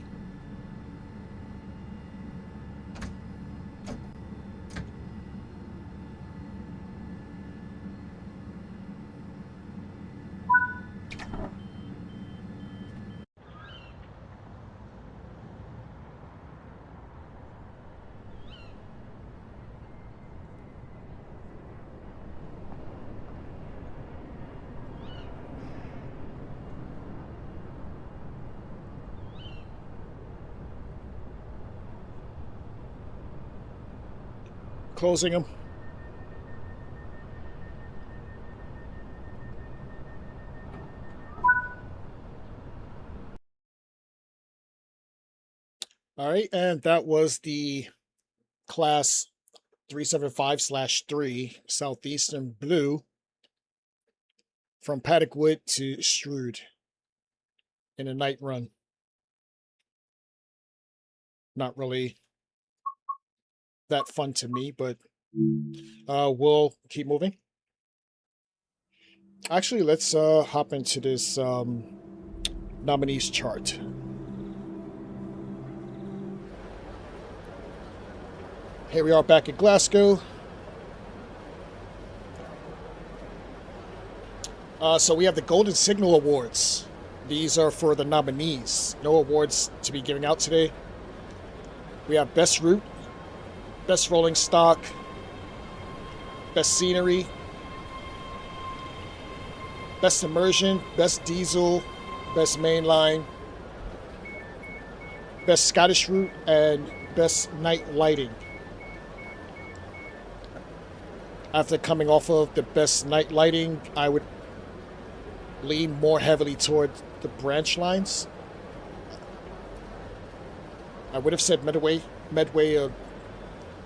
Closing them. All right, and that was the class 375/3 Southeastern Blue from Paddockwood to Strood in a night run. Not really that fun to me, but we'll keep moving. Actually, let's hop into this nominees chart. Here we are back at Glasgow. So we have the Golden Signal Awards. These are for the nominees. No awards to be giving out today. We have Best Route, Best Rolling Stock, Best Scenery, Best Immersion, Best Diesel, Best Mainline, Best Scottish Route, and Best Night Lighting. After coming off of the Best Night Lighting, I would lean more heavily toward the branch lines. I would have said Medway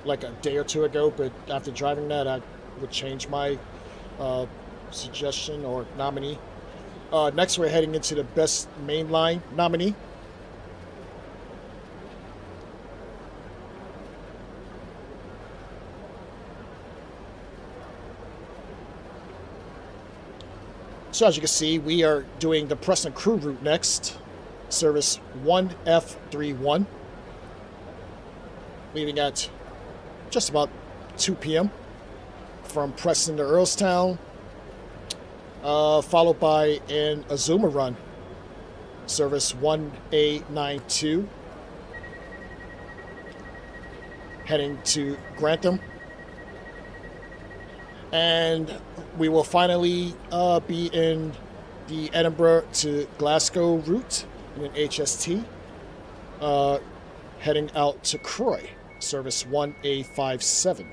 like a day or two ago, but after driving that, I would change my suggestion or nominee. Next, we're heading into the Best Mainline nominee. So as you can see, we are doing the Preston Crew route next. Service 1F31. Leaving at just about 2 p.m. from Preston to Earlstown. Followed by an Azuma run. Service 1A92. Heading to Grantham. And we will finally be in the Edinburgh to Glasgow route in an HST, heading out to Croy, service 1A57.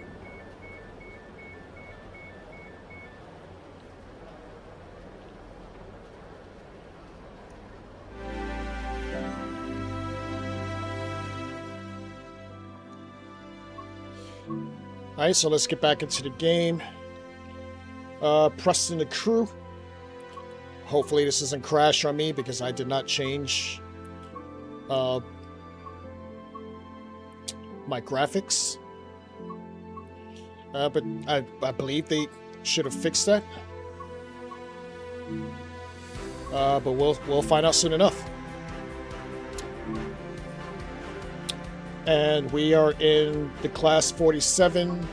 Alright, so let's get back into the game. Preston the Crew. Hopefully this doesn't crash on me because I did not change my graphics. But I believe they should have fixed that. But we'll find out soon enough. And we are in the class 47.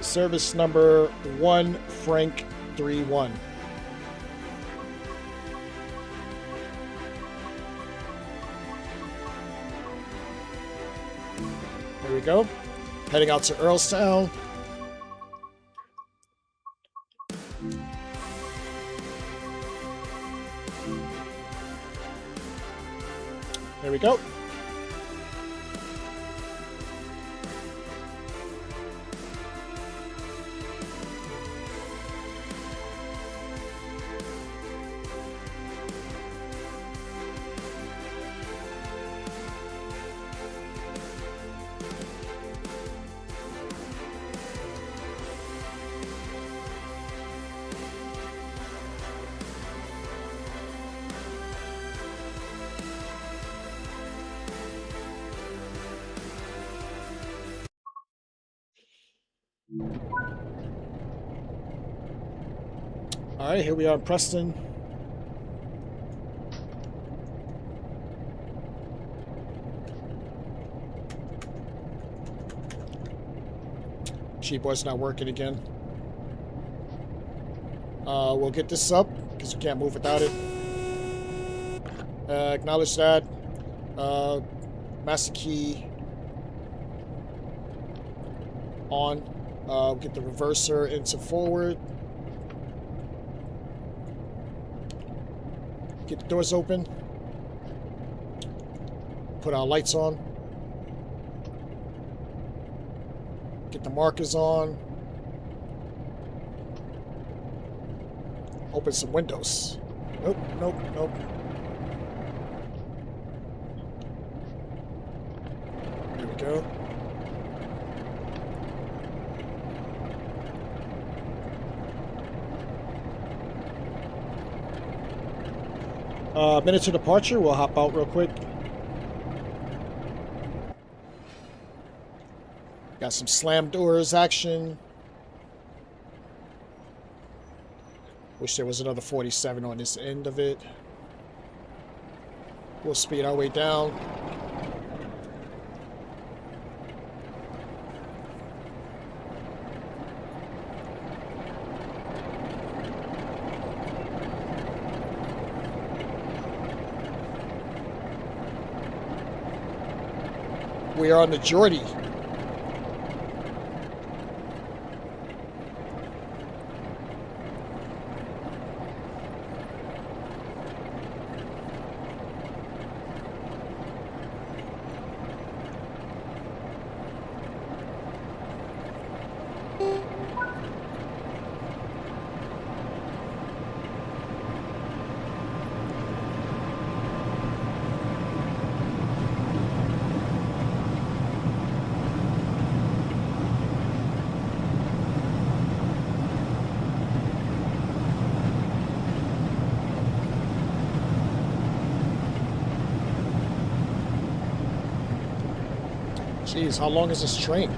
Service number 1 Frank 31. There we go. Heading out to Earlstown. There we go. Alright, here we are in Preston. Keyboard's not working again. We'll get this up because we can't move without it. Acknowledge that. Master key on. Get the reverser into forward. Get the doors open. Put our lights on. Get the markers on. Open some windows. Nope, nope, nope. There we go. Minute to departure. We'll hop out real quick. Got some slam doors action. Wish there was another 47 on this end of it. We'll speed our way down. We are on the Geordie. Jeez, how long is this train?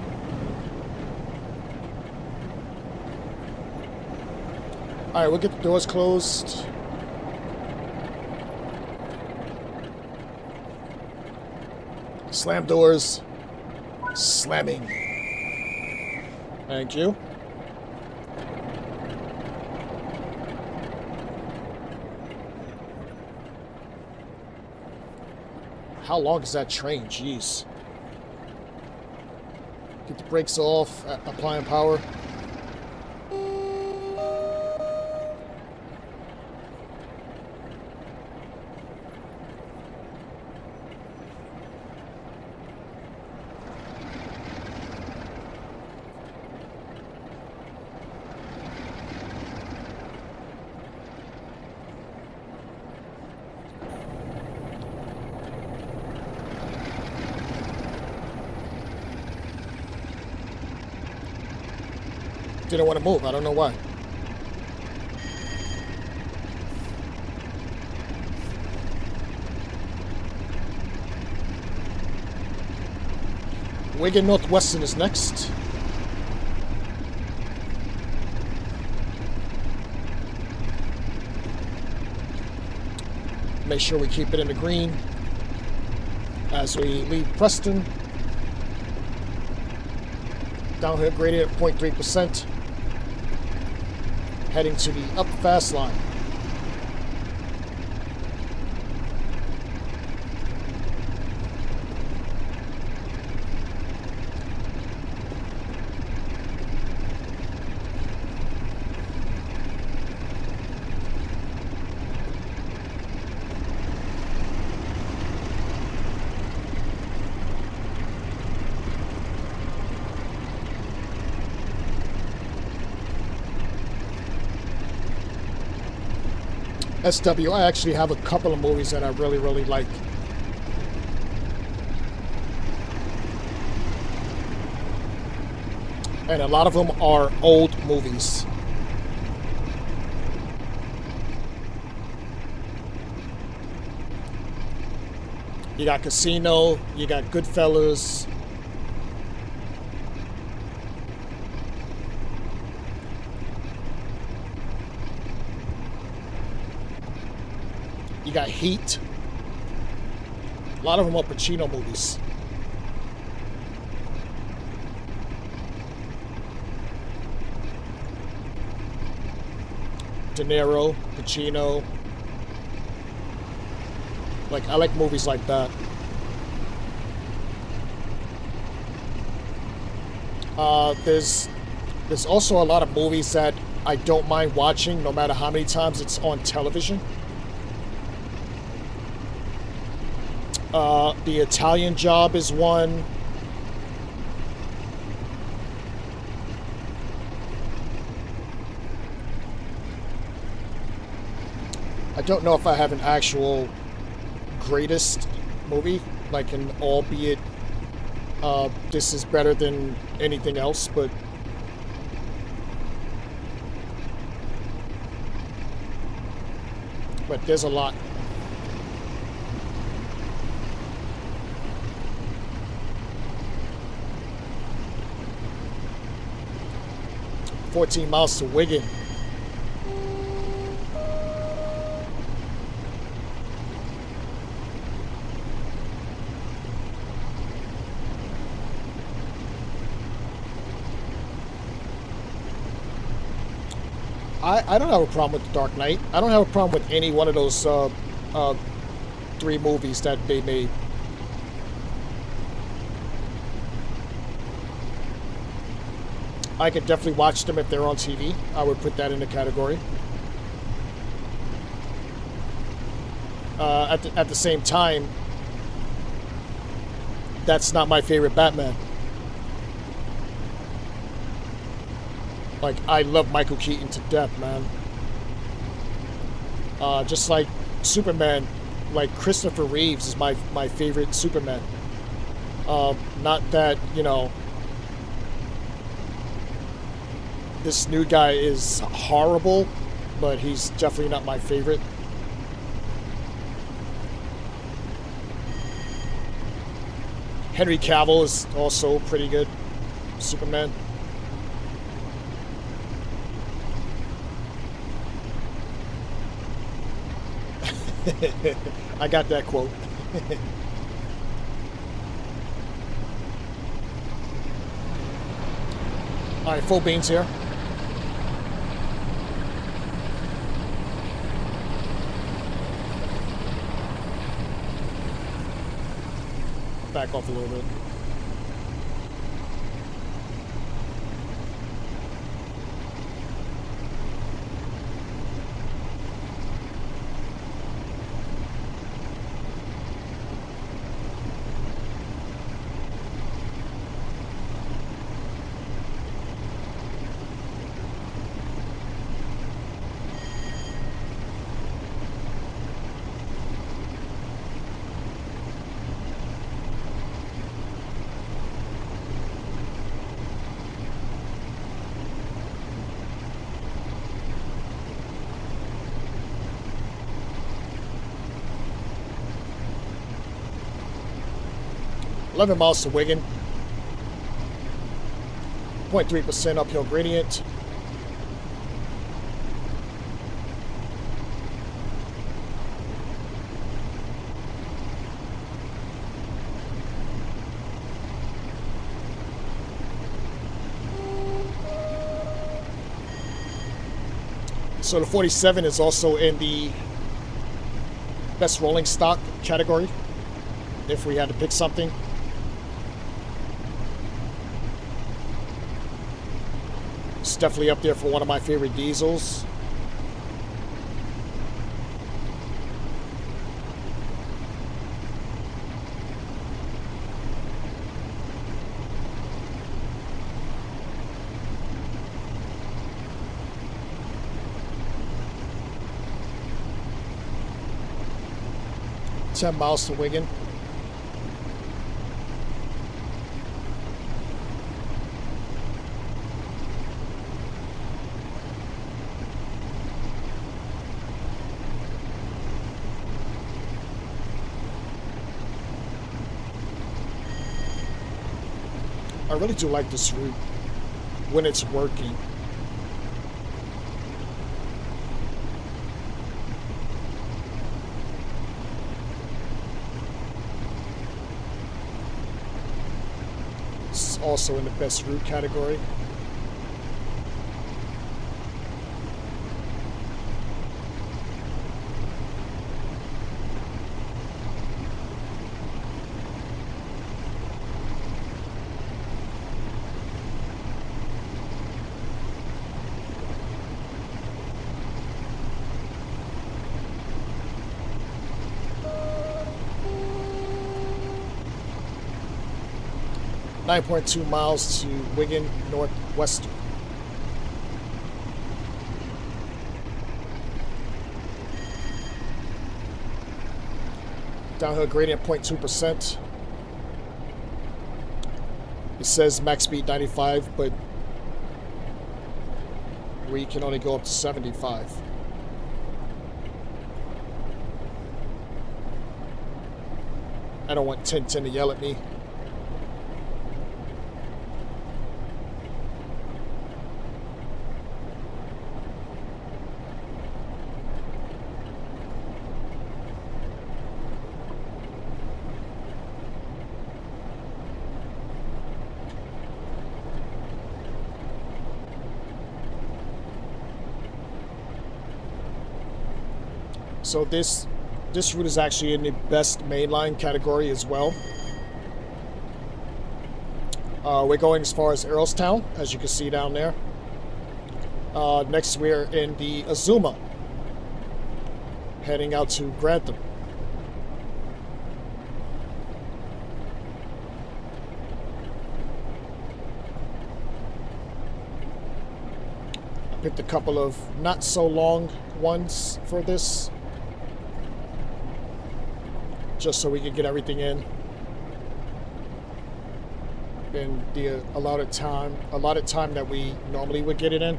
Alright, we'll get the doors closed. Slam doors. Slamming. Thank you. How long is that train? Jeez. Get the brakes off, applying power. Didn't want to move. I don't know why. Wigan Northwestern is next. Make sure we keep it in the green as we leave Preston. Downhill gradient at 0.3%. Heading to the up fast line. SW, I actually have a couple of movies that I really, really like. And a lot of them are old movies. You got Casino, you got Goodfellas. You got Heat. A lot of them are Pacino movies. De Niro, Pacino. Like, I like movies like that. There's also a lot of movies that I don't mind watching no matter how many times it's on television. The Italian Job is one. I don't know if I have an actual greatest movie, like an albeit this is better than anything else, but there's a lot. "14 Miles to Wigan." I don't have a problem with The Dark Knight. I don't have a problem with any one of those 3 movies that they made. I could definitely watch them if they're on TV. I would put that in the category. At the same time, that's not my favorite Batman. Like, I love Michael Keaton to death, man. Just like Superman, like Christopher Reeves is my favorite Superman. Not that, you know, this new guy is horrible, but he's definitely not my favorite. Henry Cavill is also pretty good Superman. I got that quote. All right, full beans here. Back off a little bit. $11 miles to Wigan. 0.3% uphill gradient. So the 47 is also in the best rolling stock category, if we had to pick something. It's definitely up there for one of my favorite diesels. $10 miles to Wigan. I really do like this route when it's working. It's also in the best route category. .2 miles to Wigan Northwestern. Downhill gradient 0.2%. It says max speed 95, but we can only go up to 75. I don't want 1010 to yell at me. So this route is actually in the best mainline category as well. We're going as far as Earlstown, as you can see down there. Next we're in the Azuma, heading out to Grantham. I picked a couple of not so long ones for this, just so we can get everything in the allotted time that we normally would get it in.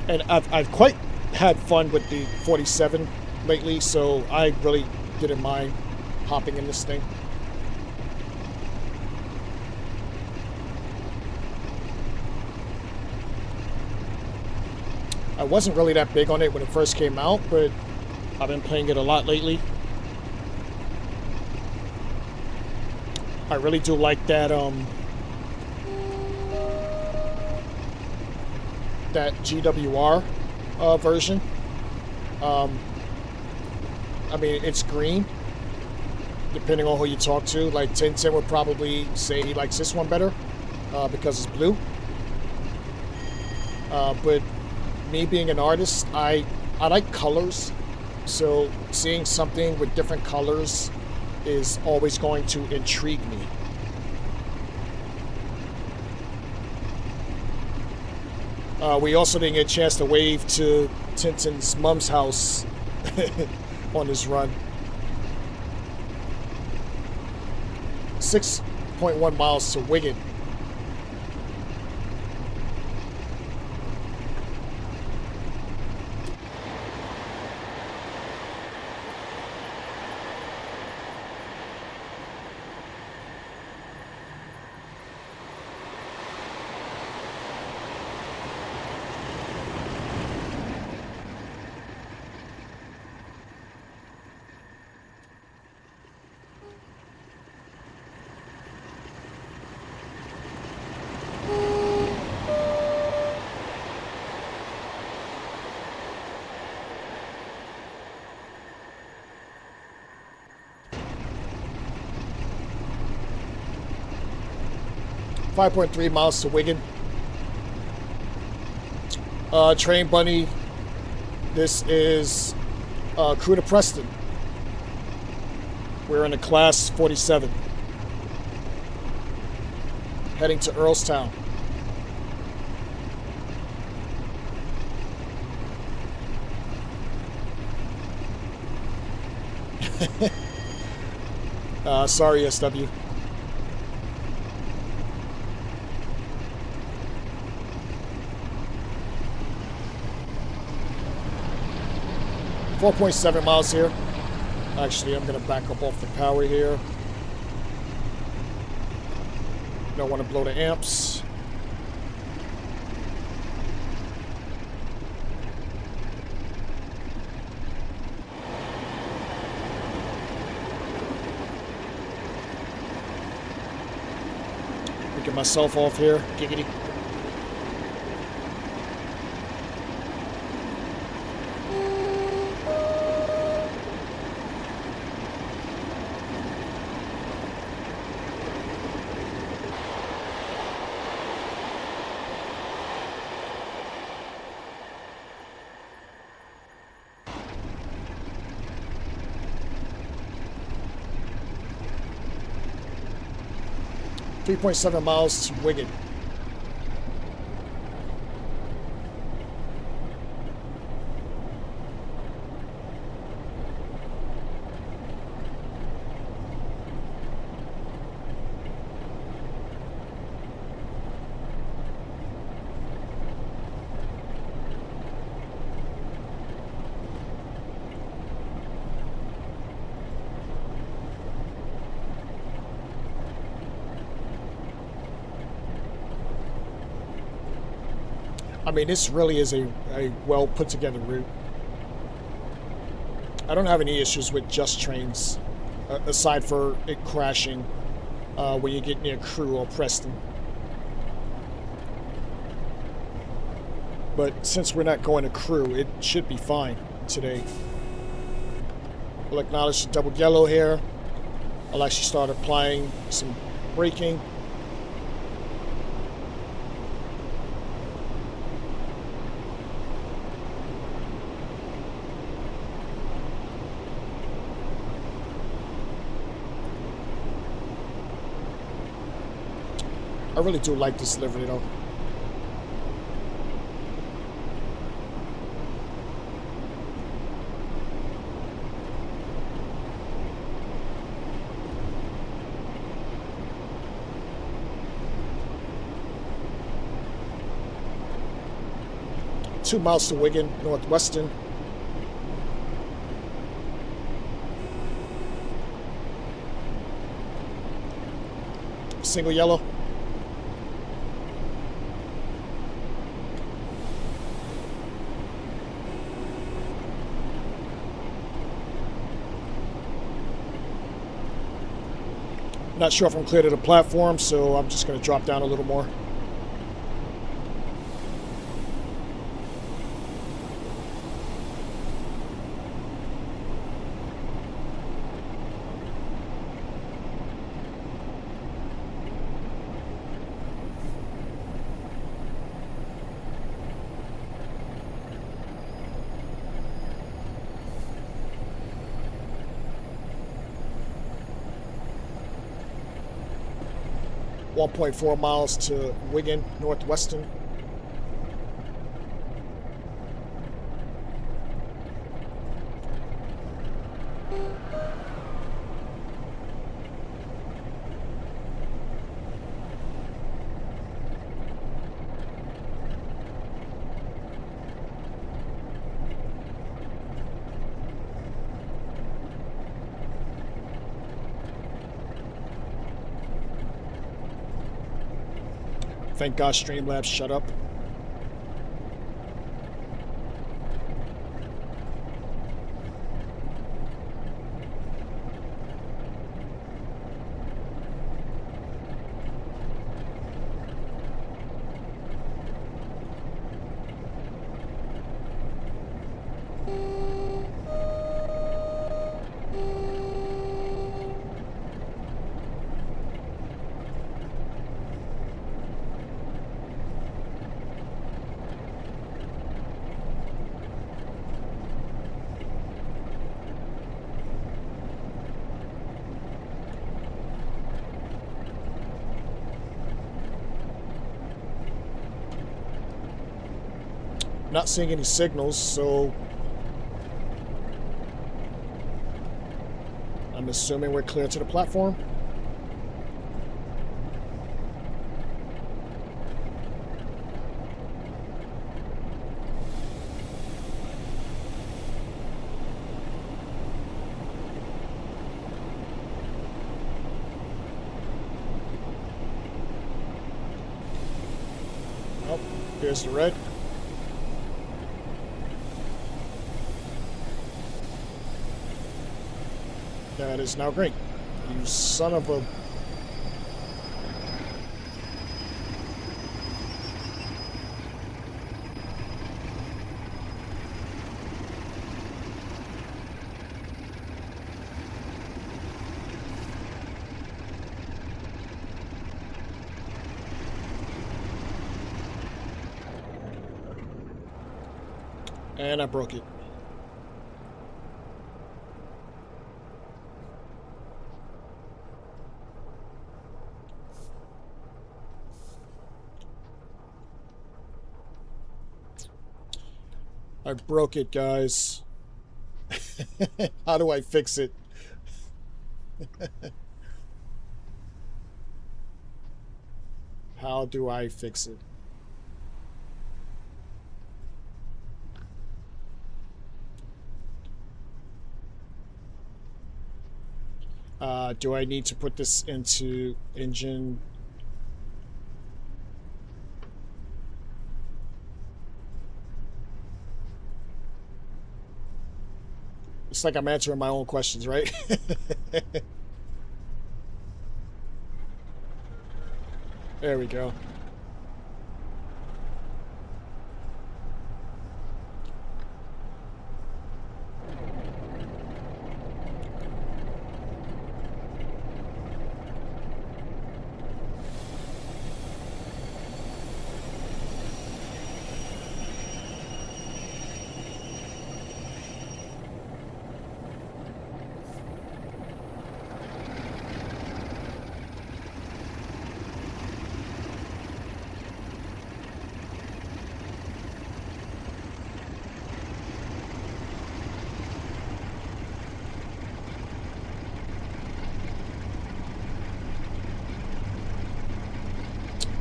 And I've quite had fun with the 47 lately, so I really didn't mind hopping in this thing. I wasn't really that big on it when it first came out, but I've been playing it a lot lately. I really do like that that GWR version. I mean, it's green, depending on who you talk to. Like Tintin would probably say he likes this one better because it's blue. But me being an artist, I like colors, so seeing something with different colors is always going to intrigue me. We also didn't get a chance to wave to Tintin's mom's house on this run. 6.1 miles to Wigan. .3 miles to Wigan. Train Bunny, this is crew to Preston. We're in a class 47. Heading to Earlstown. Sorry, SW. .7 miles here. Actually, I'm going to back up off the power here. Don't want to blow the amps. Get myself off here. Giggity. .7 miles to Wigan. I mean, this really is a well put together route. I don't have any issues with Just Trains, aside for it crashing when you get near Crewe or Preston. But since we're not going to Crewe, it should be fine today. We'll acknowledge the double yellow here. I'll actually start applying some braking. I really do like this livery though. .2 miles to Wigan, Northwestern. Single yellow. Not sure if I'm clear to the platform, so I'm just going to drop down a little more. .4 miles to Wigan, Northwestern. Thank God Streamlabs shut up. Not seeing any signals, so I'm assuming we're clear to the platform. Oh, here's the red. That is now green. You son of a... And I broke it. I broke it, guys. How do I fix it? How do I fix it? Do I need to put this into engine? It's like I'm answering my own questions, right? There we go.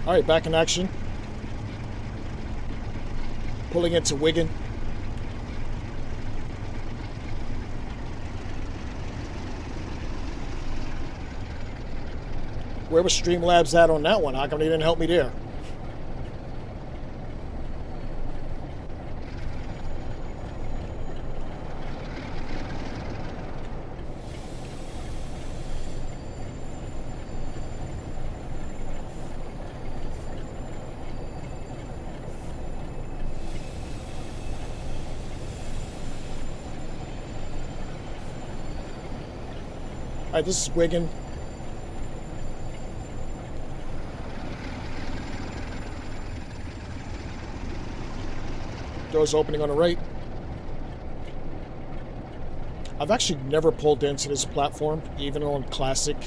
All right, back in action. Pulling into Wigan. Where was Streamlabs at on that one? How come they didn't help me there? Alright, this is Wigan. Doors opening on the right. I've actually never pulled into this platform, even on Classic.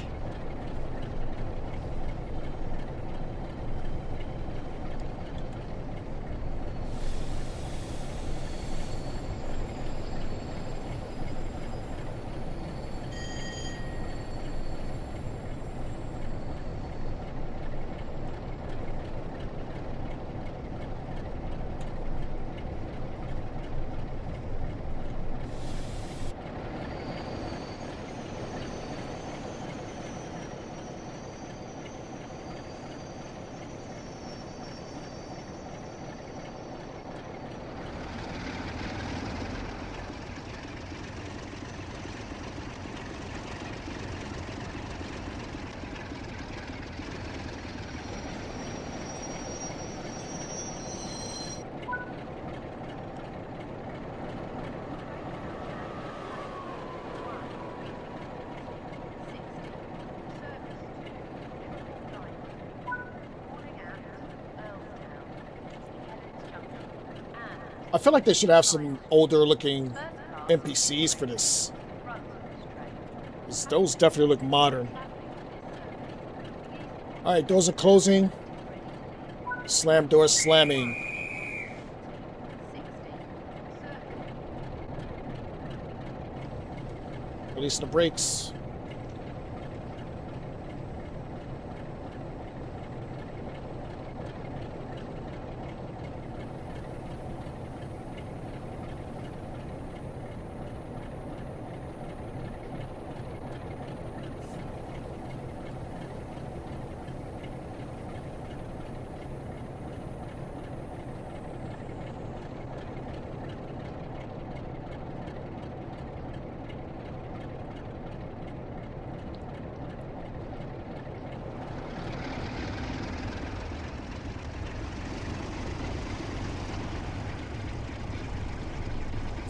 I feel like they should have some older looking NPCs for this. 'Cause those definitely look modern. Alright, doors are closing. Slam doors slamming. Releasing the brakes.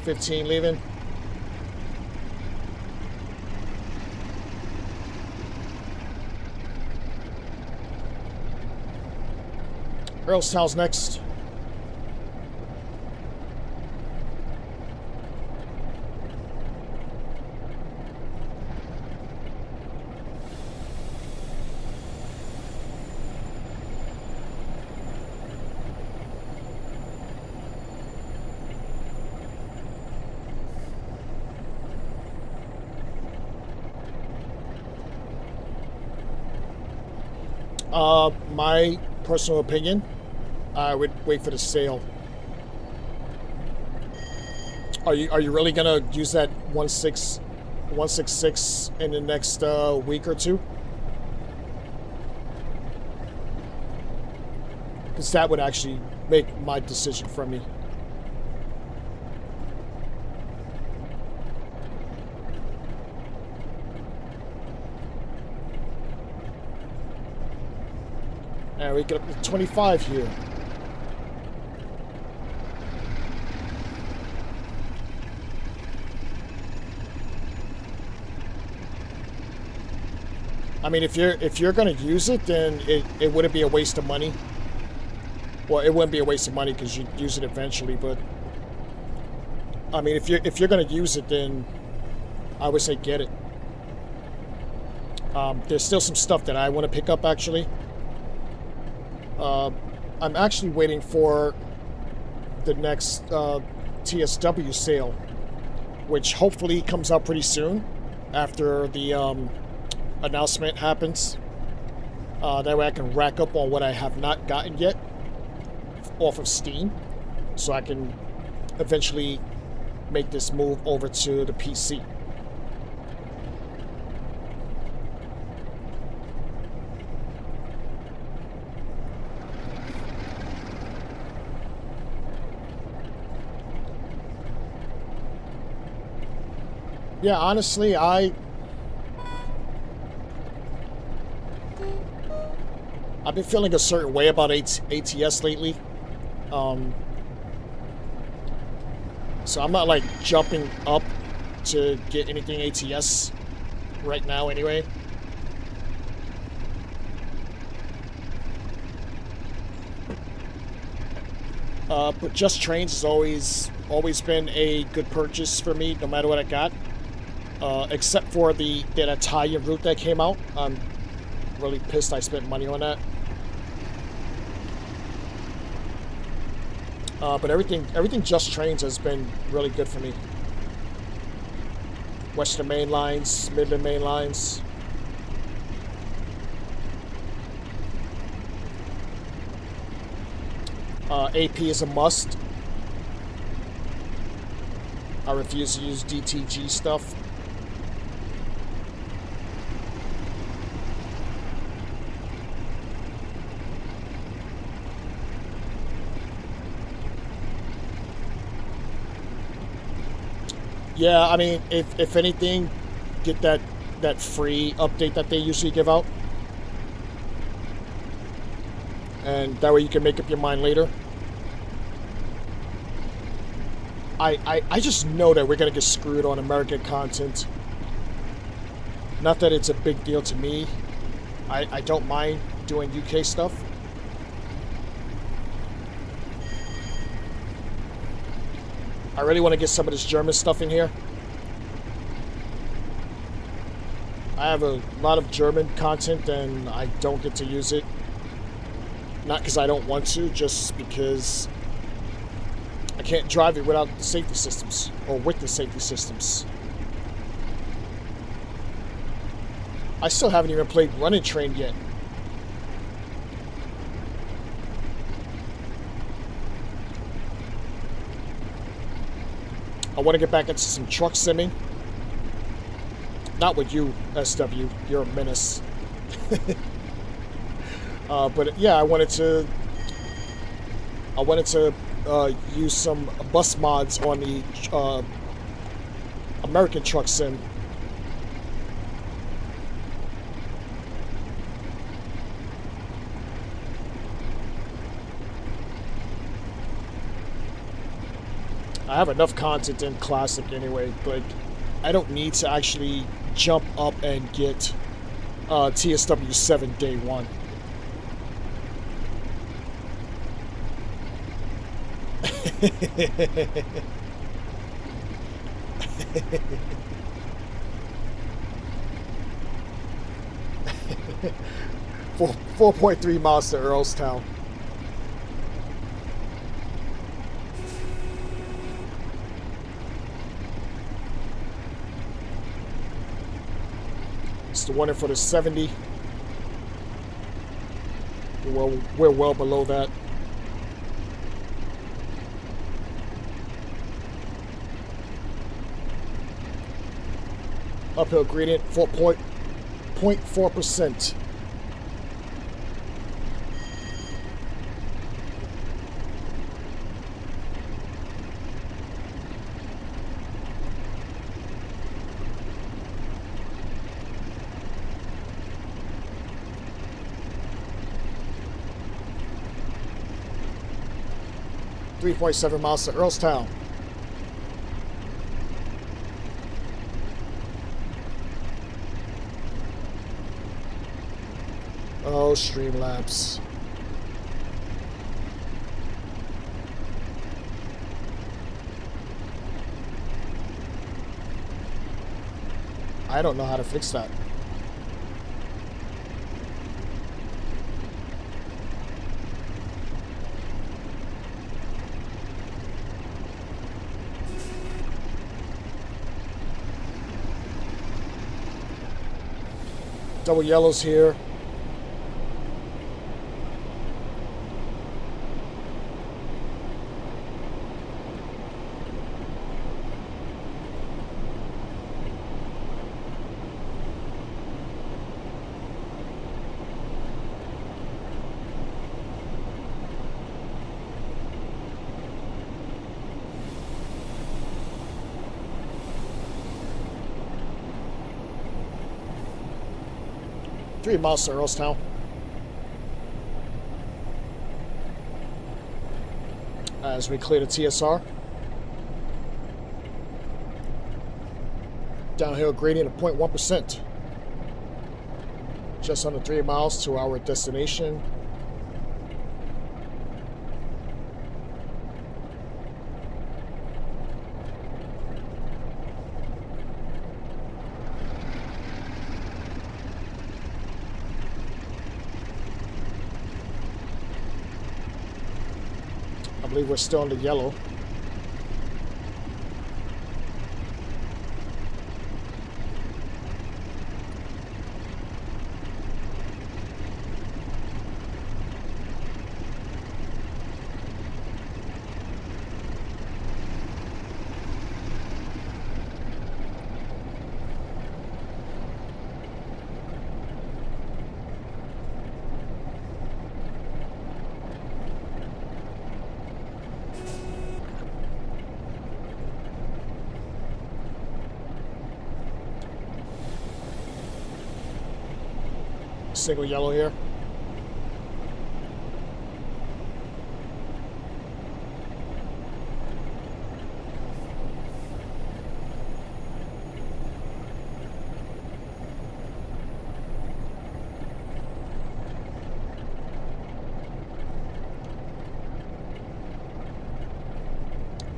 $15 leaving. Earlstown's next. My personal opinion, I would wait for the sale. Are you really gonna use that 166 in the next week or two? Because that would actually make my decision for me. And we get up to 25 here. I mean, if you're gonna use it, then it wouldn't be a waste of money. Well, it wouldn't be a waste of money because you'd use it eventually. But I mean, if you're gonna use it, then I would say get it. There's still some stuff that I want to pick up actually. I'm actually waiting for the next TSW sale, which hopefully comes out pretty soon after the announcement happens. That way I can rack up on what I have not gotten yet off of Steam, so I can eventually make this move over to the PC. Yeah, honestly, I've been feeling a certain way about ATS lately. So I'm not like jumping up to get anything ATS. right now anyway. But Just Trains has always been a good purchase for me, no matter what I got. Except for that Italian route that came out. I'm really pissed I spent money on that. But everything Just Trains has been really good for me. Western Main Lines, Midland Main Lines. AP is a must. I refuse to use DTG stuff. Yeah, I mean, if anything, get that free update that they usually give out. And that way you can make up your mind later. I just know that we're going to get screwed on American content. Not that it's a big deal to me. I don't mind doing UK stuff. I really want to get some of this German stuff in here. I have a lot of German content and I don't get to use it. Not because I don't want to, just because I can't drive it without the safety systems, or with the safety systems. I still haven't even played Running Train yet. I want to get back into some truck simming. Not with you, SW. You're a menace. But yeah, I wanted to use some bus mods on the American Truck Sim. I have enough content in Classic anyway, but I don't need to actually jump up and get TSW 7 day one. For 4.3 miles to Earlstown. It's the one for the 70. We're well below that. Uphill gradient, 4.4%. .7 miles to Earlstown. Oh, Streamlabs. I don't know how to fix that. Double yellows here. Three miles to Earlstown. As we clear the TSR. Downhill gradient of 0.1%. Just under 3 miles to our destination. I believe we're still in the yellow. Single yellow here.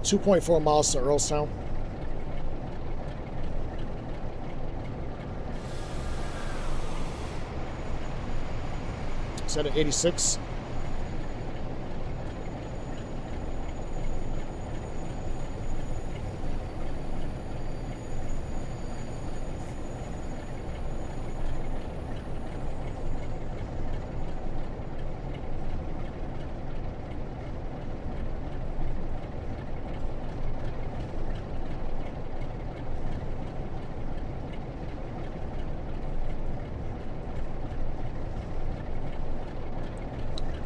.4 miles to Earlstown. Set at 86.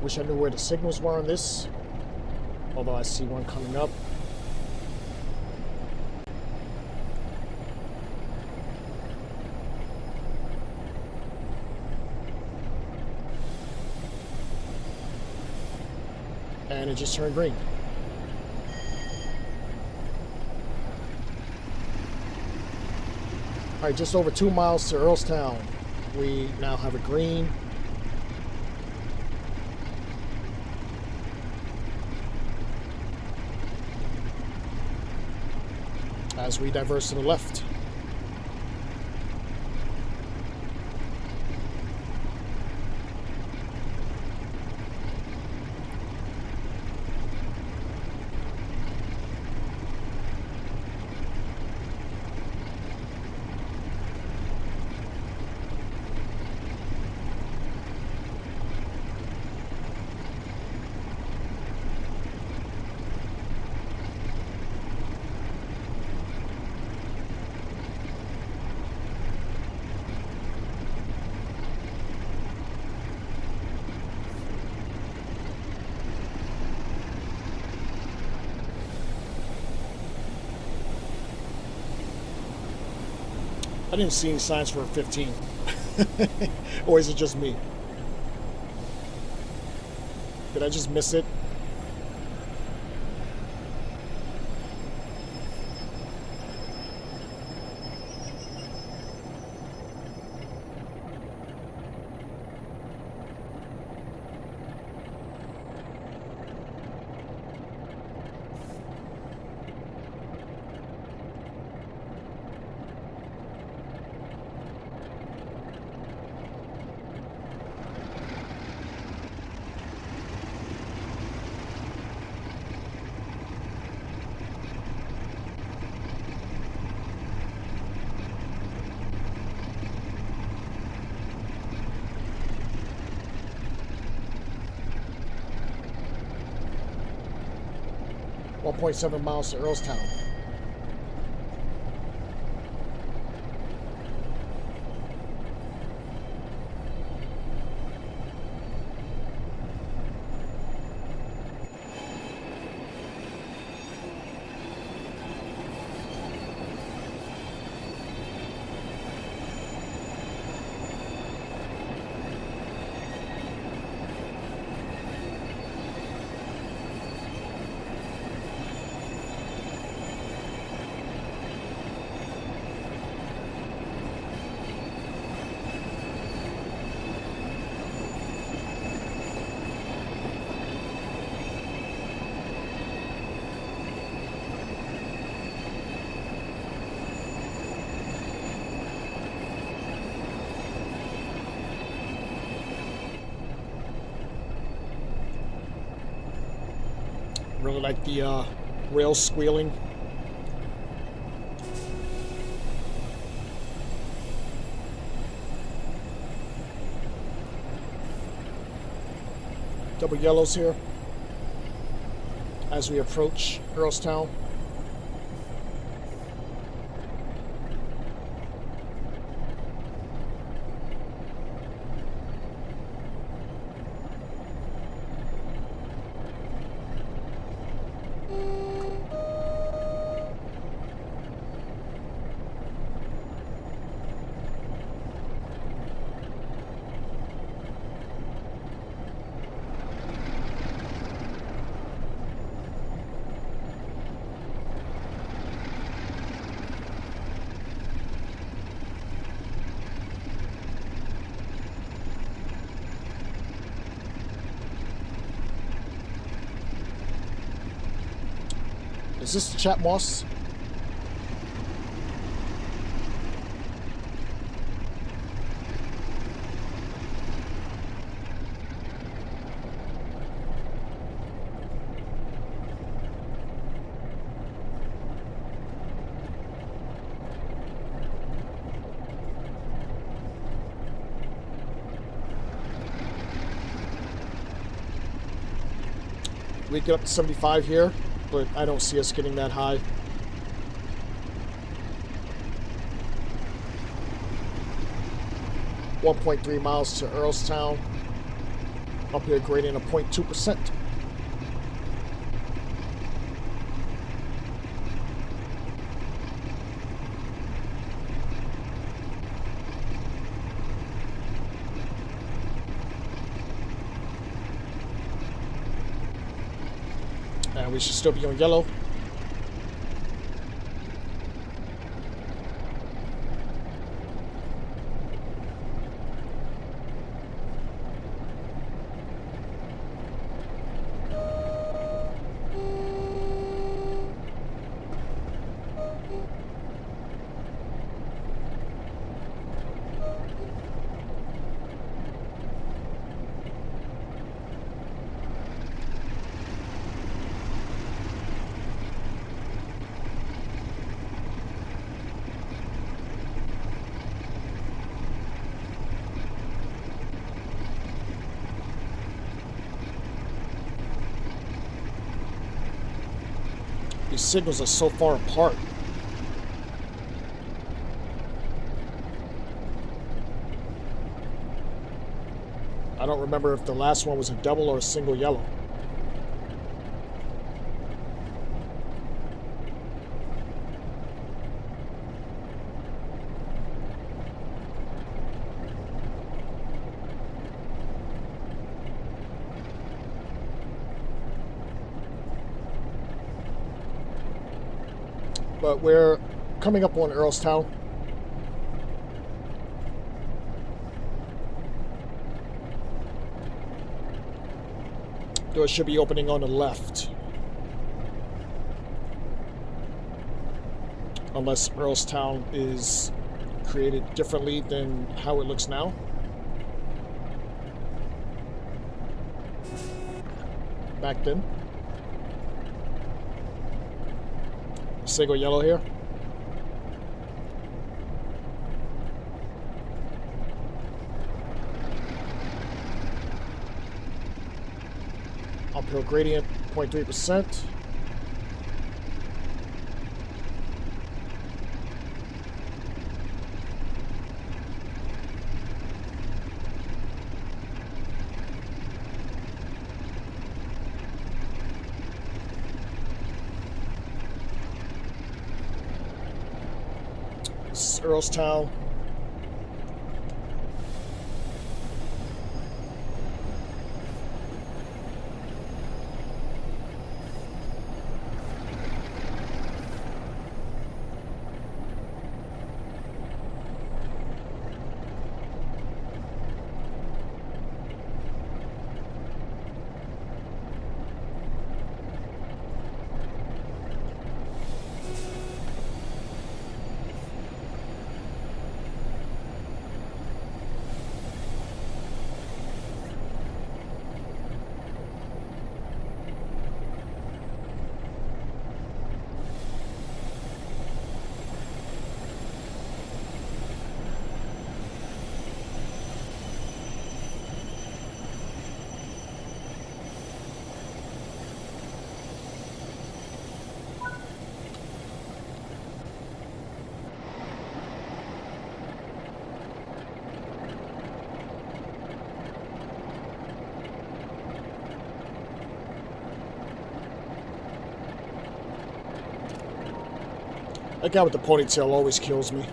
Wish I knew where the signals were on this, although I see one coming up. And it just turned green. All right, just over 2 miles to Earlstown. We now have a green. As we diverse to the left. I didn't see any signs for 15. Or is it just me? Did I just miss it? .7 miles to Earlstown. Really like the rails squealing. Double yellows here as we approach Earlstown. Is this the Chat Moss? We get up to 75 here, but I don't see us getting that high. .3 miles to Earlstown. Up here grading a 0.2%. And we should still be on yellow. These signals are so far apart. I don't remember if the last one was a double or a single yellow. But we're coming up on Earlstown. Door should be opening on the left. Unless Earlstown is created differently than how it looks now. Back then. Single yellow here. Uphill gradient, 0.3%. This is Earlstown. That guy with the ponytail always kills me.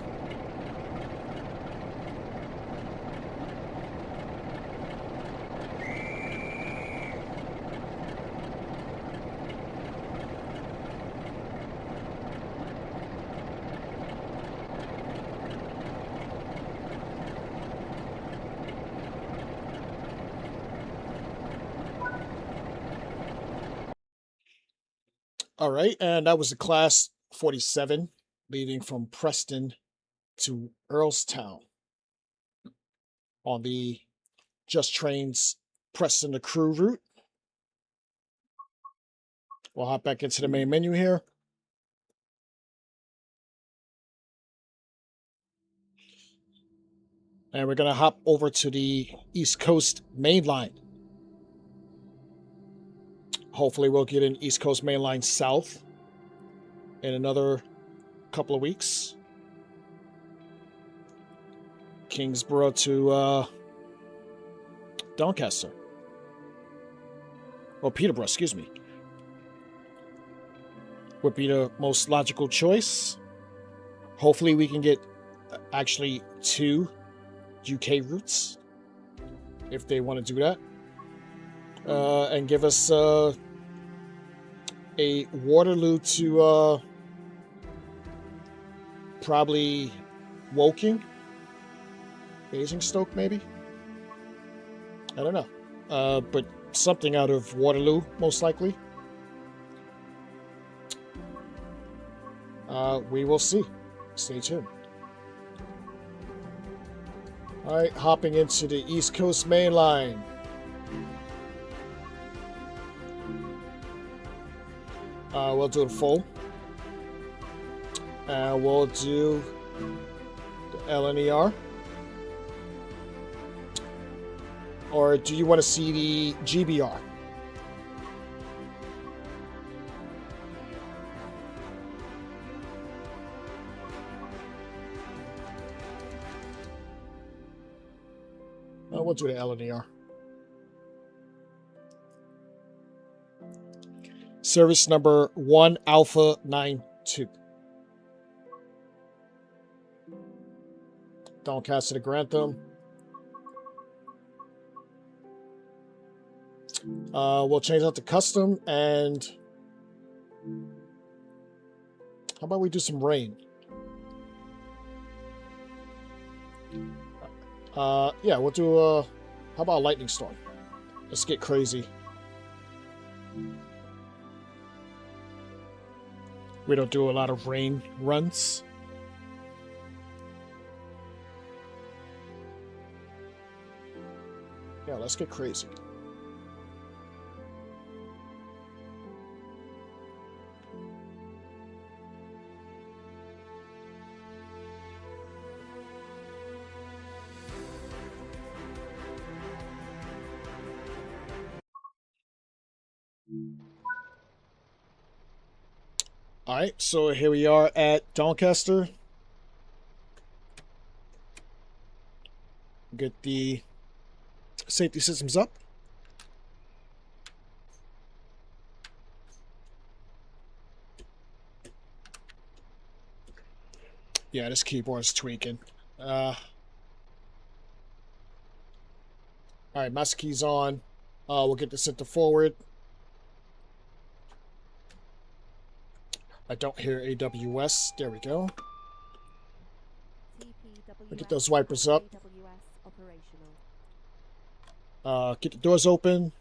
All right, and that was the class 47 leaving from Preston to Earlstown on the Just Trains Preston to Crew route. We'll hop back into the main menu here. And we're going to hop over to the East Coast Main Line. Hopefully we'll get an East Coast Main Line South in another couple of weeks. Kingsborough to Doncaster. Or Peterborough, excuse me. Would be the most logical choice. Hopefully we can get actually 2 UK routes if they want to do that. And give us a Waterloo to probably Woking, Basingstoke maybe. I don't know, but something out of Waterloo most likely. We will see. Stay tuned. All right, hopping into the East Coast Main Line. We'll do it full. We'll do the LNER. Or do you want to see the GBR? We'll do the LNER. Service number 1 Alpha 92. Doncaster to Grantham. We'll change out to custom, and how about we do some rain? Yeah, we'll do how about a lightning storm? Let's get crazy. We don't do a lot of rain runs. Yeah, let's get crazy. All right, so here we are at Doncaster. Get the safety systems up. Yeah, this keyboard is tweaking. All right, master key's on. We'll get this into forward. I don't hear AWS. There we go. We'll get those wipers up. Get the doors open.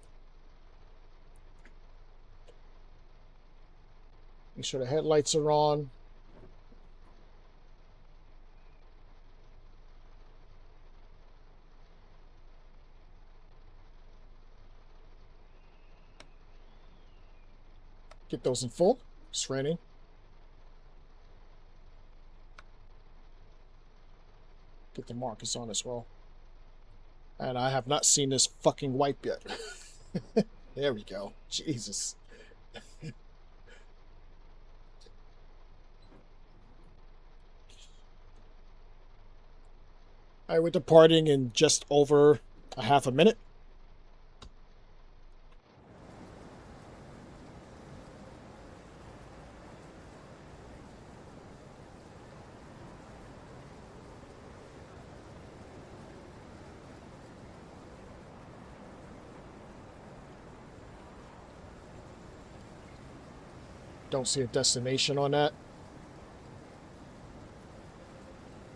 Make sure the headlights are on. Get those in full. It's raining. Get the markers on as well. And I have not seen this fucking wipe yet. There we go. Jesus. Alright, we're departing in just over a half a minute. Don't see a destination on that.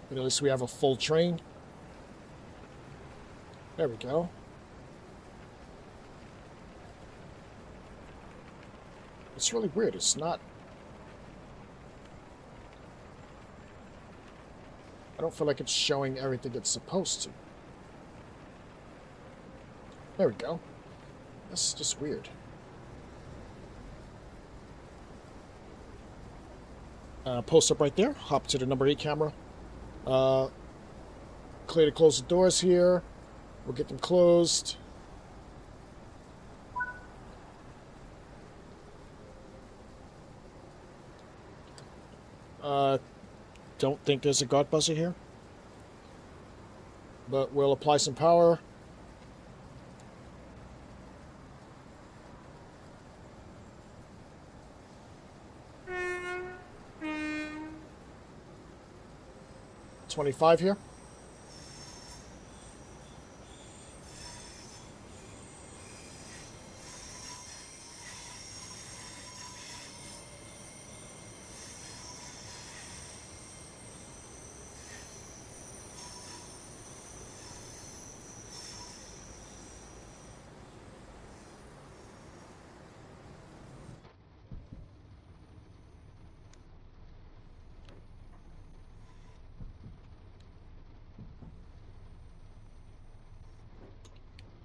But at least we have a full train. There we go. It's really weird. It's not... I don't feel like it's showing everything it's supposed to. There we go. That's just weird. Post up right there. Hop to the number 8 camera. Clear to close the doors here. We'll get them closed. Don't think there's a guard buzzer here. But we'll apply some power. $25 here.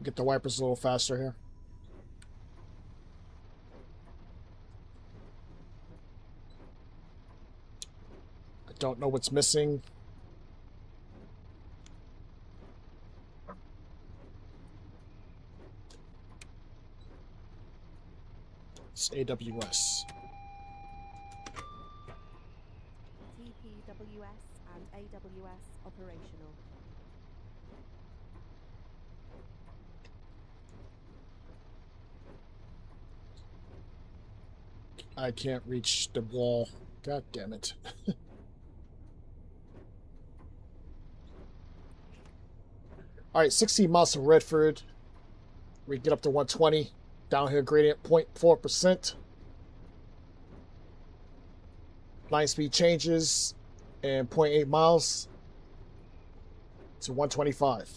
Get the wipers a little faster here. I don't know what's missing. It's AWS. TPWS and AWS operational. I can't reach the wall. God damn it. Alright, 16 miles from Redford. We get up to 120. Downhill gradient 0.4%. Line speed changes and 0.8 miles to 125.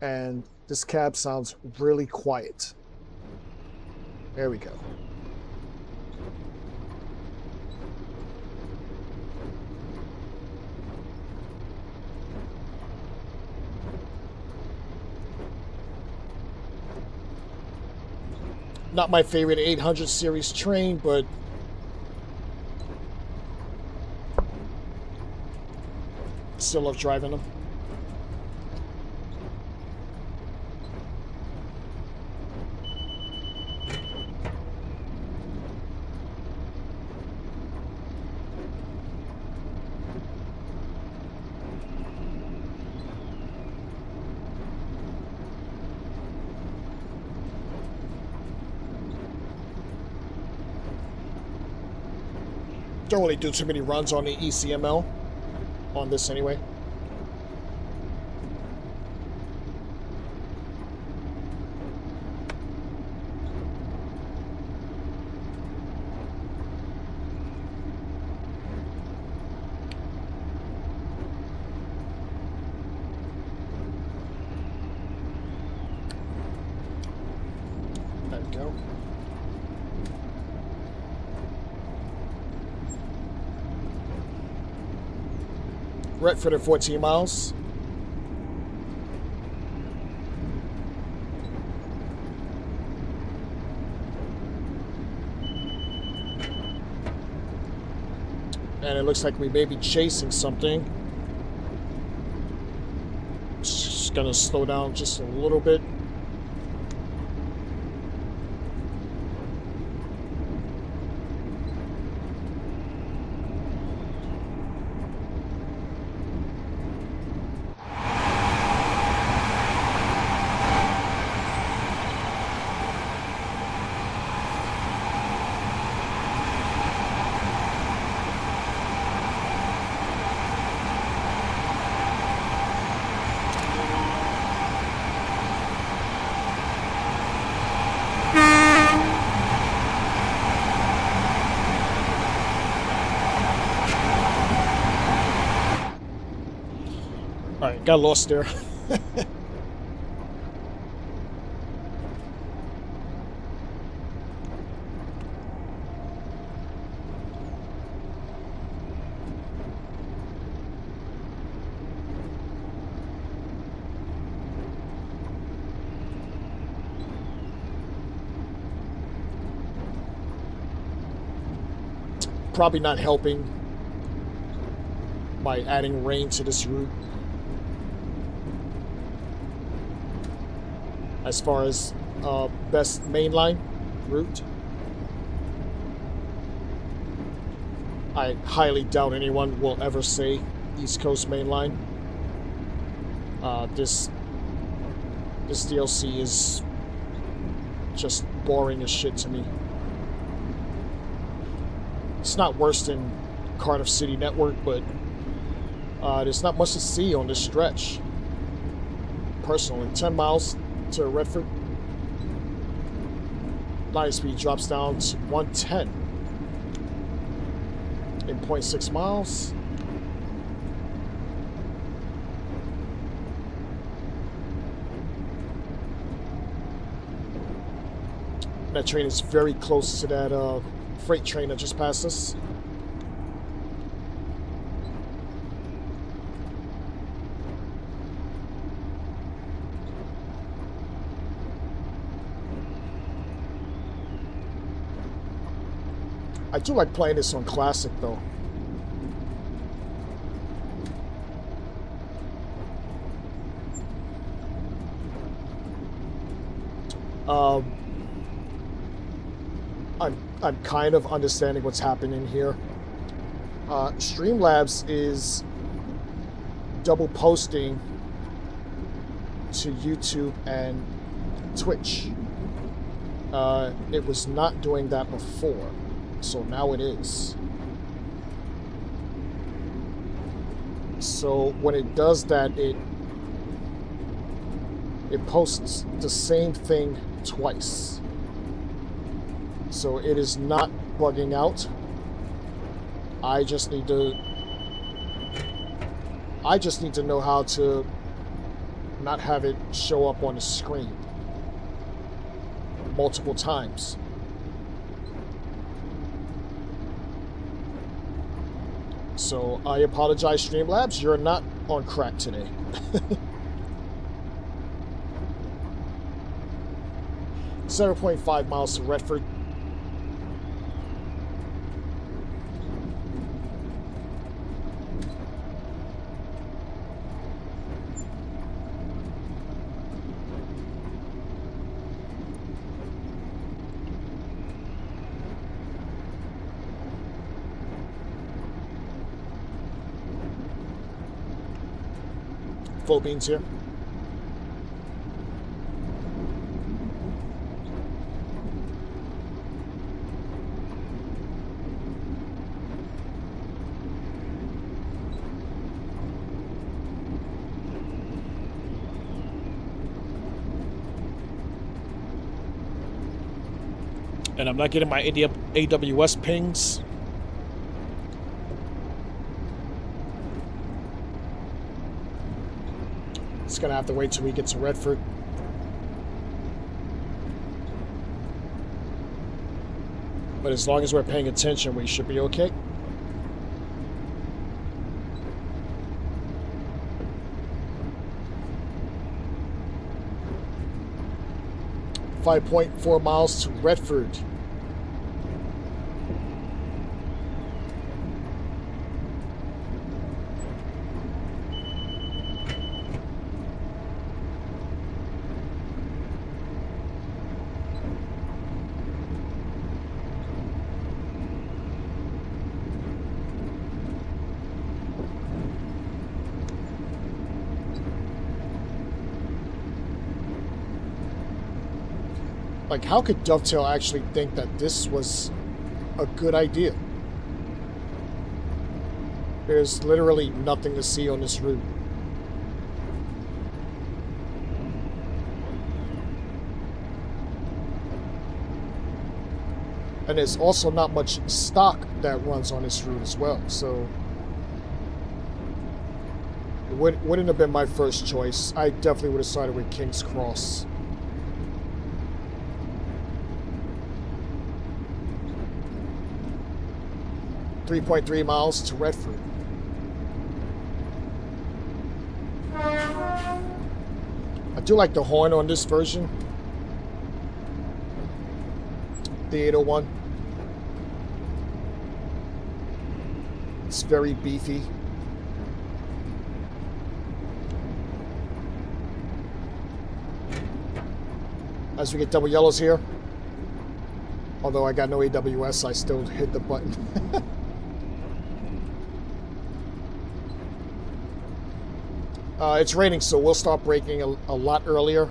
And this cab sounds really quiet. There we go. Not my favorite 800 series train, but still love driving them. Don't really do too many runs on the ECML on this anyway. There we go. Redford at 14 miles. And it looks like we may be chasing something. Just gonna slow down just a little bit. Alright, got lost there. Probably not helping by adding rain to this route. As far as best mainline route, I highly doubt anyone will ever say East Coast mainline. This DLC is just boring as shit to me. It's not worse than Cardiff City Network, but there's not much to see on this stretch. Personally, 10 miles to Redford. Line speed drops down to 110 in 0.6 miles. That train is very close to that freight train that just passed us. I do like playing this on Classic though. I'm kind of understanding what's happening here. Streamlabs is double posting to YouTube and Twitch. It was not doing that before, so now it is. So when it does that, it posts the same thing twice. So it is not bugging out. I just need to know how to not have it show up on the screen multiple times. So I apologize, Streamlabs, you're not on crack today. 7.5 miles to Redford. Full beans here. And I'm not getting my AWS pings. It's gonna have to wait till we get to Redford. But as long as we're paying attention, we should be okay. .4 miles to Redford. Like, how could Dovetail actually think that this was a good idea? There's literally nothing to see on this route. And there's also not much stock that runs on this route as well, so Wouldn't have been my first choice. I definitely would have started with King's Cross. .3 miles to Redford. I do like the horn on this version. The 801. It's very beefy. As we get double yellows here. Although I got no AWS, I still hit the button. It's raining, so we'll start braking a lot earlier.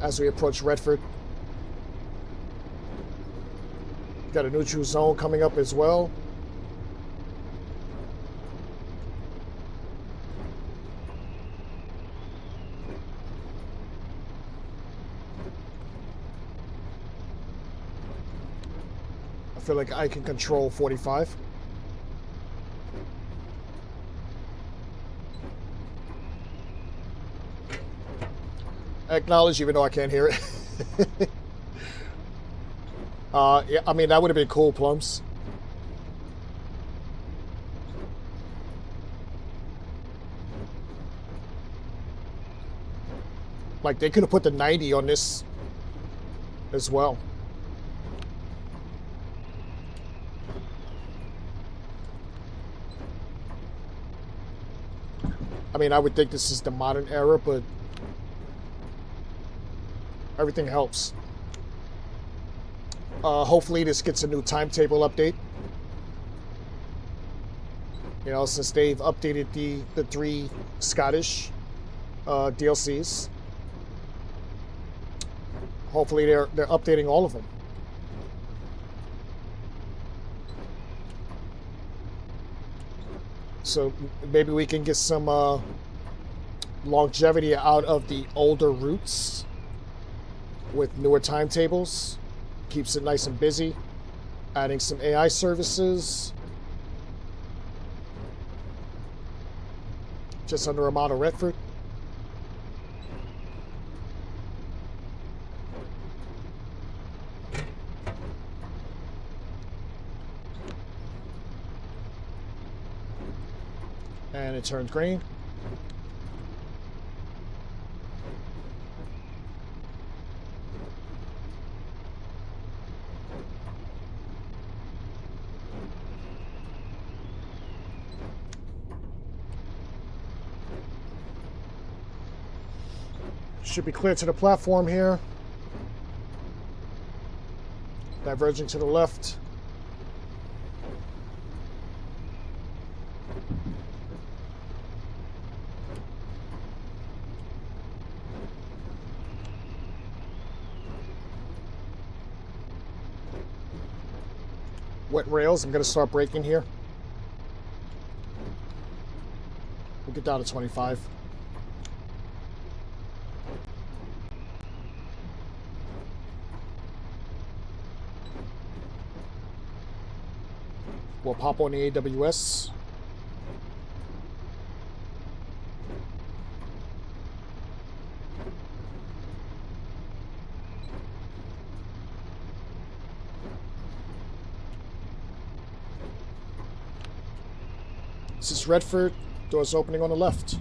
As we approach Redford. Got a neutral zone coming up as well. I feel like I can control 45. Acknowledge, even though I can't hear it. Yeah, I mean, that would have been cool, Plums. Like, they could have put the 90 on this as well. I mean, I would think this is the modern era, but everything helps. Hopefully this gets a new timetable update. You know, since they've updated the 3 Scottish DLCs. Hopefully they're updating all of them. So maybe we can get some longevity out of the older routes with newer timetables. Keeps it nice and busy. Adding some AI services. Just under a mile of Redford. And it turns green. Should be clear to the platform here. Diverging to the left. Wet rails, I'm going to start braking here. We'll get down to 25. We'll pop on the AWS. This is Redford. Doors opening on the left.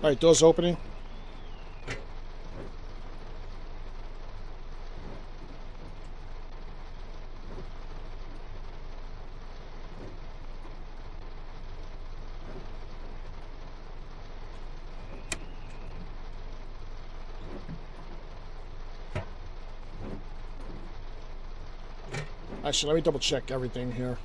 All right, doors opening. Actually, let me double check everything here.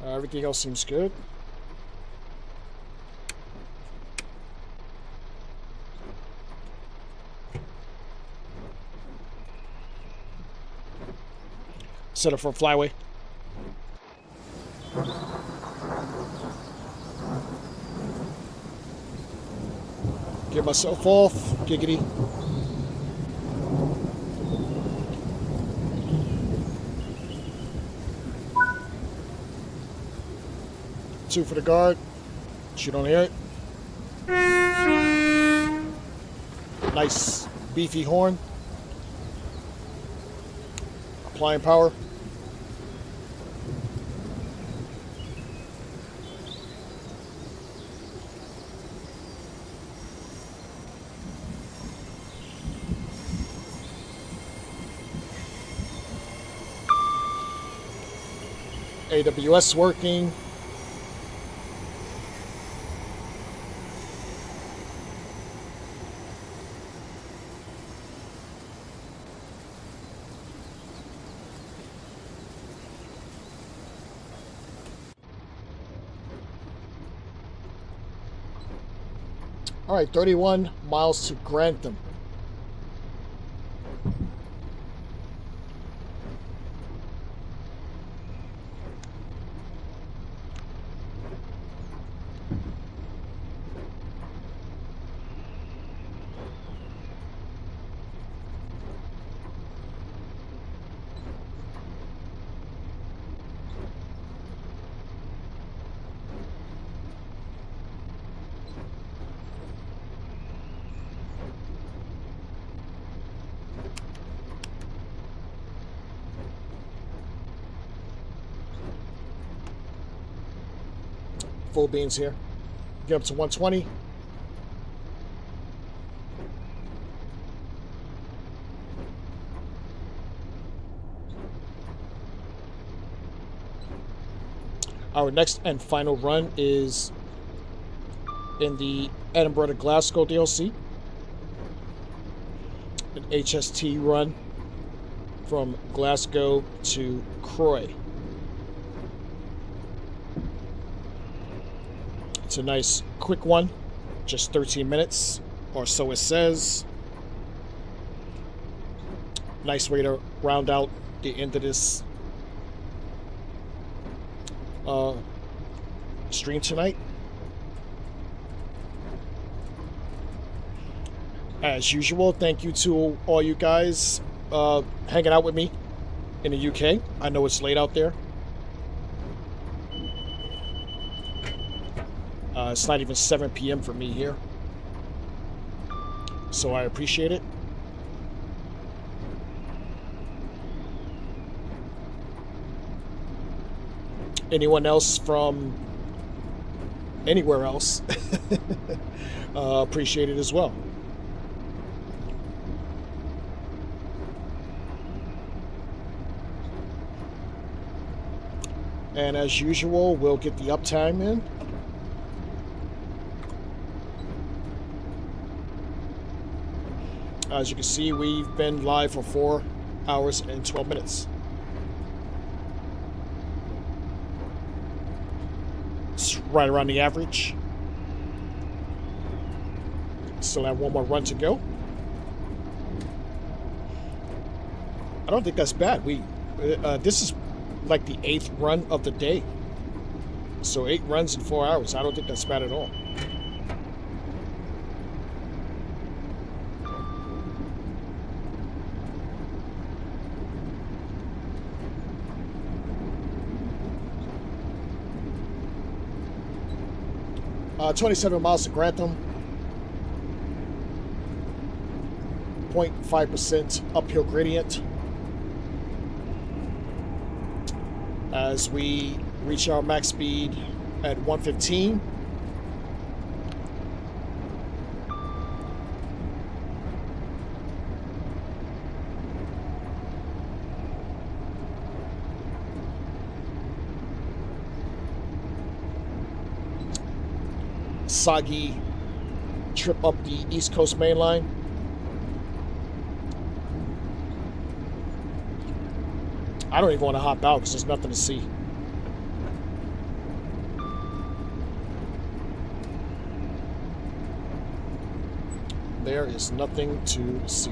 Everything else seems good. Set up for a flyway. Get myself off. Giggity. Two for the guard. You don't hear it. Nice beefy horn. Applying power. AWS working. All right, 31 miles to Grantham. Full beans here. Get up to 120. Our next and final run is in the Edinburgh to Glasgow DLC. An HST run from Glasgow to Croy. It's a nice quick one, just 13 minutes, or so it says. Nice way to round out the end of this stream tonight. As usual, thank you to all you guys hanging out with me in the UK. I know it's late out there. It's not even 7 p.m. for me here. So I appreciate it. Anyone else from anywhere else, appreciate it as well. And as usual, we'll get the uptime in. As you can see, we've been live for 4 hours and 12 minutes. It's right around the average. Still have one more run to go. I don't think that's bad. This is like the 8th run of the day. So 8 runs in 4 hours. I don't think that's bad at all. Uh, 27 miles to Grantham. 0.5% uphill gradient. As we reach our max speed at 115. soggy trip up the East Coast main line. I don't even want to hop out because there's nothing to see. There is nothing to see.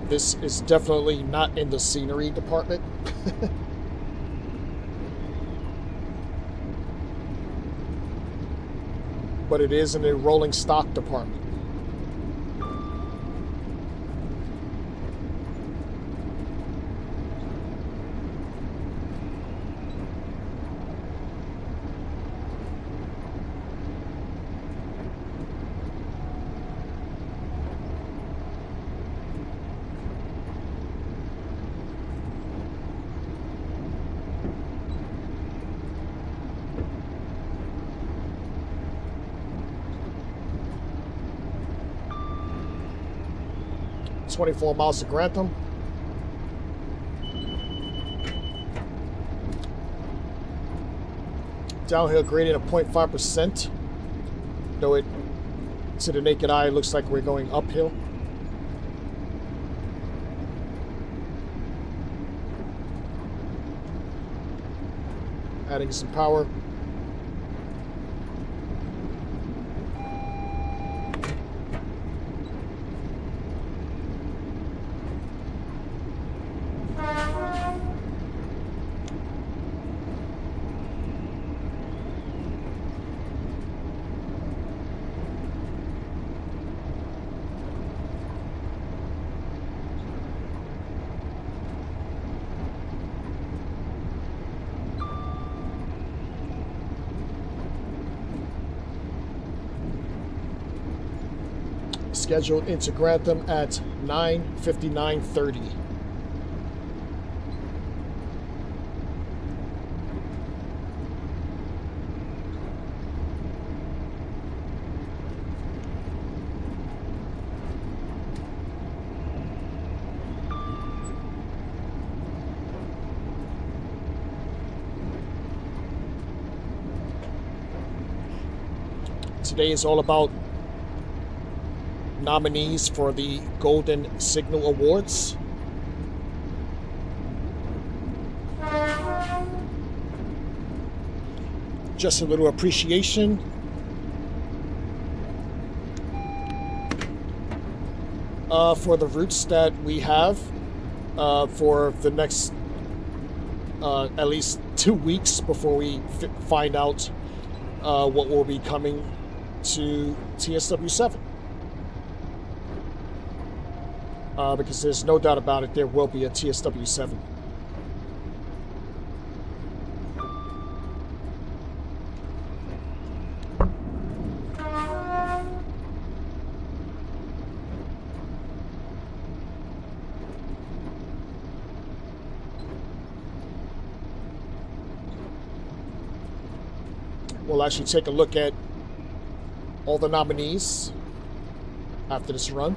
This is definitely not in the scenery department. But it is in the rolling stock department. .24 miles to Grantham. Downhill gradient of 0.5%, though it, to the naked eye, looks like we're going uphill. Adding some power. Scheduled into Grantham at 9:59:30. Today is all about nominees for the Golden Signal Awards. Just a little appreciation for the routes that we have for the next at least 2 weeks before we find out what will be coming to TSW7. Because there's no doubt about it, there will be a TSW7. We'll actually take a look at all the nominees after this run.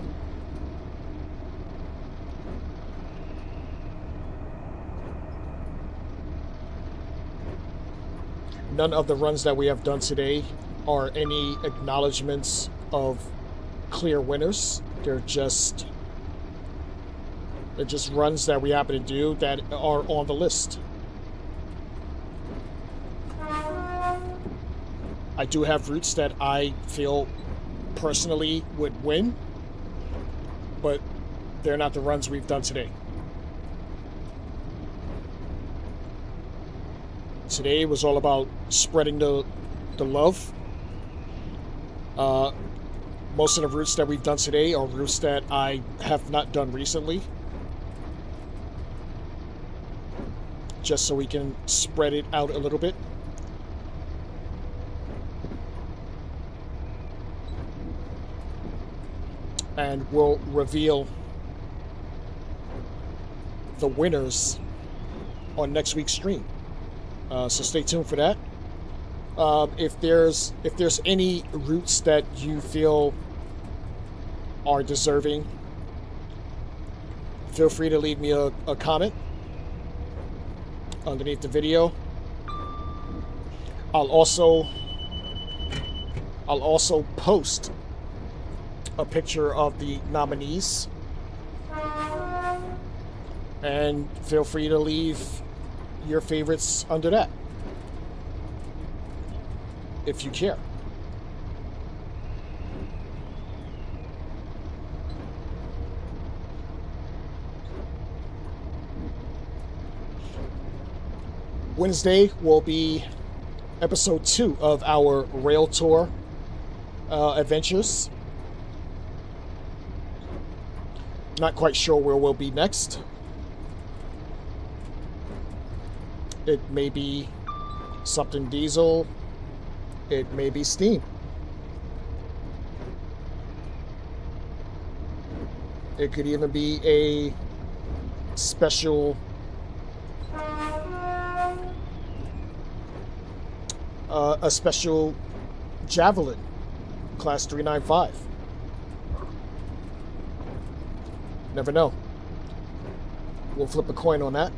None of the runs that we have done today are any acknowledgements of clear winners. They're just runs that we happen to do that are on the list. I do have routes that I feel personally would win, but they're not the runs we've done today. Today was all about spreading the love. Most of the routes that we've done today are routes that I have not done recently, just so we can spread it out a little bit. And we'll reveal the winners on next week's stream. So stay tuned for that. If there's any routes that you feel are deserving, feel free to leave me a comment underneath the video. I'll also post a picture of the nominees, and feel free to leave your favorites under that if you care. Wednesday will be episode 2 of our rail tour adventures. Not quite sure where we'll be next. It may be something diesel. It may be steam. It could even be a special Javelin class 395. Never know. We'll flip a coin on that.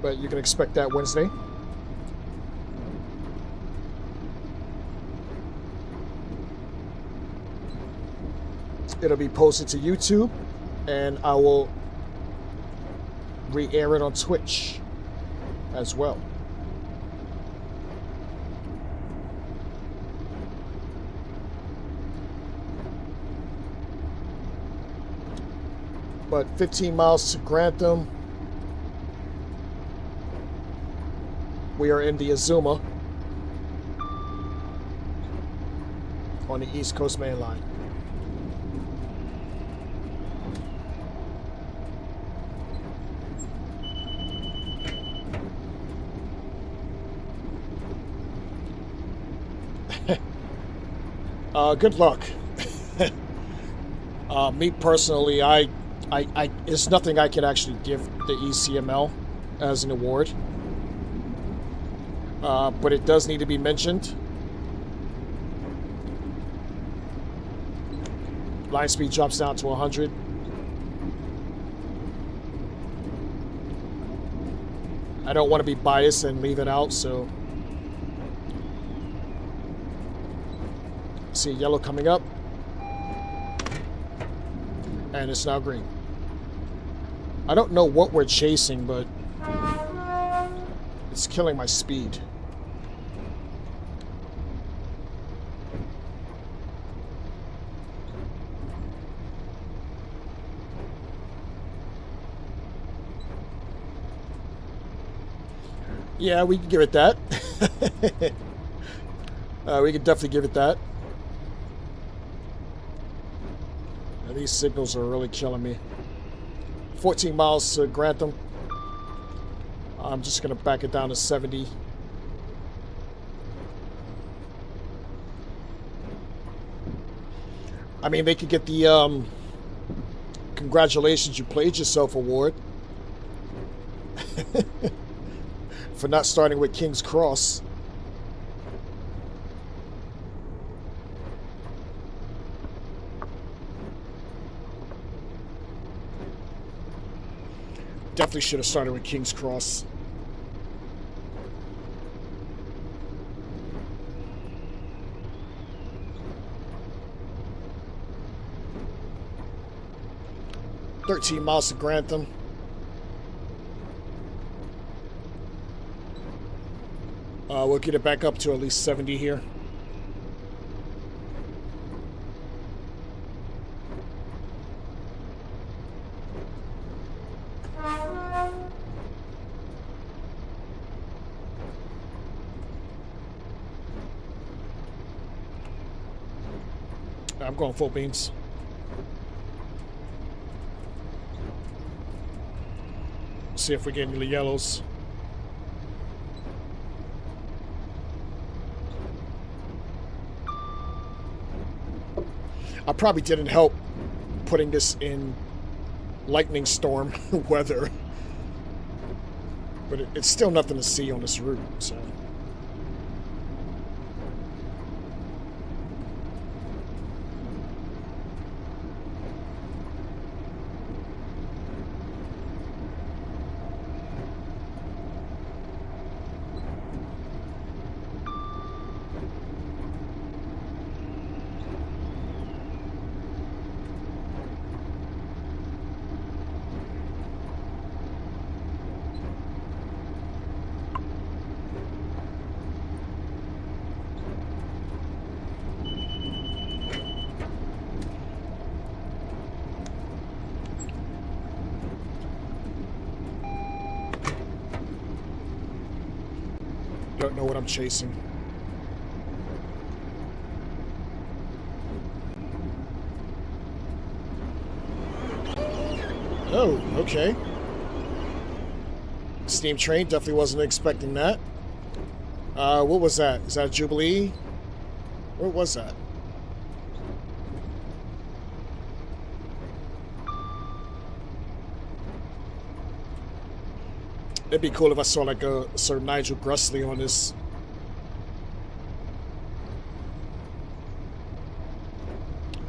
But you can expect that Wednesday. It'll be posted to YouTube, and I will re-air it on Twitch as well. But 15 miles to Grantham. We are in the Azuma on the East Coast Main Line. Good luck. Me personally, I there's nothing I can actually give the ECML as an award, but it does need to be mentioned. Line speed drops down to 100. I don't want to be biased and leave it out, so see yellow coming up, and it's now green. I don't know what we're chasing, but it's killing my speed. Yeah, we can give it that. We can definitely give it that. These signals are really killing me. 14 miles to Grantham. I'm just going to back it down to 70. I mean, they could get the congratulations, you played yourself award for not starting with King's Cross. Definitely should have started with King's Cross. "13 miles to Grantham." We'll get it back up to at least 70 here. I'm going full beans. See if we get any yellows. I probably didn't help putting this in lightning storm weather, but it's still nothing to see on this route, so. Don't know what I'm chasing. Oh, okay. Steam train, definitely wasn't expecting that. What was that? Is that Jubilee? What was that? It'd be cool if I saw like a Sir Nigel Grussley on this.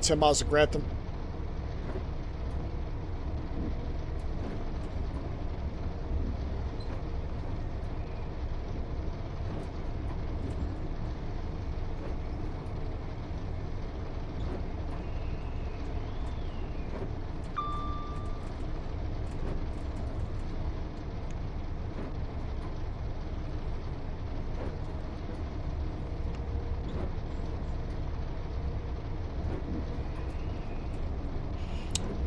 "10 miles of Grantham."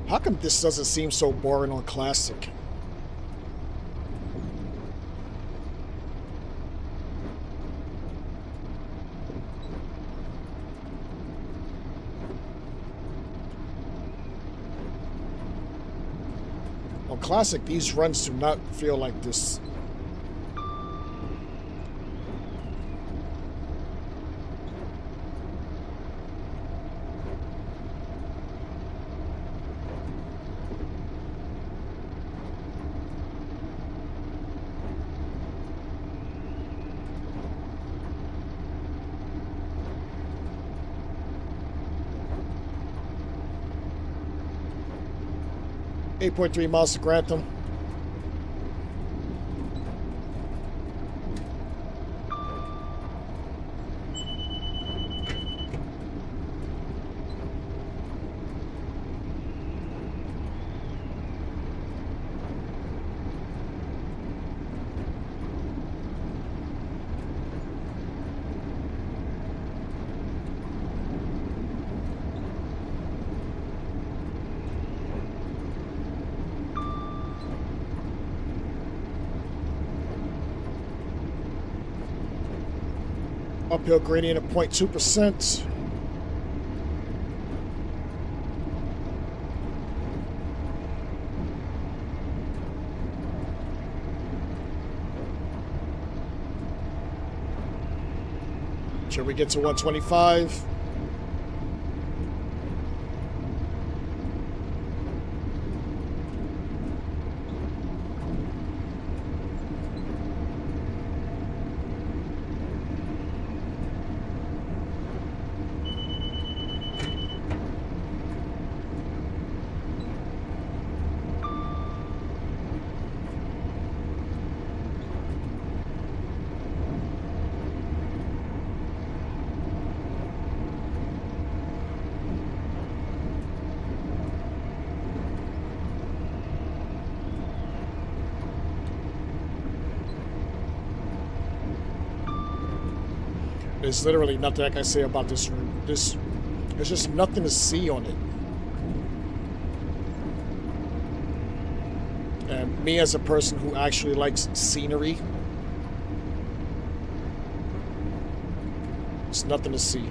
How come this doesn't seem so boring on Classic? On Classic, these runs do not feel like this. .3 miles to Grantham. Uphill gradient of 0.2%. Should we get to 125? There's literally nothing I can say about this route. There's just nothing to see on it. And me as a person who actually likes scenery, there's nothing to see.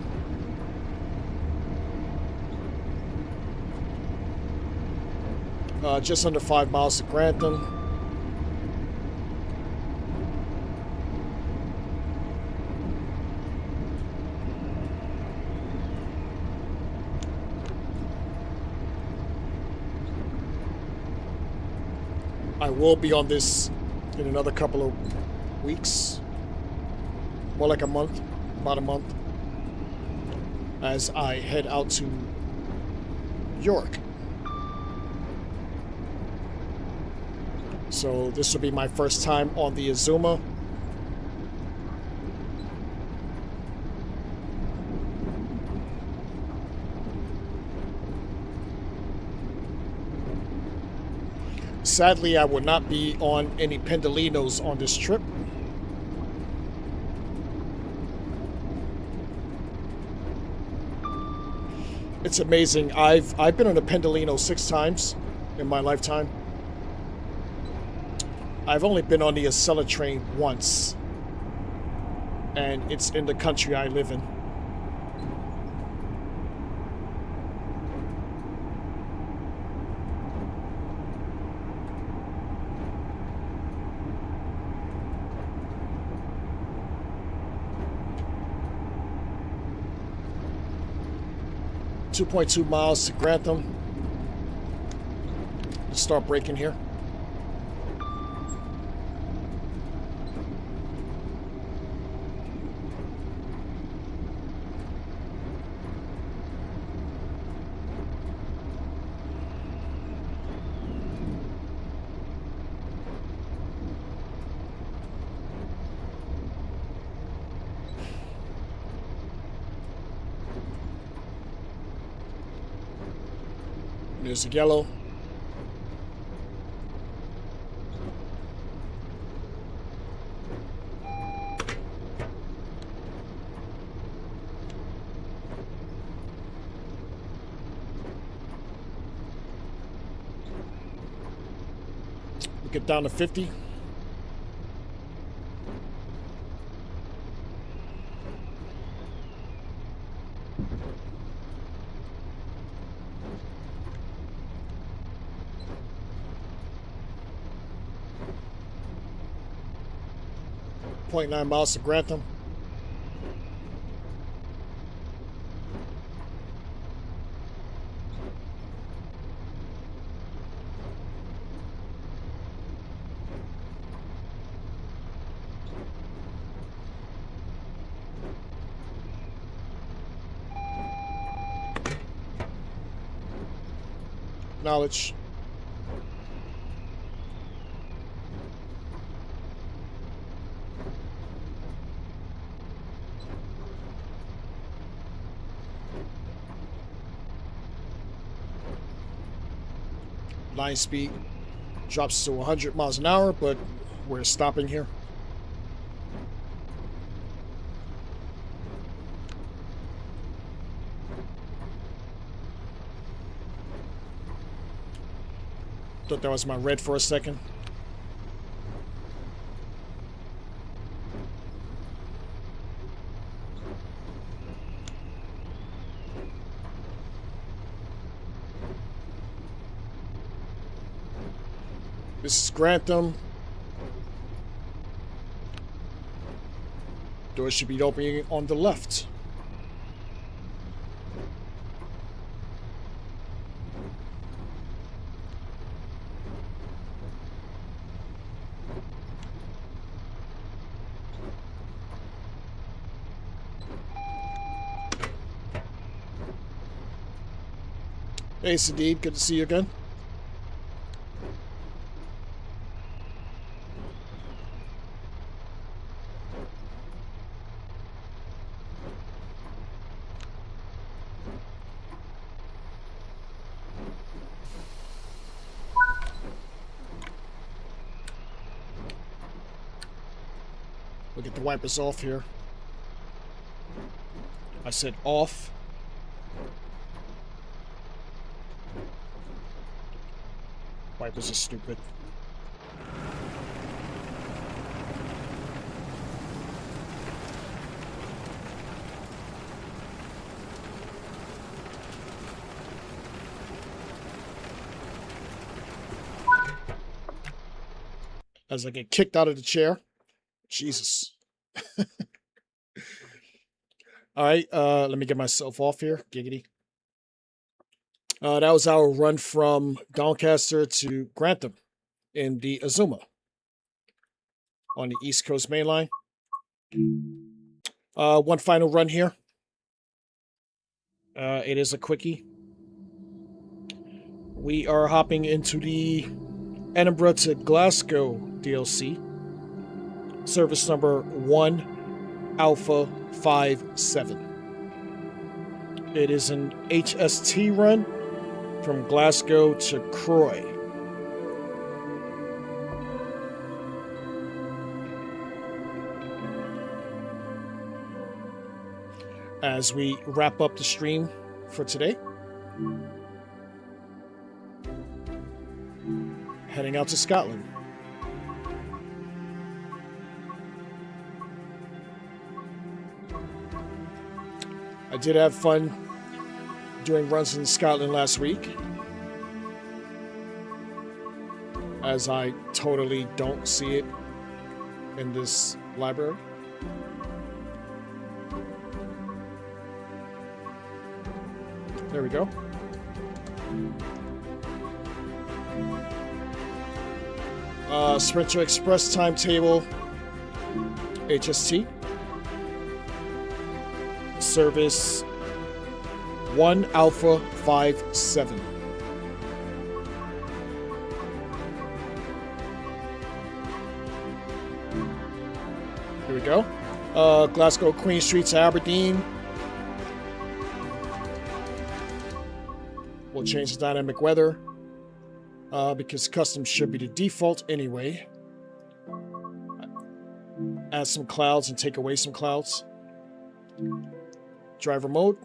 Just under 5 miles to Grantham. I will be on this in another couple of weeks. More like a month, about a month. As I head out to York. So this will be my first time on the Azuma. Sadly, I will not be on any Pendolinos on this trip. It's amazing. I've been on a Pendolino 6 times in my lifetime. I've only been on the Acela train once. and it's in the country I live in. .2 miles to Grantham. Let's start braking here. There's a yellow. We get down to 50. .9 miles to Grantham. Knowledge. Line speed drops to 100 miles an hour, but we're stopping here. Thought that was my red for a second. This is Grantham. Doors should be opening on the left. Hey, Sadid, good to see you again. We'll get the wipers off here. I said off. Wipers are stupid. As I get kicked out of the chair. Jesus. All right, let me get myself off here. Giggity. That was our run from Doncaster to Grantham in the Azuma on the East Coast Main Line. One final run here. It is a quickie. We are hopping into the Edinburgh to Glasgow DLC. Service number 1 Alpha 57. It is an HST run from Glasgow to Croy. As we wrap up the stream for today, heading out to Scotland. I did have fun doing runs in Scotland last week, as I totally don't see it in this library. There we go. Sprinter Express timetable, HST. Service 1 Alpha 57. Here we go. Glasgow Queen Street to Aberdeen. We'll change the dynamic weather because custom should be the default anyway. Add some clouds and take away some clouds. Driver mode.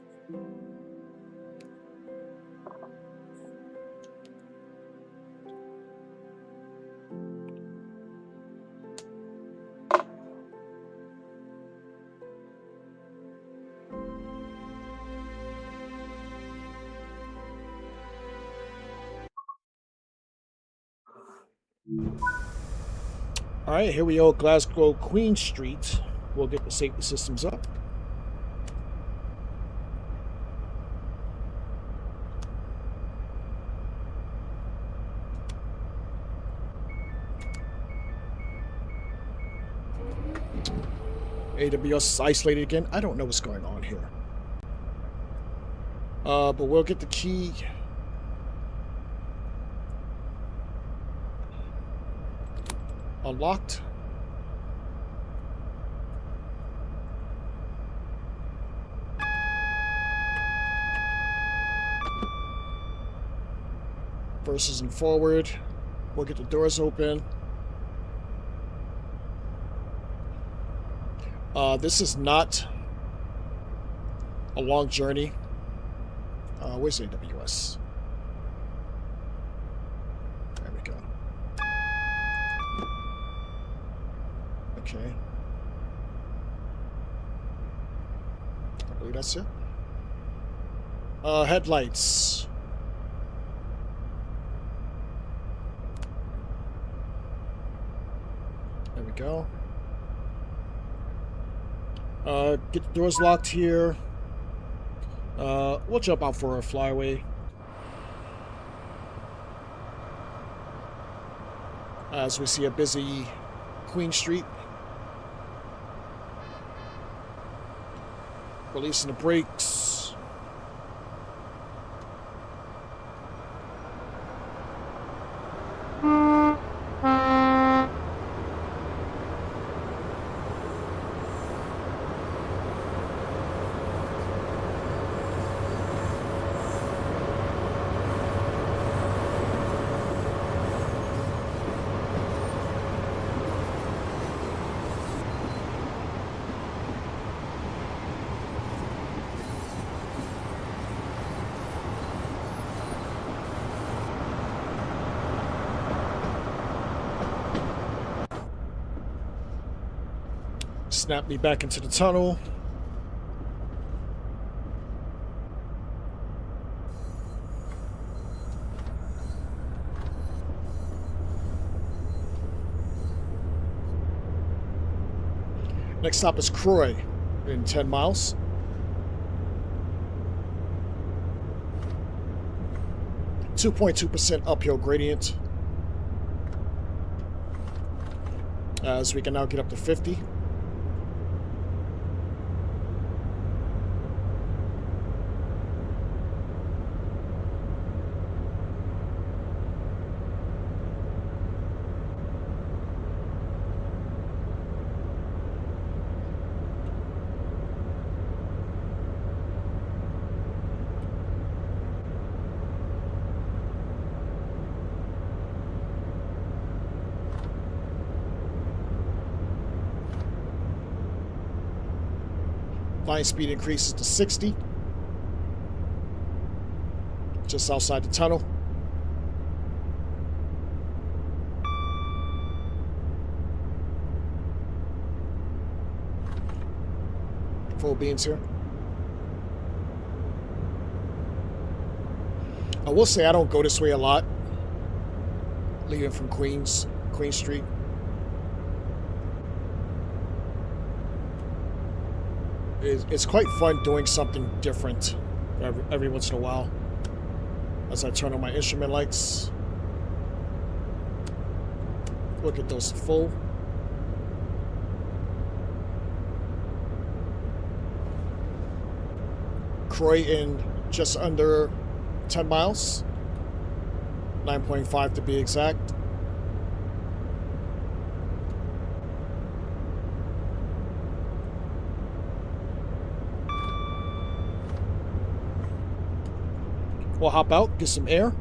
All right, here we go, Glasgow Queen Street. We'll get the safety systems up. AWS is isolated again. I don't know what's going on here. But we'll get the key. Unlocked. Versus and forward. We'll get the doors open. This is not a long journey. Where's AWS? There we go. Okay. I believe that's it. Headlights. There we go. Get the doors locked here. We'll jump out for a flyaway. As we see a busy Queen Street. Releasing the brakes. Snap me back into the tunnel. Next stop is Croy in 10 miles. .2% uphill gradient. As we can now get up to 50. Line speed increases to 60. Just outside the tunnel. Full beans here. I will say I don't go this way a lot. Leaving from Queen Street. It's quite fun doing something different every once in a while. As I turn on my instrument lights. Look at those full. Croy in just under 10 miles. 9.5 to be exact. We'll hop out, get some air.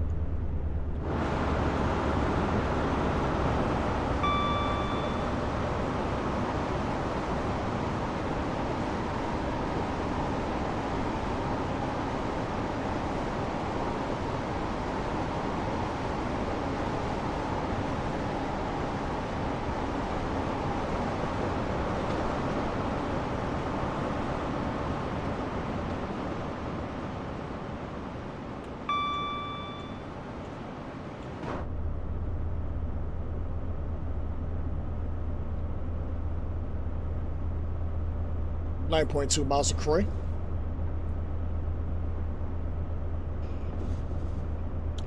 .2 miles to Croy.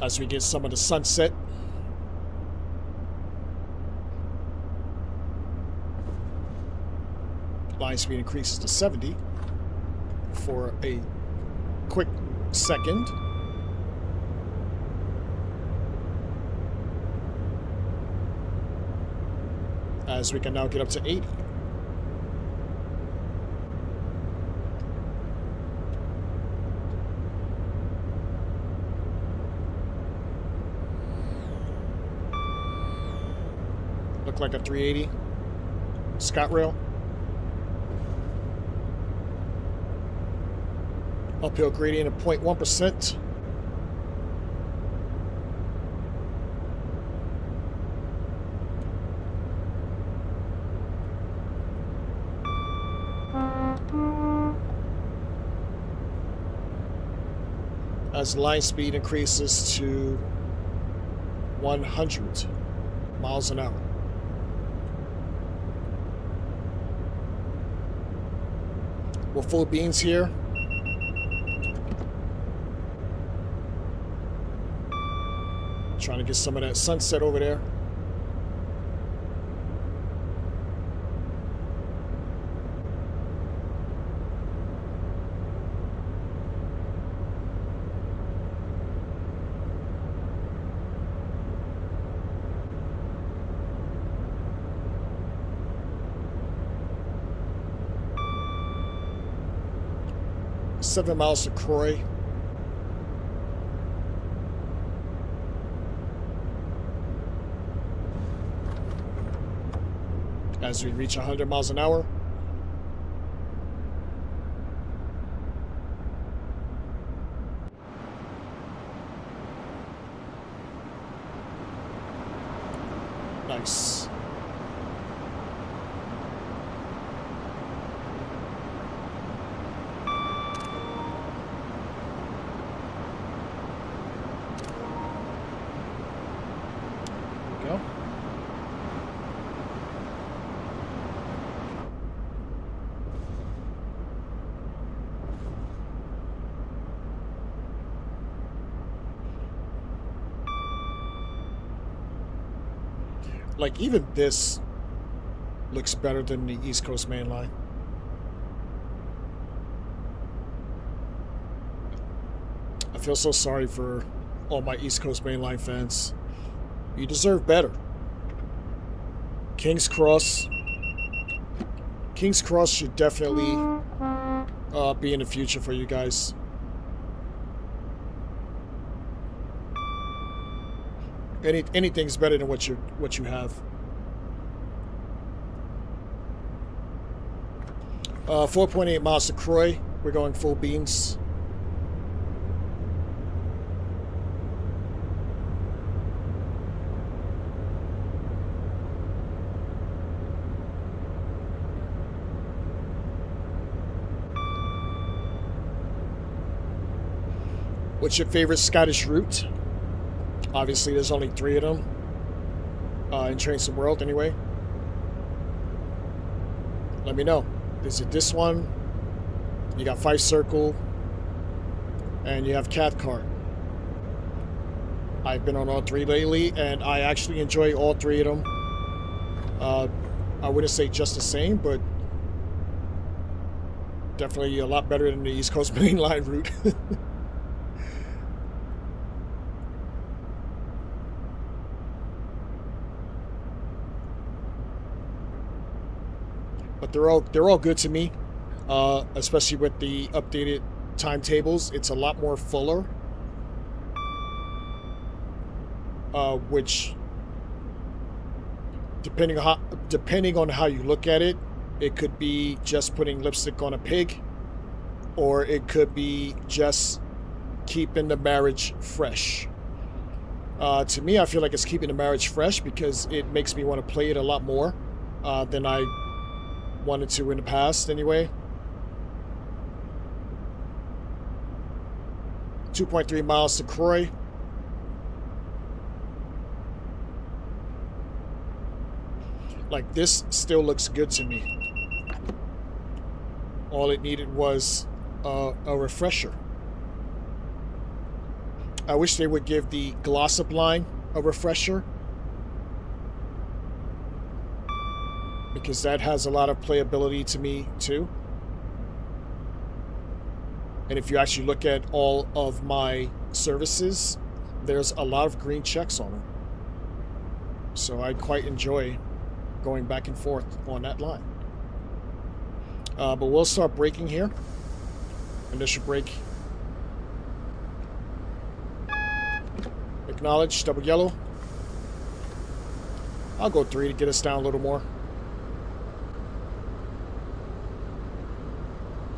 As we get some of the sunset. Line speed increases to 70 for a quick second. As we can now get up to 80. Look like a 380 Scott rail. Uphill gradient of 0.1%. As line speed increases to 100 miles an hour. We're full beans here. Trying to get some of that sunset over there. Seven miles to Croy. As we reach 100 miles an hour. Nice. Go. Like, even this looks better than the East Coast main line. I feel so sorry for all my East Coast main line fans. You deserve better. King's Cross should definitely be in the future for you guys. Anything's better than what you have. 4.8 miles to Croy. We're going full beans. What's your favorite Scottish route? Obviously, there's only 3 of them in Trains of the World, anyway. Let me know. Is it this one? You got Fife Circle, and you have Cathcart. I've been on all 3 lately, and I actually enjoy all 3 of them. I wouldn't say just the same, but definitely a lot better than the East Coast Main Line route. But they're all good to me, especially with the updated timetables. It's a lot more fuller, which depending on how you look at it, it could be just putting lipstick on a pig, or it could be just keeping the marriage fresh. To me, I feel like it's keeping the marriage fresh because it makes me want to play it a lot more than I wanted to in the past anyway. 2.3 miles to Croy. Like, this still looks good to me. All it needed was a refresher. I wish they would give the Glossop line a refresher, because that has a lot of playability to me too. And if you actually look at all of my services, there's a lot of green checks on them. So I quite enjoy going back and forth on that line. But we'll start braking here. Initial brake. Acknowledge, double yellow. I'll go 3 to get us down a little more.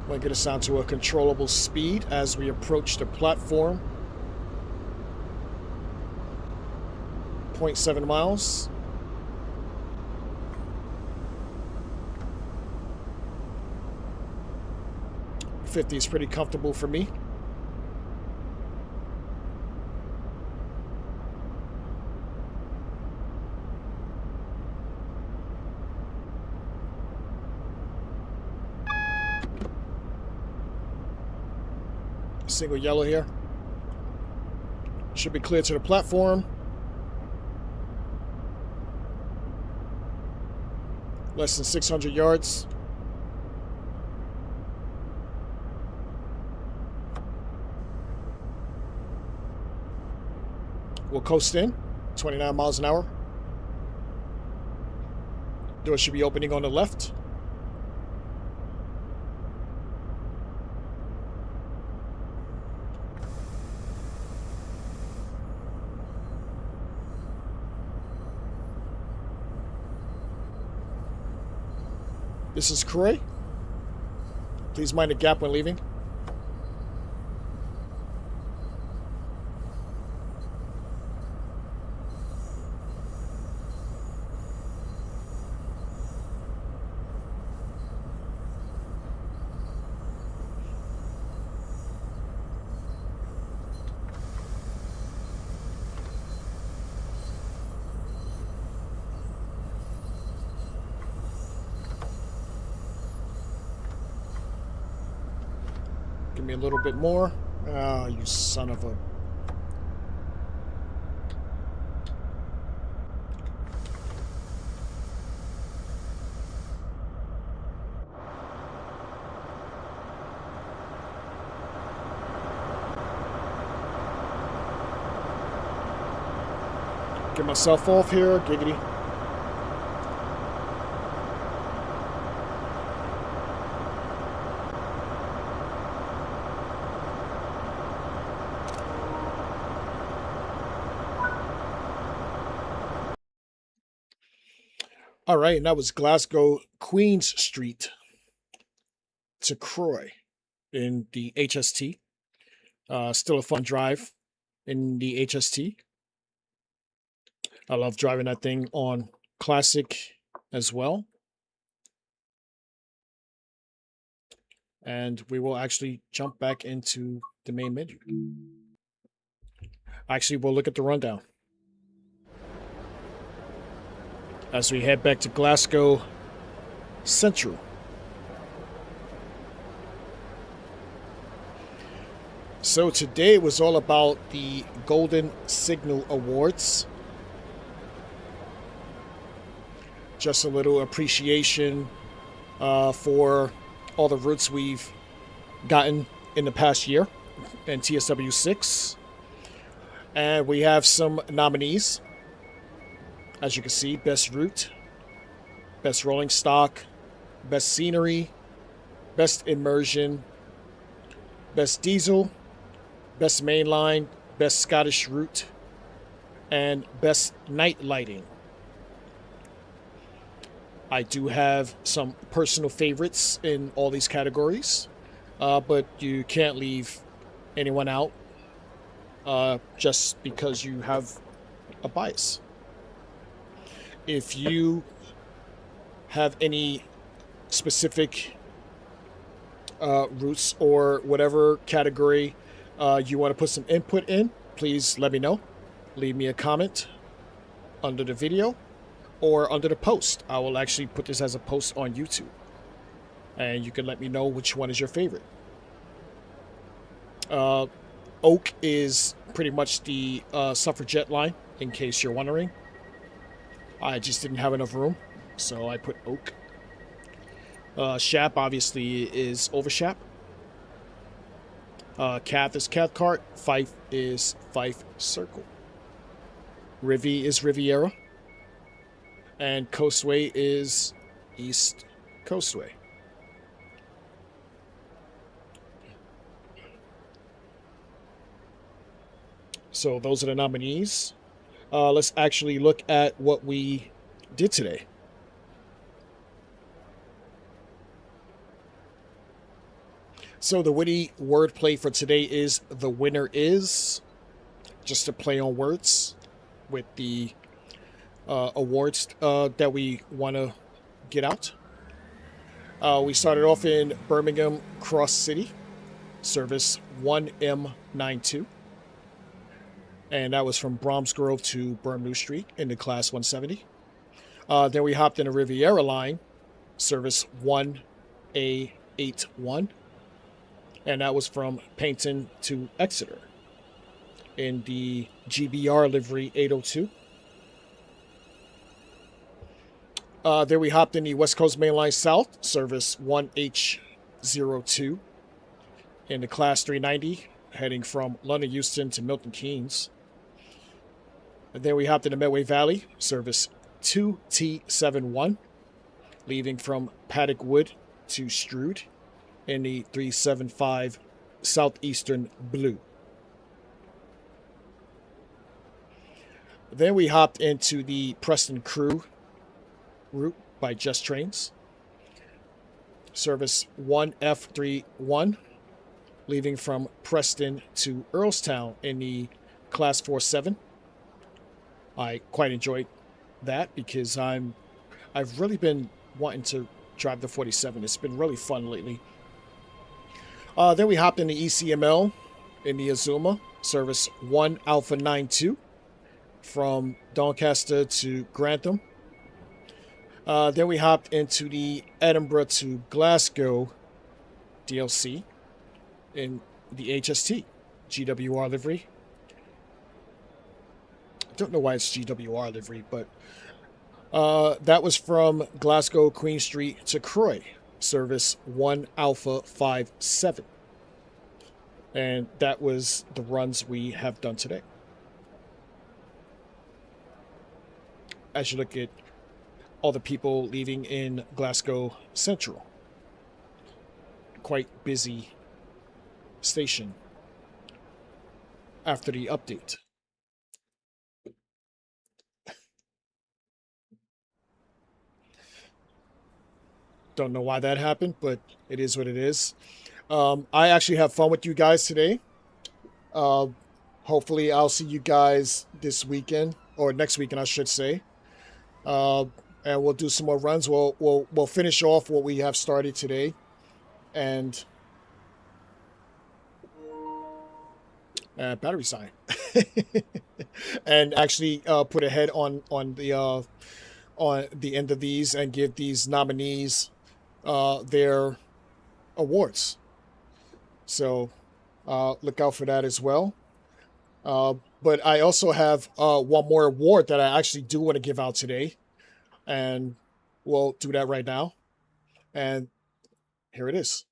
We'll get us down to a controllable speed as we approach the platform. 0.7 miles. 50 is pretty comfortable for me. Single yellow here. Should be clear to the platform. Less than 600 yards. We'll coast in, 29 miles an hour. Door should be opening on the left. This is Croy. Please mind the gap when leaving. Give me a little bit more. Oh, you son of a... Get myself off here, giggity. All right, and that was Glasgow Queen's Street to Croy in the HST. Still a fun drive in the HST. I love driving that thing on Classic as well. And we will actually jump back into the main menu. Actually, we'll look at the rundown as we head back to Glasgow Central. So today was all about the Golden Signal Awards. Just a little appreciation for all the routes we've gotten in the past year in TSW 6. And we have some nominees. As you can see, best route, best rolling stock, best scenery, best immersion, best diesel, best mainline, best Scottish route, and best night lighting. I do have some personal favorites in all these categories, but you can't leave anyone out just because you have a bias. If you have any specific routes or whatever category you want to put some input in, please let me know. Leave me a comment under the video or under the post. I will actually put this as a post on YouTube, and you can let me know which one is your favorite. Oak is pretty much the suffragette line, in case you're wondering. I just didn't have enough room, so I put Oak. Shap obviously is Overshap. Cath is Cathcart. Fife is Fife Circle. Rivi is Riviera. And Coastway is East Coastway. So those are the nominees. Let's actually look at what we did today. So the witty wordplay for today is the winner is, just to play on words with the awards that we want to get out. We started off in Birmingham Cross City, service 1M92. And that was from Bromsgrove to Burnley Street in the class 170. Then we hopped in a Riviera line, service 1A81. And that was from Paignton to Exeter in the GBR livery 802. Then we hopped in the West Coast Main Line South, service 1H02 in the class 390, heading from London Euston to Milton Keynes. And then we hopped in the Medway Valley, service 2T71, leaving from Paddock Wood to Strood in the 375 Southeastern Blue. Then we hopped into the Preston Crew route by Just Trains, service 1F31, leaving from Preston to Earlstown in the class 47. I quite enjoyed that because I've really been wanting to drive the 47. It's been really fun lately. Then we hopped in the ECML in the Azuma, service 1 Alpha 92 from Doncaster to Grantham. Then we hopped into the Edinburgh to Glasgow DLC in the HST GWR livery. I don't know why it's GWR livery, but that was from Glasgow Queen Street to Croy, service 1 Alpha 57. And that was the runs we have done today. As you look at all the people leaving in Glasgow Central, quite busy station after the update. Don't know why that happened, but it is what it is. I actually have fun with you guys today. Hopefully I'll see you guys this weekend, or next weekend I should say. And we'll do some more runs. We'll finish off what we have started today, and battery sign, and actually put a head on the end of these and give these nominees their awards. So look out for that as well. But I also have one more award that I actually do want to give out today, and we'll do that right now. And here it is.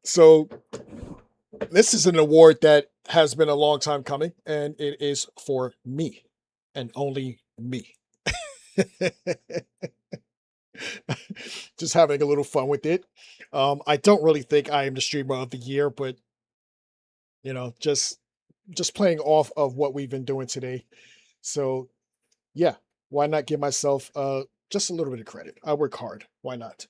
So this is an award that has been a long time coming, and it is for me and only me. Just having a little fun with it. I don't really think I am the streamer of the year, but just playing off of what we've been doing today. So yeah, why not give myself just a little bit of credit? I work hard. Why not?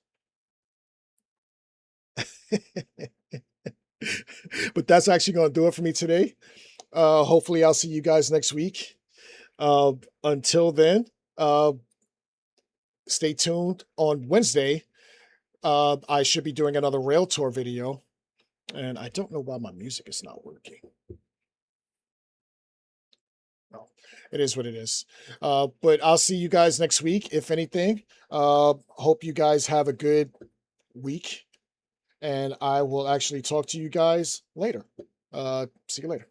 But that's actually going to do it for me today. Hopefully, I'll see you guys next week. Until then, stay tuned on Wednesday. I should be doing another rail tour video, and I don't know why my music is not working. No, it is what it is. But I'll see you guys next week. If anything, hope you guys have a good week, and I will actually talk to you guys later. See you later.